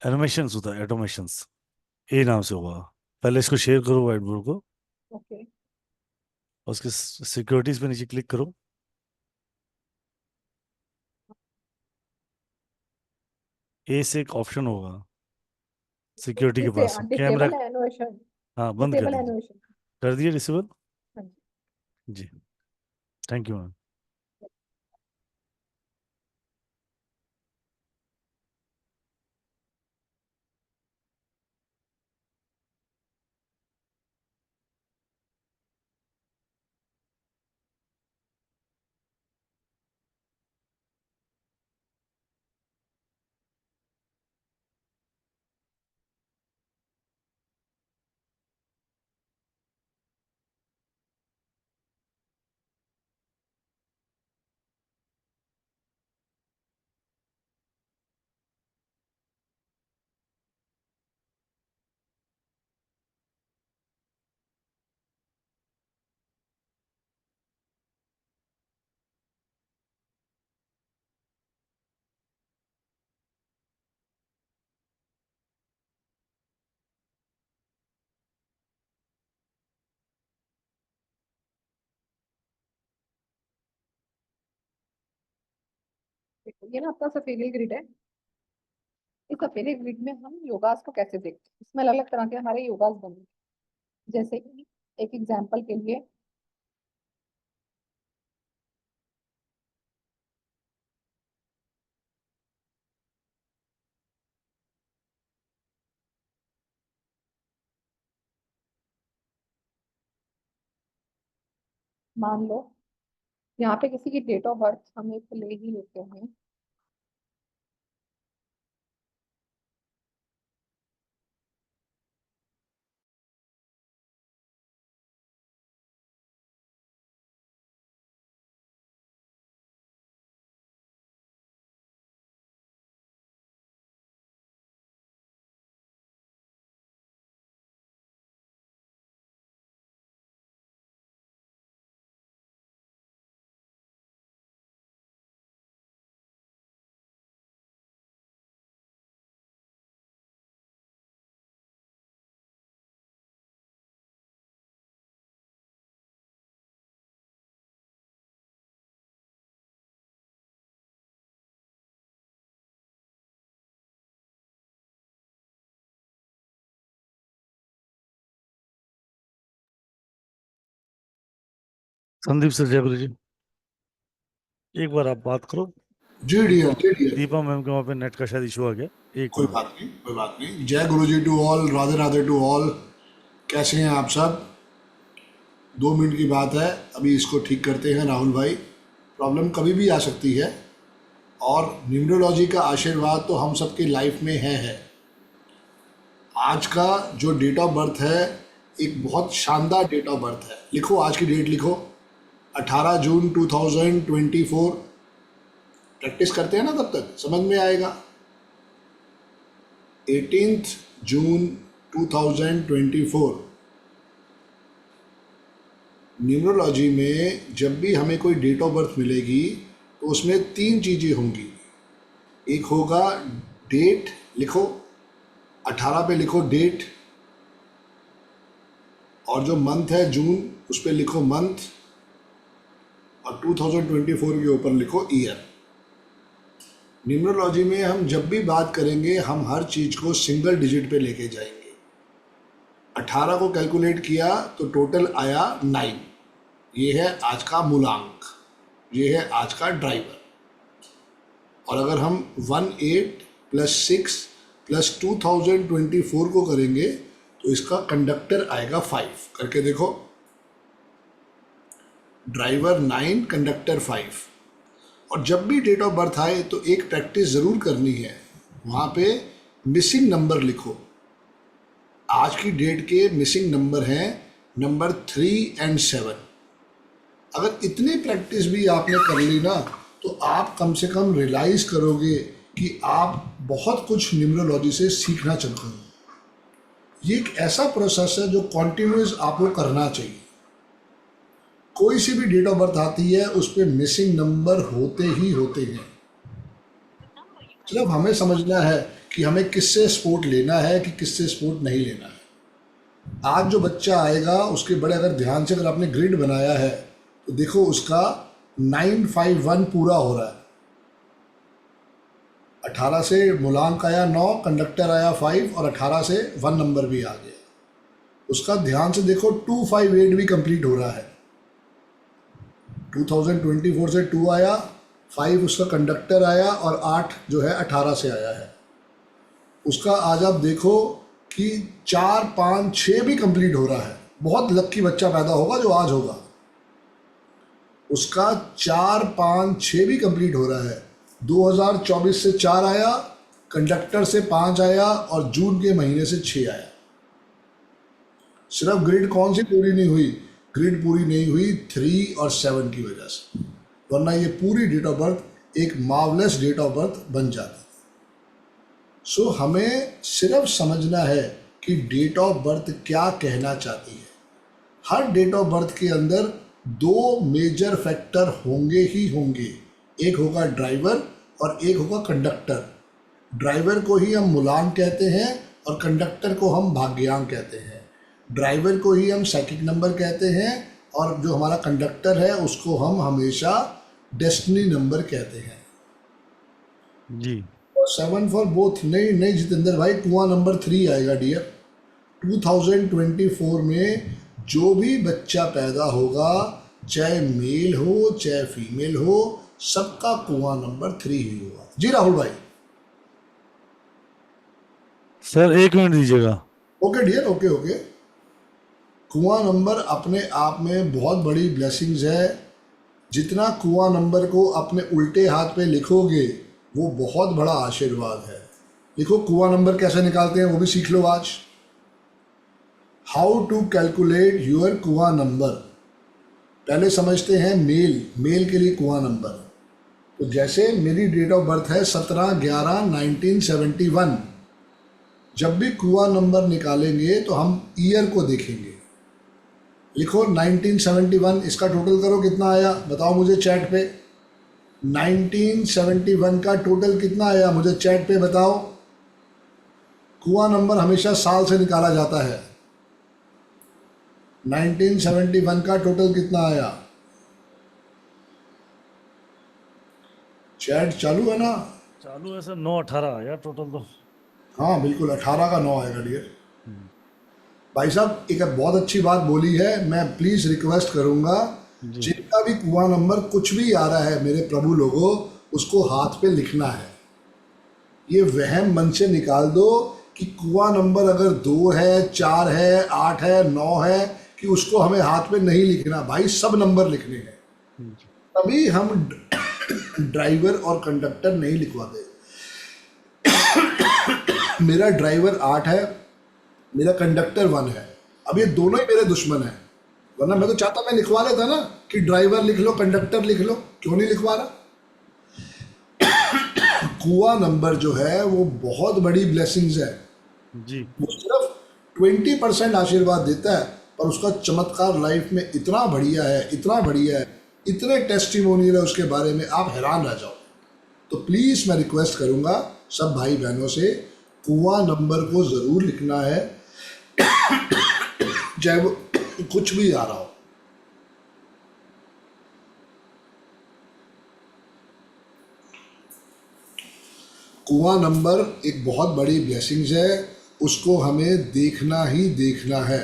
[SPEAKER 3] एनिमेशन होता है, ऑटोमेशंस, ए नाम से होगा। पहले इसको शेयर करो व्हाइट बोर्ड को,
[SPEAKER 1] ओके
[SPEAKER 3] और उसके सिक्योरिटीज पे नीचे क्लिक करो। ए से एक ऑप्शन होगा सिक्योरिटी के पास, कैमरा।
[SPEAKER 1] डिसेबल एनिमेशन,
[SPEAKER 3] हाँ, बंद कर
[SPEAKER 1] डिसेबल
[SPEAKER 3] दीजिए।
[SPEAKER 1] एनिमेशन।
[SPEAKER 3] कर दिए डिसेबल?
[SPEAKER 1] हाँ जी।
[SPEAKER 3] जी, थैंक यू मैम।
[SPEAKER 1] देखो ये ना आपका सफेदी ग्रिड है। इस सफेदी ग्रिड में हम योगास को कैसे देखते हैं, इसमें अलग अलग तरह के हमारे योगास बने। जैसे कि एक एग्जाम्पल के लिए, मान लो यहाँ पे किसी की डेट ऑफ बर्थ हम एक ले ही लेते हैं।
[SPEAKER 3] संदीप सर, जयपुर जी, एक बार आप बात करो।
[SPEAKER 16] जी डियर, जी डियर।
[SPEAKER 3] दीपा मैम के वहाँ पे नेट का शायद इशू आ गया, एक
[SPEAKER 16] कोई
[SPEAKER 3] मिनट।
[SPEAKER 16] बात नहीं, कोई बात नहीं। जय गुरु जी to all, Radhe Radhe to all. कैसे हैं आप सब? 2 मिनट की बात है, अभी इसको ठीक करते हैं राहुल भाई। प्रॉब्लम कभी भी आ सकती है, और न्यूमरोलॉजी का आशीर्वाद तो हम सबकी लाइफ में है। आज का जो डेट ऑफ बर्थ है, एक बहुत शानदार डेट ऑफ बर्थ है। लिखो, आज की डेट लिखो, 18 जून 2024। प्रैक्टिस करते हैं ना, तब तक समझ में आएगा। 18 जून 2024। न्यूमरोलॉजी में जब भी हमें कोई डेट ऑफ बर्थ मिलेगी, तो उसमें 3 चीज़ें होंगी। एक होगा डेट, लिखो 18 पे लिखो डेट, और जो मंथ है जून, उस पे लिखो मंथ, और 2024 के ऊपर लिखो ईयर। न्यूमरोलॉजी में हम जब भी बात करेंगे, हम हर चीज़ को सिंगल डिजिट पे लेके जाएंगे। 18 को कैलकुलेट किया तो टोटल आया 9। ये है आज का मूलांक, ये है आज का ड्राइवर। और अगर हम 18 + 6 + 2024 को करेंगे तो इसका कंडक्टर आएगा 5। करके देखो, ड्राइवर 9, कंडक्टर 5। और जब भी डेट ऑफ बर्थ आए तो एक प्रैक्टिस ज़रूर करनी है, वहाँ पे मिसिंग नंबर लिखो। आज की डेट के मिसिंग नंबर हैं नंबर 3 और 7। अगर इतनी प्रैक्टिस भी आपने कर ली ना तो आप कम से कम रियलाइज़ करोगे कि आप बहुत कुछ न्यूमरोलॉजी से सीखना चाहते हो। ये एक ऐसा प्रोसेस है जो कॉन्टिन्यूस आपको करना चाहिए। कोई सी भी डेट ऑफ बर्थ आती है उस पर मिसिंग नंबर होते ही होते हैं। सिर्फ हमें समझना है कि हमें किससे सपोर्ट लेना है कि किससे सपोर्ट नहीं लेना है। आज जो बच्चा आएगा उसके बड़े अगर ध्यान से अगर आपने ग्रिड बनाया है तो देखो उसका 951 पूरा हो रहा है। 18 से मूलांक आया 9, कंडक्टर आया 5 और 18 से 1 नंबर भी आ गया। उसका ध्यान से देखो 258 भी कंप्लीट हो रहा है। 2024 से 2 आया, 5 उसका कंडक्टर आया और 8 जो है 18 से आया है। उसका आज आप देखो कि 4, 5, 6 भी कंप्लीट हो रहा है। बहुत लक्की बच्चा पैदा होगा जो आज होगा। उसका 4, 5, 6 भी कंप्लीट हो रहा है। 2024 से 4 आया, कंडक्टर से 5 आया और जून के महीने से 6 आया। सिर्फ ग्रिड कौन सी पूरी नहीं हुई? ग्रिड पूरी नहीं हुई 3 और 7 की वजह से, वरना ये पूरी डेट ऑफ बर्थ एक मार्वलेस डेट ऑफ बर्थ बन जाती। सो हमें सिर्फ समझना है कि डेट ऑफ बर्थ क्या कहना चाहती है। हर डेट ऑफ बर्थ के अंदर 2 मेजर फैक्टर होंगे ही होंगे। एक होगा ड्राइवर और एक होगा कंडक्टर। ड्राइवर को ही हम मूलांक कहते हैं और कंडक्टर को हम भाग्यांक कहते हैं। ड्राइवर को ही हम साइकिक नंबर कहते हैं और जो हमारा कंडक्टर है उसको हम हमेशा डेस्टिनी नंबर कहते हैं
[SPEAKER 3] जी।
[SPEAKER 16] और 7 फॉर बोथ। नहीं जितेंद्र भाई, कुआं नंबर 3 आएगा डियर। 2024 में जो भी बच्चा पैदा होगा, चाहे मेल हो चाहे फीमेल हो, सबका कुआं नंबर 3 ही होगा। जी राहुल भाई।
[SPEAKER 3] सर 1 मिनट दीजिएगा।
[SPEAKER 16] Okay dear, okay. कुआं नंबर अपने आप में बहुत बड़ी ब्लेसिंग्स है। जितना कुआं नंबर को अपने उल्टे हाथ पे लिखोगे वो बहुत बड़ा आशीर्वाद है। देखो कुआं नंबर कैसे निकालते हैं वो भी सीख लो आज। हाउ टू कैलकुलेट योर कुआं नंबर। पहले समझते हैं मेल के लिए कुआं नंबर। तो जैसे मेरी डेट ऑफ बर्थ है 17/11/1971। जब भी कुआं नंबर निकालेंगे तो हम ईयर को देखेंगे। लिखो 1971, इसका टोटल करो कितना आया बताओ मुझे चैट पे। 1971 का टोटल कितना आया मुझे चैट पे बताओ। कुआं नंबर हमेशा साल से निकाला जाता है। 1971 का टोटल कितना आया? चैट चालू है ना?
[SPEAKER 3] चालू है सर। 9-18 आया टोटल तो।
[SPEAKER 16] हाँ बिल्कुल, 18 का 9 आएगा डियर। भाई साहब एक बहुत अच्छी बात बोली है। मैं प्लीज़ रिक्वेस्ट करूंगा जिनका भी कुआं नंबर कुछ भी आ रहा है मेरे प्रभु लोगों, उसको हाथ पे लिखना है। ये वहम मन से निकाल दो कि कुआं नंबर अगर 2 है, 4 है, 8 है, 9 है कि उसको हमें हाथ पे नहीं लिखना। भाई सब नंबर लिखने हैं, तभी हम ड्राइवर और कंडक्टर नहीं लिखवाते। मेरा ड्राइवर 8 है, मेरा कंडक्टर 1 है। अब ये दोनों ही मेरे दुश्मन हैं, वरना मैं तो चाहता मैं लिखवा लेता ना कि ड्राइवर लिख लो कंडक्टर लिख लो। क्यों नहीं लिखवा रहा? कुआं नंबर जो है वो बहुत बड़ी ब्लेसिंग्स है
[SPEAKER 3] जी।
[SPEAKER 16] वो सिर्फ 20% आशीर्वाद देता है, पर उसका चमत्कार लाइफ में इतना बढ़िया है, इतने टेस्टिमोनियल है उसके बारे में, आप हैरान रह जाओ। तो प्लीज़ मैं रिक्वेस्ट करूंगा सब भाई बहनों से, कुआं नंबर को ज़रूर लिखना है, चाहे वो कुछ भी आ रहा हो। कुआं नंबर एक बहुत बड़ी ब्लेसिंग्स है उसको हमें देखना ही देखना है।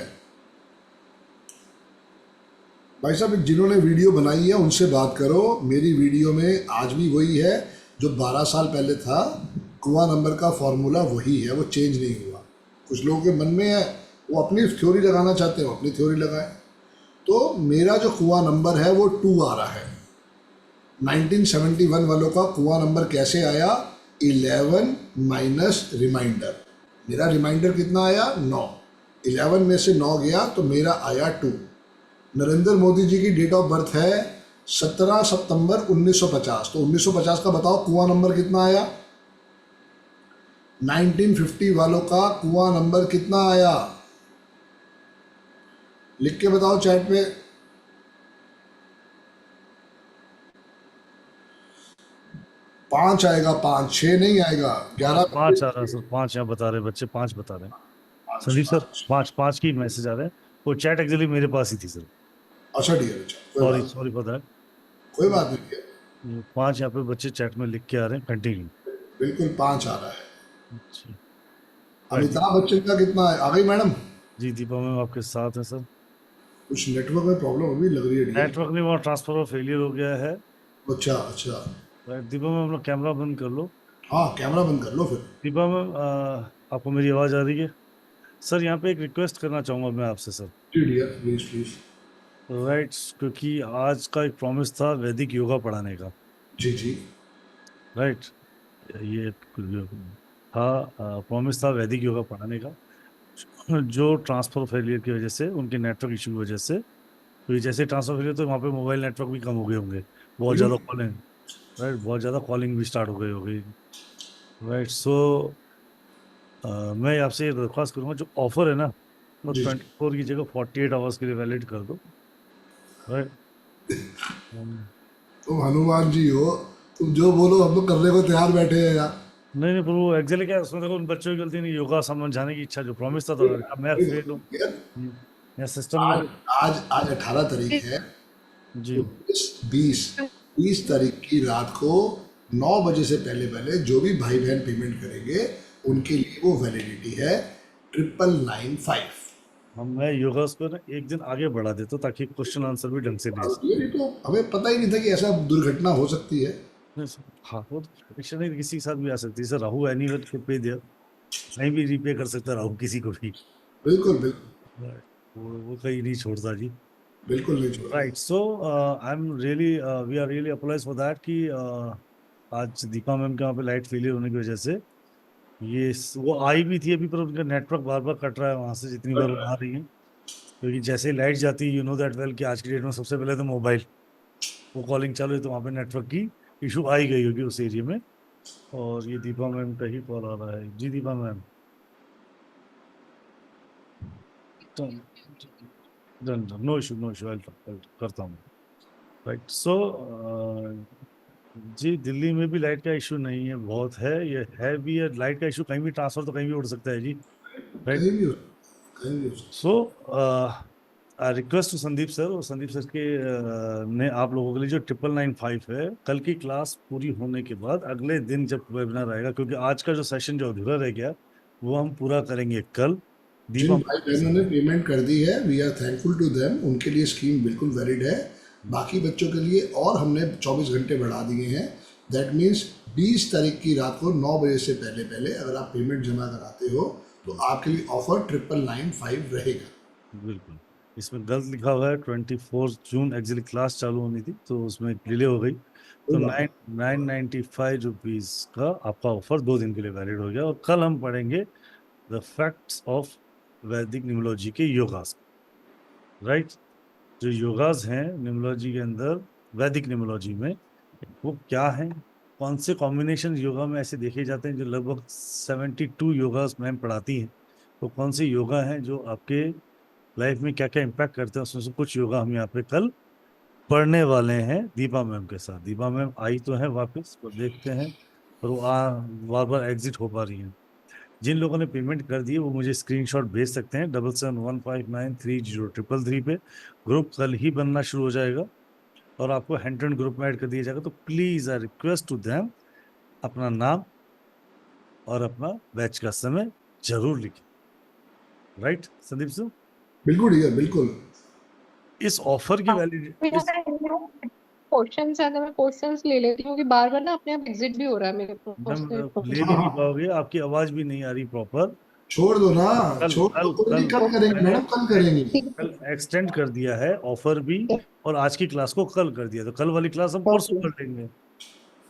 [SPEAKER 16] भाई साहब जिन्होंने वीडियो बनाई है उनसे बात करो। मेरी वीडियो में आज भी वही है जो 12 साल पहले था। कुआं नंबर का फॉर्मूला वही है, वो चेंज नहीं हुआ। कुछ लोगों के मन में है वो अपनी थ्योरी लगाना चाहते हैं, वो अपनी थ्योरी लगाएं। तो मेरा जो कुआं नंबर है वो 2 आ रहा है। 1971 वालों का कुआं नंबर कैसे आया? 11 माइनस रिमाइंडर। मेरा रिमाइंडर कितना आया? 9। 11 में से 9 गया तो मेरा आया 2। नरेंद्र मोदी जी की डेट ऑफ बर्थ है 17 सितंबर 1950। तो 1950 का बताओ कुआं नंबर कितना आया? 1950 वालों का कुआं नंबर कितना आया? लिख के बताओ चैट पे। पांच आएगा, 5, 6 नहीं आएगा। 11
[SPEAKER 3] 5 आ रहा है सर, 5 यहाँ बता रहे बच्चे, 5 बता रहे हैं संदीप सर। 5 की मैसेज आ रहे हैं। वो चैट एक्चुअली मेरे पास ही थी सर।
[SPEAKER 16] अच्छा ठीक है,
[SPEAKER 3] सॉरी सॉरी फॉर दैट।
[SPEAKER 16] कोई बात नहीं।
[SPEAKER 3] 5 यहाँ पे बच्चे चैट में लिख के आ रहे हैं। कंटिन्यू।
[SPEAKER 16] बिल्कुल 5 आ रहा है।
[SPEAKER 3] अच्छा,
[SPEAKER 16] अमिताभ बच्चन का कितना है? आ गई मैडम?
[SPEAKER 3] जी दीपा मैम आपके साथ है सर।
[SPEAKER 16] कुछ नेटवर्क में प्रॉब्लम अभी लग रही है।
[SPEAKER 3] नेटवर्क नहीं, वहाँ ट्रांसफर फेलियर हो गया है।
[SPEAKER 16] अच्छा अच्छा।
[SPEAKER 3] दीपा मैम अपना कैमरा बंद कर लो।
[SPEAKER 16] हाँ कैमरा बंद कर लो फिर।
[SPEAKER 3] दीपा मैम आपको मेरी आवाज़ आ रही है? सर यहाँ पे एक रिक्वेस्ट करना चाहूँगा मैं आपसे सर।
[SPEAKER 16] जी डियर, प्लीज प्लीज।
[SPEAKER 3] राइट, क्योंकि आज का एक प्रॉमिस था वैदिक योगा पढ़ाने का।
[SPEAKER 16] जी जी।
[SPEAKER 3] राइट, ये था प्रॉमिस था वैदिक योगा पढ़ाने का। जो ट्रांसफर फेलियर की वजह से, उनके नेटवर्क इशू की वजह से, तो जैसे ट्रांसफर फेलियर तो वहाँ पे मोबाइल नेटवर्क भी कम हो गए होंगे, बहुत ज़्यादा कॉलिंग, राइट, बहुत ज़्यादा कॉलिंग भी स्टार्ट हो गई होगी। राइट, सो मैं आपसे ये दरख्वास्त करूँगा, जो ऑफर है ना वो 24 की जगह 48 आवर्स के लिए वैलिड कर दो। राइट,
[SPEAKER 16] तुम हनुमान जी हो, तुम जो बोलो हम लोग करने को तैयार बैठे हैं यार।
[SPEAKER 3] नहीं नहीं, पर वो एक्चुअली क्या है, उसमें देखो उन बच्चों की गलती नहीं, योगा समझाने की इच्छा जो प्रॉमिस था, तो अब मैं फेल हूँ या सिस्टम में।
[SPEAKER 16] आज 18 तारीख है
[SPEAKER 3] जी।
[SPEAKER 16] 20 तारीख की रात को 9 बजे से पहले पहले जो भी भाई बहन पेमेंट करेंगे उनके लिए वो वैलिडिटी है 9995।
[SPEAKER 3] मैं योगा को ना एक दिन आगे बढ़ा देता हूँ ताकि क्वेश्चन आंसर भी ढंग से दे सके।
[SPEAKER 16] ये तो हमें पता ही नहीं था कि ऐसा दुर्घटना हो सकती है।
[SPEAKER 3] हाँ, वो परीक्षा नहीं किसी के साथ भी आ सकती है सर। राहु एनीवेयर को पे दिया, कहीं भी रिपे कर सकता है राहु किसी को भी।
[SPEAKER 16] बिल्कुल बिल्कुल,
[SPEAKER 3] वो कहीं नहीं छोड़ता जी।
[SPEAKER 16] बिल्कुल नहीं छोड़ता।
[SPEAKER 3] Right, so I am really, we are really apologize for that कि आज दीपा मैम के वहाँ पे लाइट फेलियर होने की वजह से ये वो आई भी थी अभी, पर उनका नेटवर्क बार बार कट रहा है वहाँ से जितनी बार वो आ रही है। क्योंकि जैसे लाइट जाती है, यू नो दैट वेल, कि आज की डेट में सबसे पहले तो मोबाइल, वो कॉलिंग चालू है तो वहाँ पे नेटवर्क की इशू आई गई होगी उस एरिया में। और ये दीपा मैम का ही कॉल आ रहा है। जी Deepa ma'am, done, no issue no issue, करता हूँ। राइट, सो जी दिल्ली में भी लाइट का इशू नहीं है, बहुत है, ये है भी है लाइट का इशू। कहीं भी ट्रांसफर तो कहीं भी उड़ सकता है जी। Right, so request to Sandeep sir, और संदीप सर के ने आप लोगों के लिए जो 9995 है, कल की क्लास पूरी होने के बाद अगले दिन जब वेबिनार आएगा, क्योंकि आज का जो सेशन जो अधूरा रह गया वो हम पूरा करेंगे कल।
[SPEAKER 16] जिन भाई बहनों ने पेमेंट कर दी है, we are thankful to them, उनके लिए स्कीम बिल्कुल वैलिड है। बाकी बच्चों के लिए और हमने 24 घंटे बढ़ा दिए हैं। दैट मीन्स 20 तारीख की रात को 9 बजे से पहले पहले अगर आप पेमेंट जमा कराते हो तो आपके लिए ऑफर 9995 रहेगा।
[SPEAKER 3] बिल्कुल, इसमें गलत लिखा हुआ है 24 जून एक्चुअली क्लास चालू होनी थी तो उसमें डिले हो गई, तो 995 रुपीज़ का आपका ऑफर 2 दिन के लिए वैलिड हो गया। और कल हम पढ़ेंगे द फैक्ट्स ऑफ वैदिक न्यूमरोलॉजी के योगास। राइट, जो योगास हैं न्यूमरोलॉजी के अंदर, वैदिक न्यूमरोलॉजी में, वो क्या हैं, कौन से कॉम्बिनेशन योगा में ऐसे देखे जाते हैं, जो लगभग 72 योगास मैम पढ़ाती हैं, तो कौन से योगा हैं जो आपके लाइफ में क्या क्या इम्पैक्ट करते हैं, उसमें से कुछ योगा हम यहाँ पे कल पढ़ने वाले हैं दीपा मैम के साथ। दीपा मैम आई तो है वापस, तो देखते हैं, पर वो बार बार एग्जिट हो पा रही हैं। जिन लोगों ने पेमेंट कर दी है वो मुझे स्क्रीनशॉट भेज सकते हैं 7715930333 पे। ग्रुप कल ही बनना शुरू हो जाएगा और आपको हैंड टू हैंड ग्रुप में ऐड कर दिया जाएगा। तो please I request to them, अपना नाम और अपना बैच का समय जरूर लिखें। Right Sandeep sir?
[SPEAKER 16] बिल्कुल डियर, बिल्कुल।
[SPEAKER 3] इस ऑफर की वैलिडिटी
[SPEAKER 13] क्वेश्चंस है तो मैं क्वेश्चंस ले लेती हूँ, क्योंकि बार बार ना अपने आप एग्जिट भी हो रहा है मेरे को
[SPEAKER 3] मैम
[SPEAKER 13] से
[SPEAKER 3] ले भी नहीं पाओगे, आपकी आवाज भी नहीं आ रही प्रॉपर।
[SPEAKER 16] छोड़ दो ना,
[SPEAKER 3] कल
[SPEAKER 16] छोड़
[SPEAKER 3] कल
[SPEAKER 16] दो, कोई नहीं,
[SPEAKER 3] कल
[SPEAKER 16] कल करेंगे मैडम, कल करेंगे।
[SPEAKER 3] कल एक्सटेंड कर दिया है ऑफर भी, और आज की क्लास को कल कर दिया, तो कल वाली क्लास हम परसों कर लेंगे,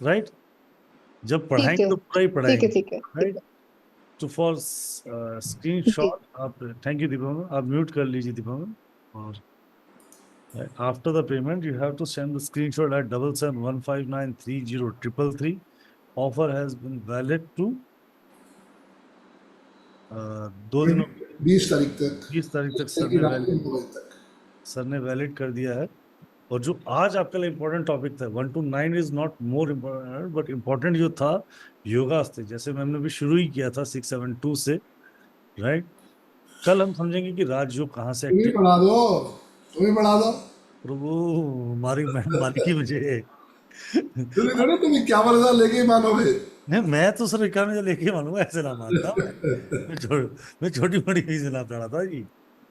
[SPEAKER 3] राइट? जब
[SPEAKER 13] ठीक
[SPEAKER 3] पढ़ाएंगे
[SPEAKER 13] है,
[SPEAKER 3] तो पूरा ही
[SPEAKER 13] ठीक है,
[SPEAKER 3] पढ़ाएंगे,
[SPEAKER 13] ठीक है, ठीक
[SPEAKER 3] राइट?
[SPEAKER 13] है।
[SPEAKER 3] तो फॉर स्क्रीनशॉट आप, थैंक यू दीपा मैम, आप म्यूट कर लीजिए दीपा मैम। और after the payment you have to send the screenshot at 7715930333. Offer has been valid to 2 दिनों
[SPEAKER 16] 20 तारीख तक,
[SPEAKER 3] 20 तारीख तक सर ने वैलिड कर दिया है। और जो आज आपके लिए इम्पोर्टेंट टॉपिक था 1 to 9 is not more important, but important जो था योगा से, जैसे मैम ने भी शुरू ही किया था 672 से, राइट? कल हम समझेंगे कि राजयोग कहाँ से
[SPEAKER 16] तुम्हें
[SPEAKER 3] एक्टिव।
[SPEAKER 16] पढ़ा दो, तुम्हें पढ़ा दो
[SPEAKER 3] प्रभु हमारी मेहरबानी की वजह
[SPEAKER 16] तुम्हें क्या मर्जा लेके ही मानोगे।
[SPEAKER 3] नहीं, मैं तो सर इक्यावन लेके मानूंगा, ऐसे ना मानता मैं छोटी मोटी फीस ना पड़ा था जी।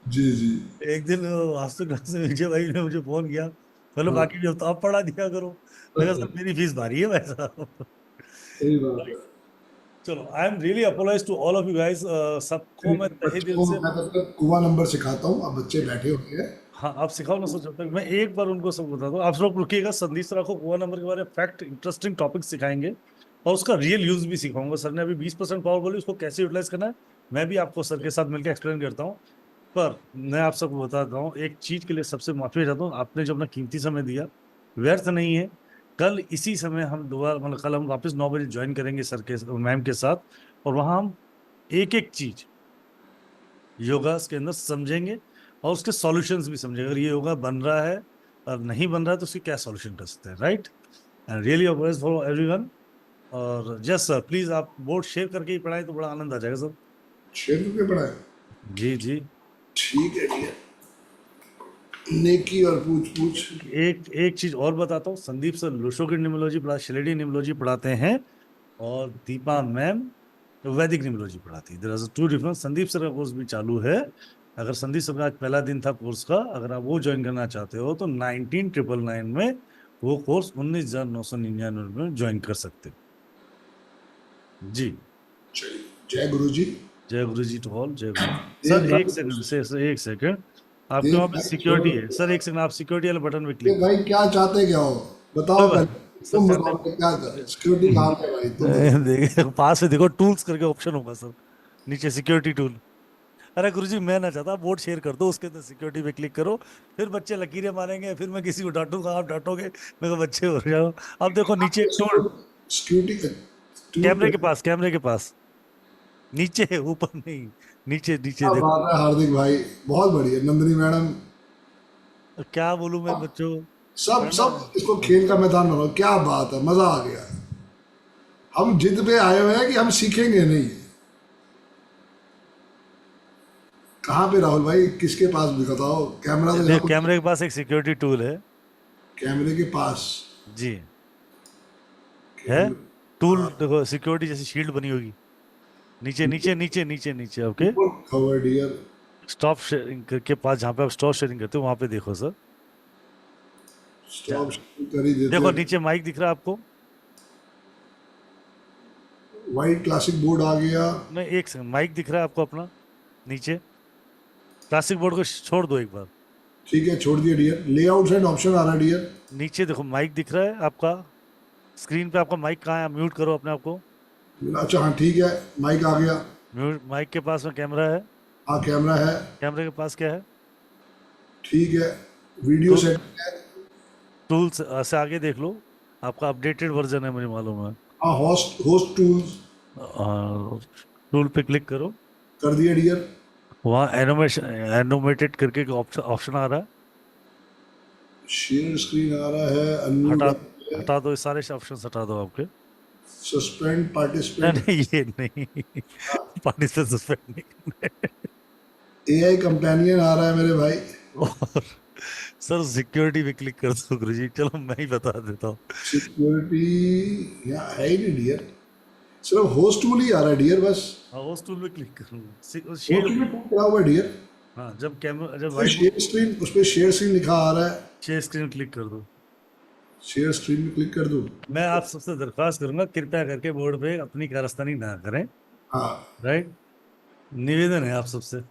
[SPEAKER 16] जी
[SPEAKER 3] एक दिन वास्तु क्लास में विजय भाई ने मुझे फोन किया, बोलो
[SPEAKER 16] हाँ।
[SPEAKER 3] बाकी जो तो आप पढ़ा दिया करो। मैं सर मेरी फीस भारी है वैसा।
[SPEAKER 16] सही बात है।
[SPEAKER 3] चलो, I am really apologize to all of you guys, सबको मैं तहे दिल से,
[SPEAKER 16] मैं तब तक कुआं नंबर सिखाता हूँ, अब बच्चे बैठे होंगे।
[SPEAKER 3] हाँ आप सिखाओ ना सर, जब तक मैं एक बार उनको सब बता दूं। आप लोग रुकिएगा, संदीप सर को कुआं नंबर के बारे में फैक्ट इंटरेस्टिंग टॉपिक सिखाएंगे, और उसका रियल यूज भी सिखाऊंगा। सर ने अभी 20% पावर बोली, उसको कैसे यूटिलाइज करना है मैं भी आपको सर के साथ मिलकर एक्सप्लेन करता हूँ। पर मैं आप सबको बताता हूँ, एक चीज के लिए सबसे माफी चाहता हूँ, आपने जो अपना कीमती समय दिया व्यर्थ नहीं है। कल इसी समय हम दोबारा, मतलब कल हम वापस 9 बजे ज्वाइन करेंगे सर के मैम के साथ, और वहां हम एक एक चीज योगा के अंदर समझेंगे और उसके सॉल्यूशंस भी समझेंगे। अगर ये योगा बन रहा है और नहीं बन रहा है तो उसकी क्या सॉल्यूशन कर सकते हैं, right? And really approach for everyone. और जस्ट सर प्लीज आप बोर्ड शेयर करके ही पढ़ाएं तो बड़ा आनंद आ जाएगा सर।
[SPEAKER 16] शेयर करके पढ़ाएं?
[SPEAKER 3] जी जी
[SPEAKER 16] ठीक है, ठीक है। नेकी और पूछ
[SPEAKER 3] एक चीज और बताता हूँ, संदीप सर लुशो की न्यूमरोलॉजी पढ़ा, शिलेडी न्यूमरोलॉजी पढ़ाते हैं, और दीपा मैम वैदिक न्यूमरोलॉजी पढ़ाती है। There are two difference. Sandeep sir का कोर्स भी चालू है। अगर संदीप सर का आज पहला दिन था कोर्स का, अगर आप वो ज्वाइन करना चाहते हो तो 19,999 में वो कोर्स 19,999 में ज्वाइन कर सकते हो जी।
[SPEAKER 16] जय गुरु जी।
[SPEAKER 3] जय गुरु जी टू ऑल। जय गुरु। सर एक सेकंड, एक सेकंड, आपके वहाँ पे सिक्योरिटी है सर, एक सेकंड, आप सिक्योरिटी वाले बटन पे क्लिक
[SPEAKER 16] भाई क्या चाहते क्या हो बताओ पहले, तुम बताओ क्या सिक्योरिटी कहाँ पे भाई तुम
[SPEAKER 3] देखिए पास में देखो टूल्स करके ऑप्शन होगा सर, नीचे सिक्योरिटी टूल। अरे गुरुजी मैं ना चाहता, बोर्ड शेयर कर दो, उसके अंदर सिक्योरिटी पे क्लिक करो, फिर बच्चे लकीरें मारेंगे, फिर मैं किसी को डांटूंगा, आप डांटोगे, मैं कहा बच्चे हो जाओ। अब देखो नीचे टूल,
[SPEAKER 16] सिक्योरिटी
[SPEAKER 3] कैमरे के पास नीचे है, ऊपर नहीं, नीचे नीचे देखो।
[SPEAKER 16] बात है हार्दिक भाई, बहुत बढ़िया। नंदिनी मैडम
[SPEAKER 3] क्या बोलूं मैं बच्चों,
[SPEAKER 16] सब इसको खेल का मैदान बनाओ, क्या बात है, मजा आ गया। हम जिद पे आए हुए हैं कि हम सीखेंगे नहीं। कहाँ पे राहुल भाई, किसके पास भी बताओ? कैमरा तो
[SPEAKER 3] कैमरे के पास एक सिक्योरिटी टूल है,
[SPEAKER 16] कैमरे के पास
[SPEAKER 3] जी है टूल, देखो सिक्योरिटी जैसी शील्ड बनी होगी, नीचे नीचे नीचे नीचे नीचे। ओके, स्टॉप शेयरिंग के पास, जहाँ पे आप स्टॉप शेयरिंग करते हो वहां पे देखो सर,
[SPEAKER 16] स्टॉप कर ही देते।
[SPEAKER 3] देखो नीचे माइक दिख रहा है आपको,
[SPEAKER 16] वाइट क्लासिक बोर्ड आ गया।
[SPEAKER 3] नहीं एक सेकंड, माइक दिख रहा है आपको अपना नीचे, क्लासिक बोर्ड को छोड़ दो एक बार।
[SPEAKER 16] ठीक है, छोड़ दिया डियर। लेआउट एंड ऑप्शन आ रहा है डियर,
[SPEAKER 3] नीचे देखो माइक दिख रहा है आपका, स्क्रीन पे आपका माइक कहाँ है, म्यूट करो अपने आप को।
[SPEAKER 16] अच्छा हाँ ठीक है, माइक आ गया।
[SPEAKER 3] म्यूट, माइक के पास में कैमरा है।
[SPEAKER 16] हाँ कैमरा है।
[SPEAKER 3] कैमरे के पास क्या है?
[SPEAKER 16] ठीक है, वीडियो सेट है।
[SPEAKER 3] टूल्स से आगे देख लो, आपका अपडेटेड वर्जन है मुझे मालूम है।
[SPEAKER 16] हाँ होस्ट टूल्स,
[SPEAKER 3] टूल पे क्लिक करो।
[SPEAKER 16] कर दिया डियर।
[SPEAKER 3] वहाँ एनोमेटेड करके ऑप्शन आ रहा है,
[SPEAKER 16] शेयर स्क्रीन आ रहा है,
[SPEAKER 3] हटा दो, सारे ऑप्शन हटा दो आपके।
[SPEAKER 16] सस्पेंड पार्टिसिपेंट,
[SPEAKER 3] नहीं ये नहीं, पार्टिसिपेंट सस्पेंड नहीं।
[SPEAKER 16] एआई कंपेनियन आ रहा है मेरे भाई।
[SPEAKER 3] और सर सिक्योरिटी पे क्लिक कर दो गुरुजी, चलो मैं ही बता देता हूँ।
[SPEAKER 16] सिक्योरिटी यहाँ है ही नहीं डियर। सिर्फ होस्ट टूल ही आ रहा है डियर बस।
[SPEAKER 3] हाँ होस्ट टूल पे क्लिक करो,
[SPEAKER 16] होस्ट
[SPEAKER 3] शेयर।
[SPEAKER 16] टूल में क्या हुआ डियर?
[SPEAKER 3] हाँ जब कैमरा, जब
[SPEAKER 16] शेयर स्क्रीन, उस पर शेयर स्क्रीन लिखा आ रहा है।
[SPEAKER 3] शेयर स्क्रीन क्लिक कर दो।
[SPEAKER 16] शेयर स्क्रीन में क्लिक कर दूं?
[SPEAKER 3] मैं आप सबसे दरख्वास्त करूंगा, कृपया करके बोर्ड पे अपनी कारस्तानी ना करें।
[SPEAKER 16] हाँ
[SPEAKER 3] राइट, निवेदन है आप सबसे।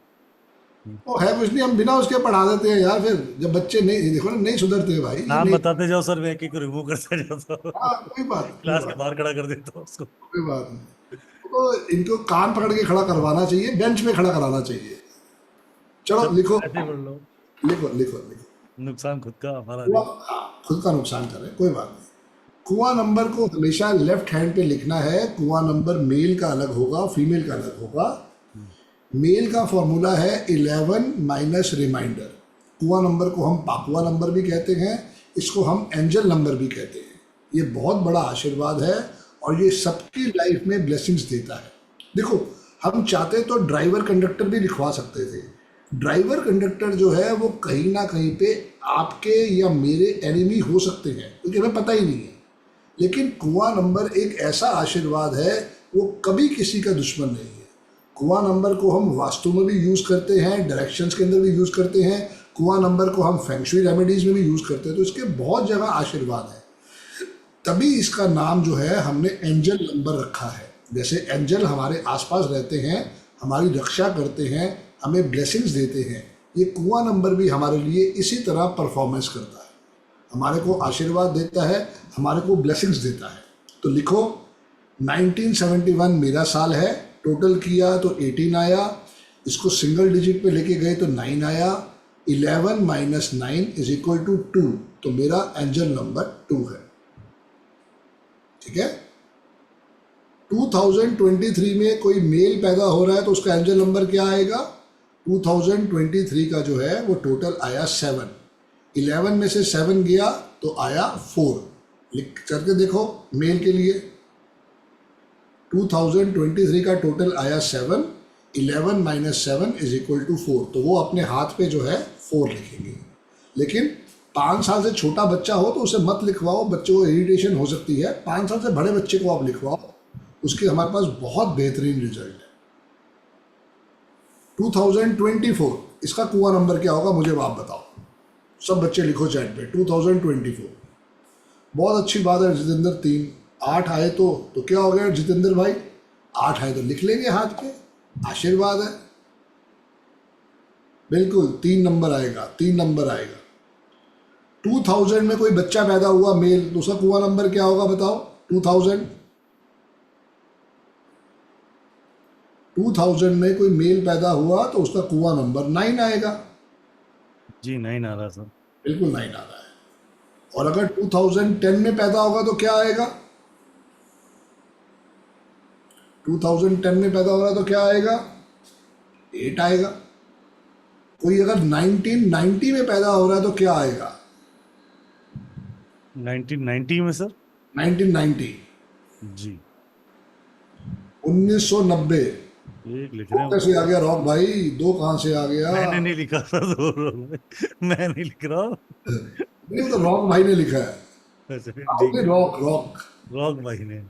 [SPEAKER 16] वो है कुछ नहीं, हम बिना उसके पढ़ा देते हैं यार। फिर जब बच्चे नहीं, देखो ना, नहीं सुधरते भाई।
[SPEAKER 3] नाम
[SPEAKER 16] नहीं,
[SPEAKER 3] बताते जाओ सर, मैं एक एक रिमूव करता जाता हूँ।
[SPEAKER 16] कोई बात नहीं,
[SPEAKER 3] क्लास के बाहर खड़ा कर देता हूँ उसको।
[SPEAKER 16] कोई बात नहीं। तो इनको कान पकड़ के खड़ा करवाना चाहिए, बेंच पे खड़ा कराना चाहिए। चलो लिखो,
[SPEAKER 3] ऐसे पढ़ लो।
[SPEAKER 16] लिखो लिखो लिखो।
[SPEAKER 3] नुकसान खुद का, हमारा
[SPEAKER 16] खुद का नुकसान करे, कोई बात नहीं। कुआं नंबर को हमेशा लेफ्ट हैंड पे लिखना है। कुआं नंबर मेल का अलग होगा, फीमेल का अलग होगा। मेल का फॉर्मूला है 11 माइनस रिमाइंडर। कुआं नंबर को हम पाकुआ नंबर भी कहते हैं, इसको हम एंजल नंबर भी कहते हैं। ये बहुत बड़ा आशीर्वाद है और ये सबकी लाइफ में ब्लेसिंग्स देता है। देखो, हम चाहते तो ड्राइवर कंडक्टर भी लिखवा सकते थे। ड्राइवर कंडक्टर जो है वो कहीं ना कहीं पे आपके या मेरे एनिमी हो सकते हैं, क्योंकि हमें पता ही नहीं है। लेकिन कुआं नंबर एक ऐसा आशीर्वाद है, वो कभी किसी का दुश्मन नहीं है। कुआं नंबर को हम वास्तु में भी यूज़ करते हैं, डायरेक्शंस के अंदर भी यूज़ करते हैं। कुआं नंबर को हम फेंगशुई रेमेडीज में भी यूज़ करते हैं। तो इसके बहुत जगह आशीर्वाद है, तभी इसका नाम जो है हमने एंजल नंबर रखा है। जैसे एंजल हमारे आसपास रहते हैं, हमारी रक्षा करते हैं, हमें ब्लेसिंग्स देते हैं, ये कुआं नंबर भी हमारे लिए इसी तरह परफॉर्मेंस करता है। हमारे को आशीर्वाद देता है, हमारे को ब्लेसिंग्स देता है। तो लिखो 1971 मेरा साल है, टोटल किया तो 18 आया, इसको सिंगल डिजिट पे लेके गए तो 9 आया। 11 माइनस 9 इज इक्वल टू 2, तो मेरा एंजल नंबर 2 है। ठीक है। 2023 में कोई मेल पैदा हो रहा है तो उसका एंजल नंबर क्या आएगा? 2023 का जो है वो टोटल आया 7। 11 में से 7 गया तो आया 4। लिख करके देखो मेल के लिए। 2023 का टोटल आया 7, 11 माइनस 7 इज इक्वल टू 4। तो वो अपने हाथ पे जो है 4 लिखेंगे। लेकिन 5 साल से छोटा बच्चा हो तो उसे मत लिखवाओ, बच्चे को इरिटेशन हो सकती है। 5 साल से बड़े बच्चे को आप लिखवाओ, उसके हमारे पास बहुत बेहतरीन रिजल्ट है। 2024 इसका कुआं नंबर क्या होगा मुझे आप बताओ। सब बच्चे लिखो चैट पे 2024। बहुत अच्छी बात है जितेंद्र, 3 8 आए तो क्या हो गया जितेंद्र भाई? 8 आए तो लिख लेंगे हाथ पे, आशीर्वाद है। बिल्कुल 3 नंबर आएगा, 3 नंबर आएगा। 2000 में कोई बच्चा पैदा हुआ मेल, तो उसका कुआं नंबर क्या होगा बताओ? 2000 में कोई मेल पैदा हुआ तो उसका कुआं नंबर 9 आएगा।
[SPEAKER 3] जी 9 आ रहा सर।
[SPEAKER 16] बिल्कुल 9 आ रहा है। और अगर 2010 में पैदा होगा तो क्या आएगा? 2010 में पैदा हो रहा है तो क्या आएगा? 8 आएगा। कोई अगर 1990 में पैदा हो रहा है तो क्या आएगा?
[SPEAKER 3] 1990 में सर?
[SPEAKER 16] 1990
[SPEAKER 3] जी
[SPEAKER 16] 1990
[SPEAKER 3] एक लिख रहे
[SPEAKER 16] कैसे आ गया रॉक भाई? 2 कहाँ से आ गया?
[SPEAKER 3] मैंने नहीं लिखा था, मैं नहीं लिख रहा हूँ।
[SPEAKER 16] नहीं, वो तो रॉक भाई ने लिखा है। आपने रॉक
[SPEAKER 3] भाई ने।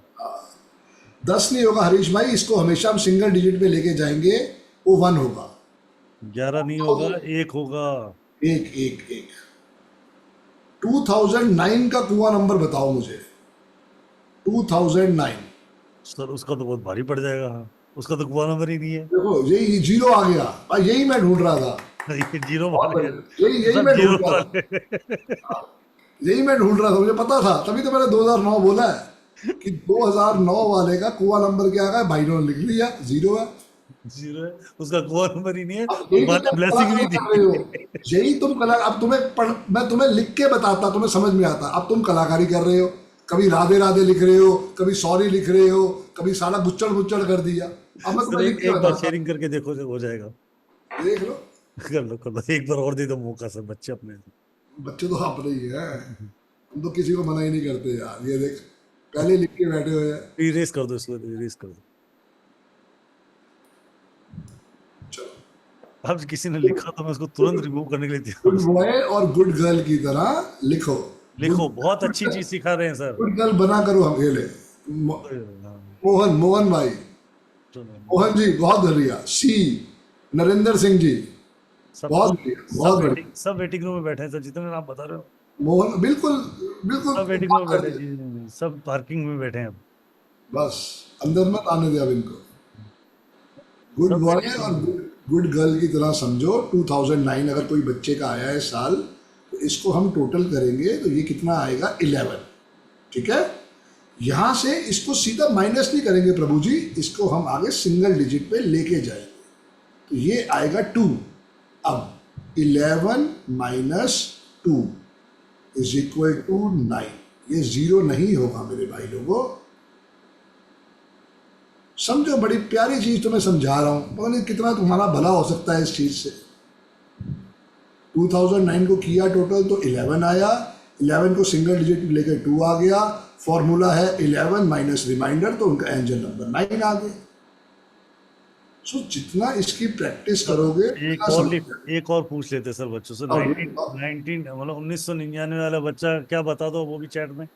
[SPEAKER 16] 10 नहीं होगा हरीश भाई, इसको हमेशा हम सिंगल डिजिट पे लेके जाएंगे, वो 1 होगा।
[SPEAKER 3] 11 नहीं होगा, 1 होगा।
[SPEAKER 16] 1 2009 का कुआं नंबर बताओ मुझे। 2009
[SPEAKER 3] सर उसका तो बहुत भारी पड़ जाएगा। उसका तो कुआं नंबर ही नहीं है।
[SPEAKER 16] देखो यही 0 आ गया भाई, यही मैं ढूंढ रहा था।
[SPEAKER 3] ये 0 मार गया।
[SPEAKER 16] यही मैं ढूंढ रहा था। यही मैं ढूंढ रहा था, मुझे पता था, तभी तो मैंने 2009 बोला है कि 2009 वाले का कुआं नंबर क्या है। भाई ने लिख लिया 0 है।
[SPEAKER 3] 0 है, उसका कुआं नंबर ही नहीं है।
[SPEAKER 16] ब्लेसिंग नहीं दी। यही तुम कला, अब मैं तुम्हें लिख के बताता, तुम्हें समझ में आता। अब तुम कलाकारी कर रहे हो, कभी राधे राधे लिख रहे हो, कभी सॉरी लिख रहे हो, कभी साला गुच्चड़ गुच्चड़ कर दिया। अब मैं तुम्हें लिख के
[SPEAKER 3] एक बार शेयरिंग करके देखो, हो जाएगा।
[SPEAKER 16] देख लो,
[SPEAKER 3] कर लो एक बार और दे दो मौका सर। बच्चे तो अपने ही है, हम तो किसी को मना ही नहीं करते यार। ये देख पहले लिख के बैठे हुए हैं। इरेज कर दो इसको, इरेज कर दो। चलो अब किसी ने लिखा तो मैं उसको तुरंत रिमूव करने के लिए
[SPEAKER 16] गुड बॉय और गुड गर्ल की तरह लिखो।
[SPEAKER 3] बहुत अच्छी चीज सिखा रहे हैं सर।
[SPEAKER 16] गुड गर्ल बना करो हम खेले। मोहन मोहन भाई, मोहन जी बहुत बढ़िया। सी नरेंद्र सिंह जी
[SPEAKER 3] सब
[SPEAKER 16] बहुत बढ़िया, बहुत बढ़िया।
[SPEAKER 3] सब वेटिंग रूम में बैठे हैं सर, जितने नाम बता रहे हो
[SPEAKER 16] मोहन बिल्कुल बिल्कुल
[SPEAKER 3] सब वेटिंग रूम में बैठे हैं जी, सब पार्किंग में बैठे हैं अब।
[SPEAKER 16] बस अंदर मत आने दिया अब इनको। गुड
[SPEAKER 3] सब
[SPEAKER 16] बॉय
[SPEAKER 3] waiting
[SPEAKER 16] और
[SPEAKER 3] room में।
[SPEAKER 16] गुड गर्ल की तरह समझो। 2009 अगर कोई बच्चे का आया है साल, तो इसको हम टोटल करेंगे तो ये कितना आएगा 11। ठीक है, यहां से इसको सीधा माइनस नहीं करेंगे प्रभु जी, इसको हम आगे सिंगल डिजिट पे लेके जाएंगे, तो ये आएगा 2। अब 11 माइनस 2 इज इक्वल टू 9। ये 0 नहीं होगा मेरे भाई लोगों, समझो। बड़ी प्यारी चीज तुम्हें समझा रहा हूं, पता नहीं कितना तुम्हारा भला हो सकता है इस चीज से। 2009 को किया टोटल तो 11 आया, 11 को सिंगल डिजिट लेकर 2 आ गया। फॉर्मूला है 11 माइनस रिमाइंडर, तो उनका एंजल नंबर 9 आ गया। सो जितना इसकी प्रैक्टिस करोगे
[SPEAKER 3] एक और पूछ लेते सर बच्चों से। 19 मतलब 1999 वाला बच्चा क्या बता दो वो भी चैट में,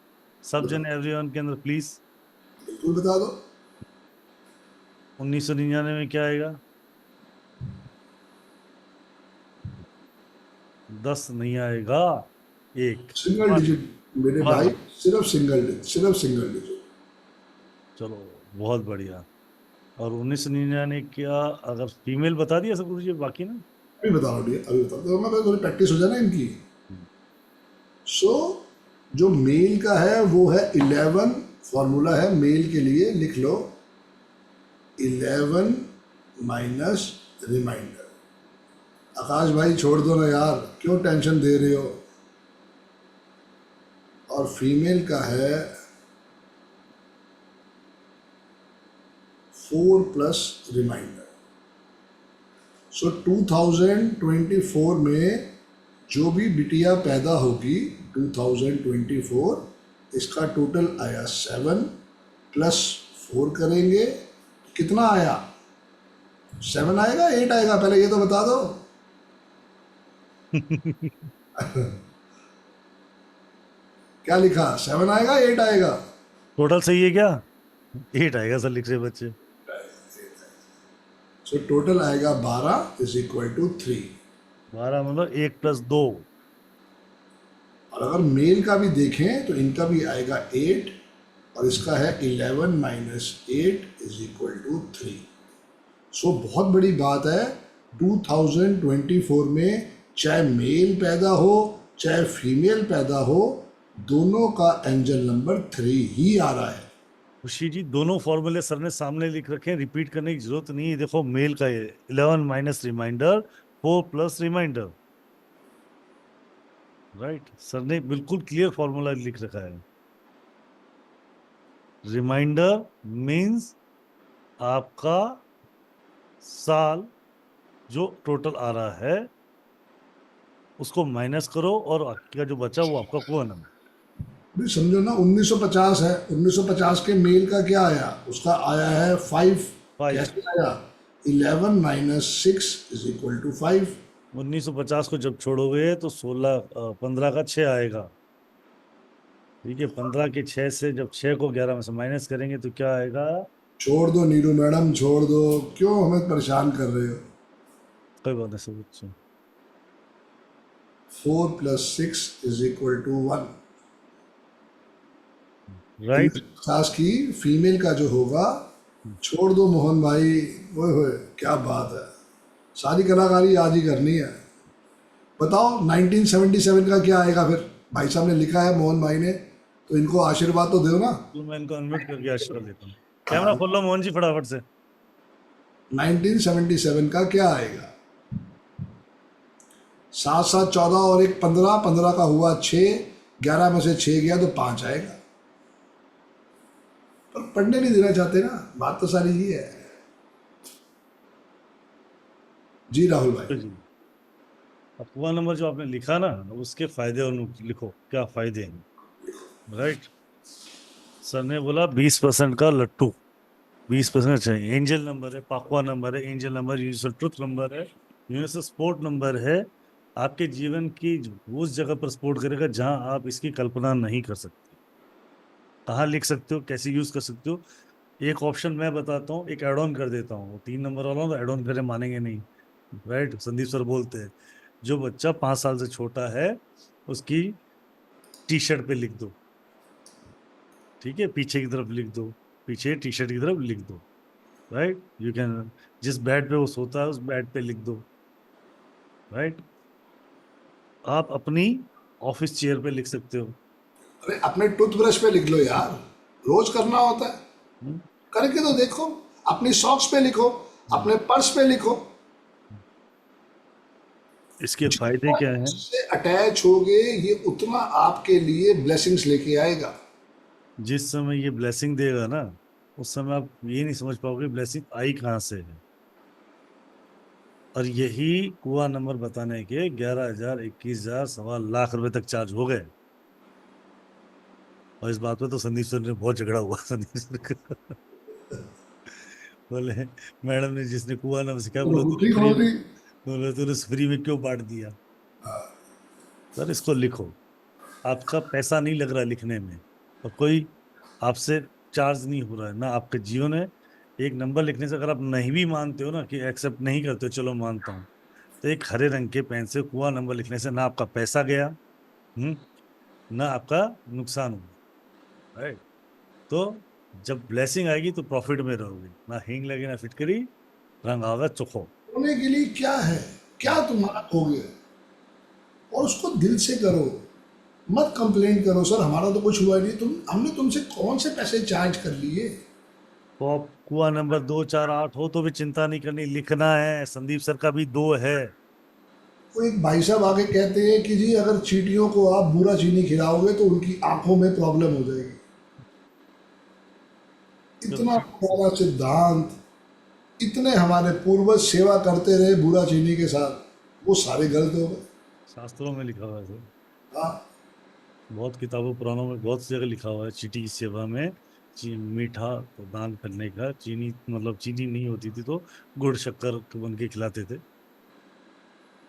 [SPEAKER 3] सब जन एवरीवन के अंदर प्लीज
[SPEAKER 16] बिल्कुल बता दो।
[SPEAKER 3] 1999 में क्या आएगा? 10 नहीं आएगा, 1
[SPEAKER 16] सिंगल डिजिट मेरे भाई, सिर्फ सिंगल डिजिट।
[SPEAKER 3] चलो बहुत बढ़िया। और 1999 क्या अगर फीमेल बता दिया सब गुरु जी, बाकी ना
[SPEAKER 16] अभी बता रहा हूँ, अभी बता दो, मैं थोड़ी प्रैक्टिस हो जाए ना इनकी। सो जो मेल का है वो है 11, फॉर्मूला है मेल के लिए, लिख लो 11 माइनस रिमाइंडर। आकाश भाई छोड़ दो ना यार, क्यों टेंशन दे रहे हो। और फीमेल का है 4 प्लस रिमाइंडर। सो 2024 में जो भी बिटिया पैदा होगी 2024, इसका टोटल आया 7 प्लस 4 करेंगे, कितना आया? 7 आएगा 8 आएगा, पहले ये तो बता दो। क्या लिखा, 7 आएगा 8 आएगा?
[SPEAKER 3] टोटल सही है क्या? 8 आएगा सर, लिख रहे बच्चे।
[SPEAKER 16] सो टोटल आएगा 12 इज इक्वल टू 3।
[SPEAKER 3] 12 मतलब 1 प्लस 2।
[SPEAKER 16] और अगर मेल का भी देखें तो इनका भी आएगा 8, और इसका है 11 माइनस 8 इज इक्वल टू 3। सो बहुत बड़ी बात है, 2024 में चाहे मेल पैदा हो चाहे फीमेल पैदा हो, दोनों का एंजल नंबर 3 ही आ रहा है।
[SPEAKER 3] खुशी जी दोनों फॉर्मूले सर ने सामने लिख रखे हैं, रिपीट करने की जरूरत नहीं है। देखो मेल का ये 11 minus reminder 4 plus reminder, right. Sir ने बिल्कुल क्लियर फॉर्मूला लिख रखा है। रिमाइंडर मीन्स आपका साल जो टोटल आ रहा है उसको माइनस करो, और आपका जो बचा वो आपका कोआ नंबर।
[SPEAKER 16] भी समझो ना, 1950 है, 1950 के मेल का क्या आया? उसका आया है 5। कैसे आया? 11 माइनस 6 इज इक्वल टू 5।
[SPEAKER 3] 1950 को जब छोड़ोगे तो 15 का 6 आएगा, ठीक है। 15 के 6 से जब 6 को 11 में से माइनस करेंगे तो क्या आएगा?
[SPEAKER 16] छोड़ दो नीरू मैडम, छोड़ दो, क्यों हमें परेशान कर रहे हो।
[SPEAKER 3] कोई बात नहीं सब बच्चों।
[SPEAKER 16] 4 plus 6 is equal to 1।
[SPEAKER 3] Right.
[SPEAKER 16] 50 की फीमेल का जो होगा, छोड़ दो मोहन भाई, ओए होए क्या बात है, सारी कलाकारी आज ही करनी है। बताओ 1977 का क्या आएगा फिर? भाई साहब ने लिखा है, मोहन भाई ने, तो इनको आशीर्वाद तो दो ना।
[SPEAKER 3] तो मैं इनको अनम्यूट करके आशीर्वाद देता हूँ। कैमरा खोल लो मोहन जी फटाफट से।
[SPEAKER 16] 1977 का क्या आएगा? 7 7 14 और 1 15, 15 का हुआ 6, 11 में से 6 गया तो 5 आएगा। पर पढ़ने नहीं देना चाहते ना, बात तो सारी ये है। जी राहुल भाई
[SPEAKER 3] जी, अब पूरा नंबर जो आपने लिखा ना, उसके फायदे और लिखो क्या फायदे हैं, राइट। सर ने बोला 20% का लट्टू, 20% चाहिए। एंजल नंबर है, पाकवा नंबर है, angel number universal truth number है, यूनिवर्सल सपोर्ट नंबर है। आपके जीवन की उस जगह पर सपोर्ट करेगा जहां आप इसकी कल्पना नहीं कर सकते। कहाँ लिख सकते हो, कैसे यूज कर सकते हो, एक ऑप्शन मैं बताता हूँ, एक एड ऑन कर देता हूँ। 3 नंबर वाला तो एड ऑन करे मानेंगे नहीं, राइट? संदीप सर बोलते हैं जो बच्चा 5 साल से छोटा है उसकी टी शर्ट पे लिख दो, ठीक है, पीछे की तरफ लिख दो, पीछे टी शर्ट की तरफ लिख दो, राइट? यू कैन, जिस बेड पे वो सोता है उस बेड पे लिख दो, राइट? आप अपनी ऑफिस चेयर पे लिख सकते हो।
[SPEAKER 16] अरे अपने टूथब्रश पे लिख लो यार, रोज करना होता है, करके तो देखो। अपनी सॉक्स पे लिखो, अपने पर्स पे लिखो।
[SPEAKER 3] इसके फायदे क्या हैं?
[SPEAKER 16] से अटैच होगे ये उतना आपके लिए ब्लेसिंग्स लेके आएगा।
[SPEAKER 3] जिस समय ये ब्लेसिंग देगा ना, उस समय आप ये नहीं समझ पाओगे ब्लेसिंग आई कहाँ से है। और यही कुआ नंबर बताने के 11,000, 21,000, सवा लाख रुपए तक चार्ज हो गए। और इस बात पे तो संदीप सर ने बहुत झगड़ा हुआ। संदीप सर का बोले मैडम ने जिसने कुआ नंबर सिखाया, बोले तूने फ्री में क्यों बांट दिया? सर इसको लिखो, आपका पैसा नहीं लग रहा है लिखने में, और कोई आपसे चार्ज नहीं हो रहा है ना आपके जीवन में। एक नंबर लिखने से अगर आप नहीं भी मानते हो ना, कि एक्सेप्ट नहीं करते हो, चलो मानता हूँ, तो एक हरे रंग के पेन से कुआ नंबर लिखने से ना आपका पैसा गया, ना आपका नुकसान हुआ, राइट? तो जब ब्लेसिंग आएगी तो प्रॉफिट में रहोगे, ना हिंग लगे ना फिटकरी, रंग आगा चोखो।
[SPEAKER 16] होने के लिए क्या है, क्या तुम्हारा हो गया, और उसको दिल से करो। मत कंप्लेन करो सर हमारा तो कुछ हुआ ही नहीं, हमने तुमसे कौन से पैसे चार्ज कर लिए।
[SPEAKER 3] तो आप कुआ नंबर 2, 4, 8 हो तो भी चिंता नहीं करनी, लिखना है। संदीप सर का भी 2 है।
[SPEAKER 16] वो एक भाई साहब आके कहते हैं कि जी अगर चींटियों को आप बुरा चीनी खिलाओगे तो उनकी आंखों में प्रॉब्लम हो जाएगी। इतना बड़ा सिद्धांत, इतने हमारे पूर्वज सेवा करते रहे बुरा चीनी के साथ, वो सारे गलत हो गए।
[SPEAKER 3] शास्त्रों में लिखा हुआ है सर,
[SPEAKER 16] हाँ,
[SPEAKER 3] बहुत किताबों पुराणों में बहुत सी जगह लिखा हुआ है, चींटी की सेवा में मीठा तो दान करने का। चीनी मतलब चीनी नहीं होती थी तो गुड़ शक्कर बन के खिलाते थे,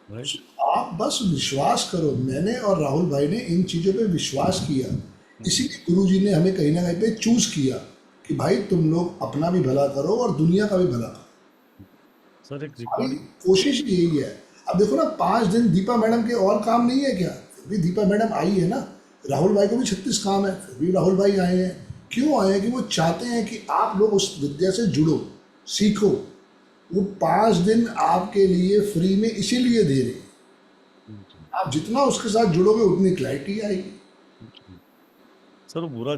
[SPEAKER 3] राइट?
[SPEAKER 16] आप बस विश्वास करो। मैंने और राहुल भाई ने इन चीज़ों पे विश्वास किया, इसीलिए गुरुजी ने हमें कहीं ना कहीं पे चूज किया कि भाई तुम लोग अपना भी भला करो और दुनिया का भी भला करो।
[SPEAKER 3] सर एक
[SPEAKER 16] हमारी कोशिश यही है। अब देखो ना 5 दिन दीपा मैडम के और काम नहीं है क्या? फिर भी दीपा मैडम आई है ना। राहुल भाई को भी 36 काम है, फिर भी राहुल भाई आए हैं। क्यों आए हैं? कि वो चाहते हैं कि आप लोग उस विद्या से जुड़ो, सीखो। वो 5 दिन आपके लिए फ्री में इसीलिए दे रहे हैं। आप जितना उसके साथ जुड़ोगे उतनी क्लैरिटी आएगी।
[SPEAKER 3] सर बुरा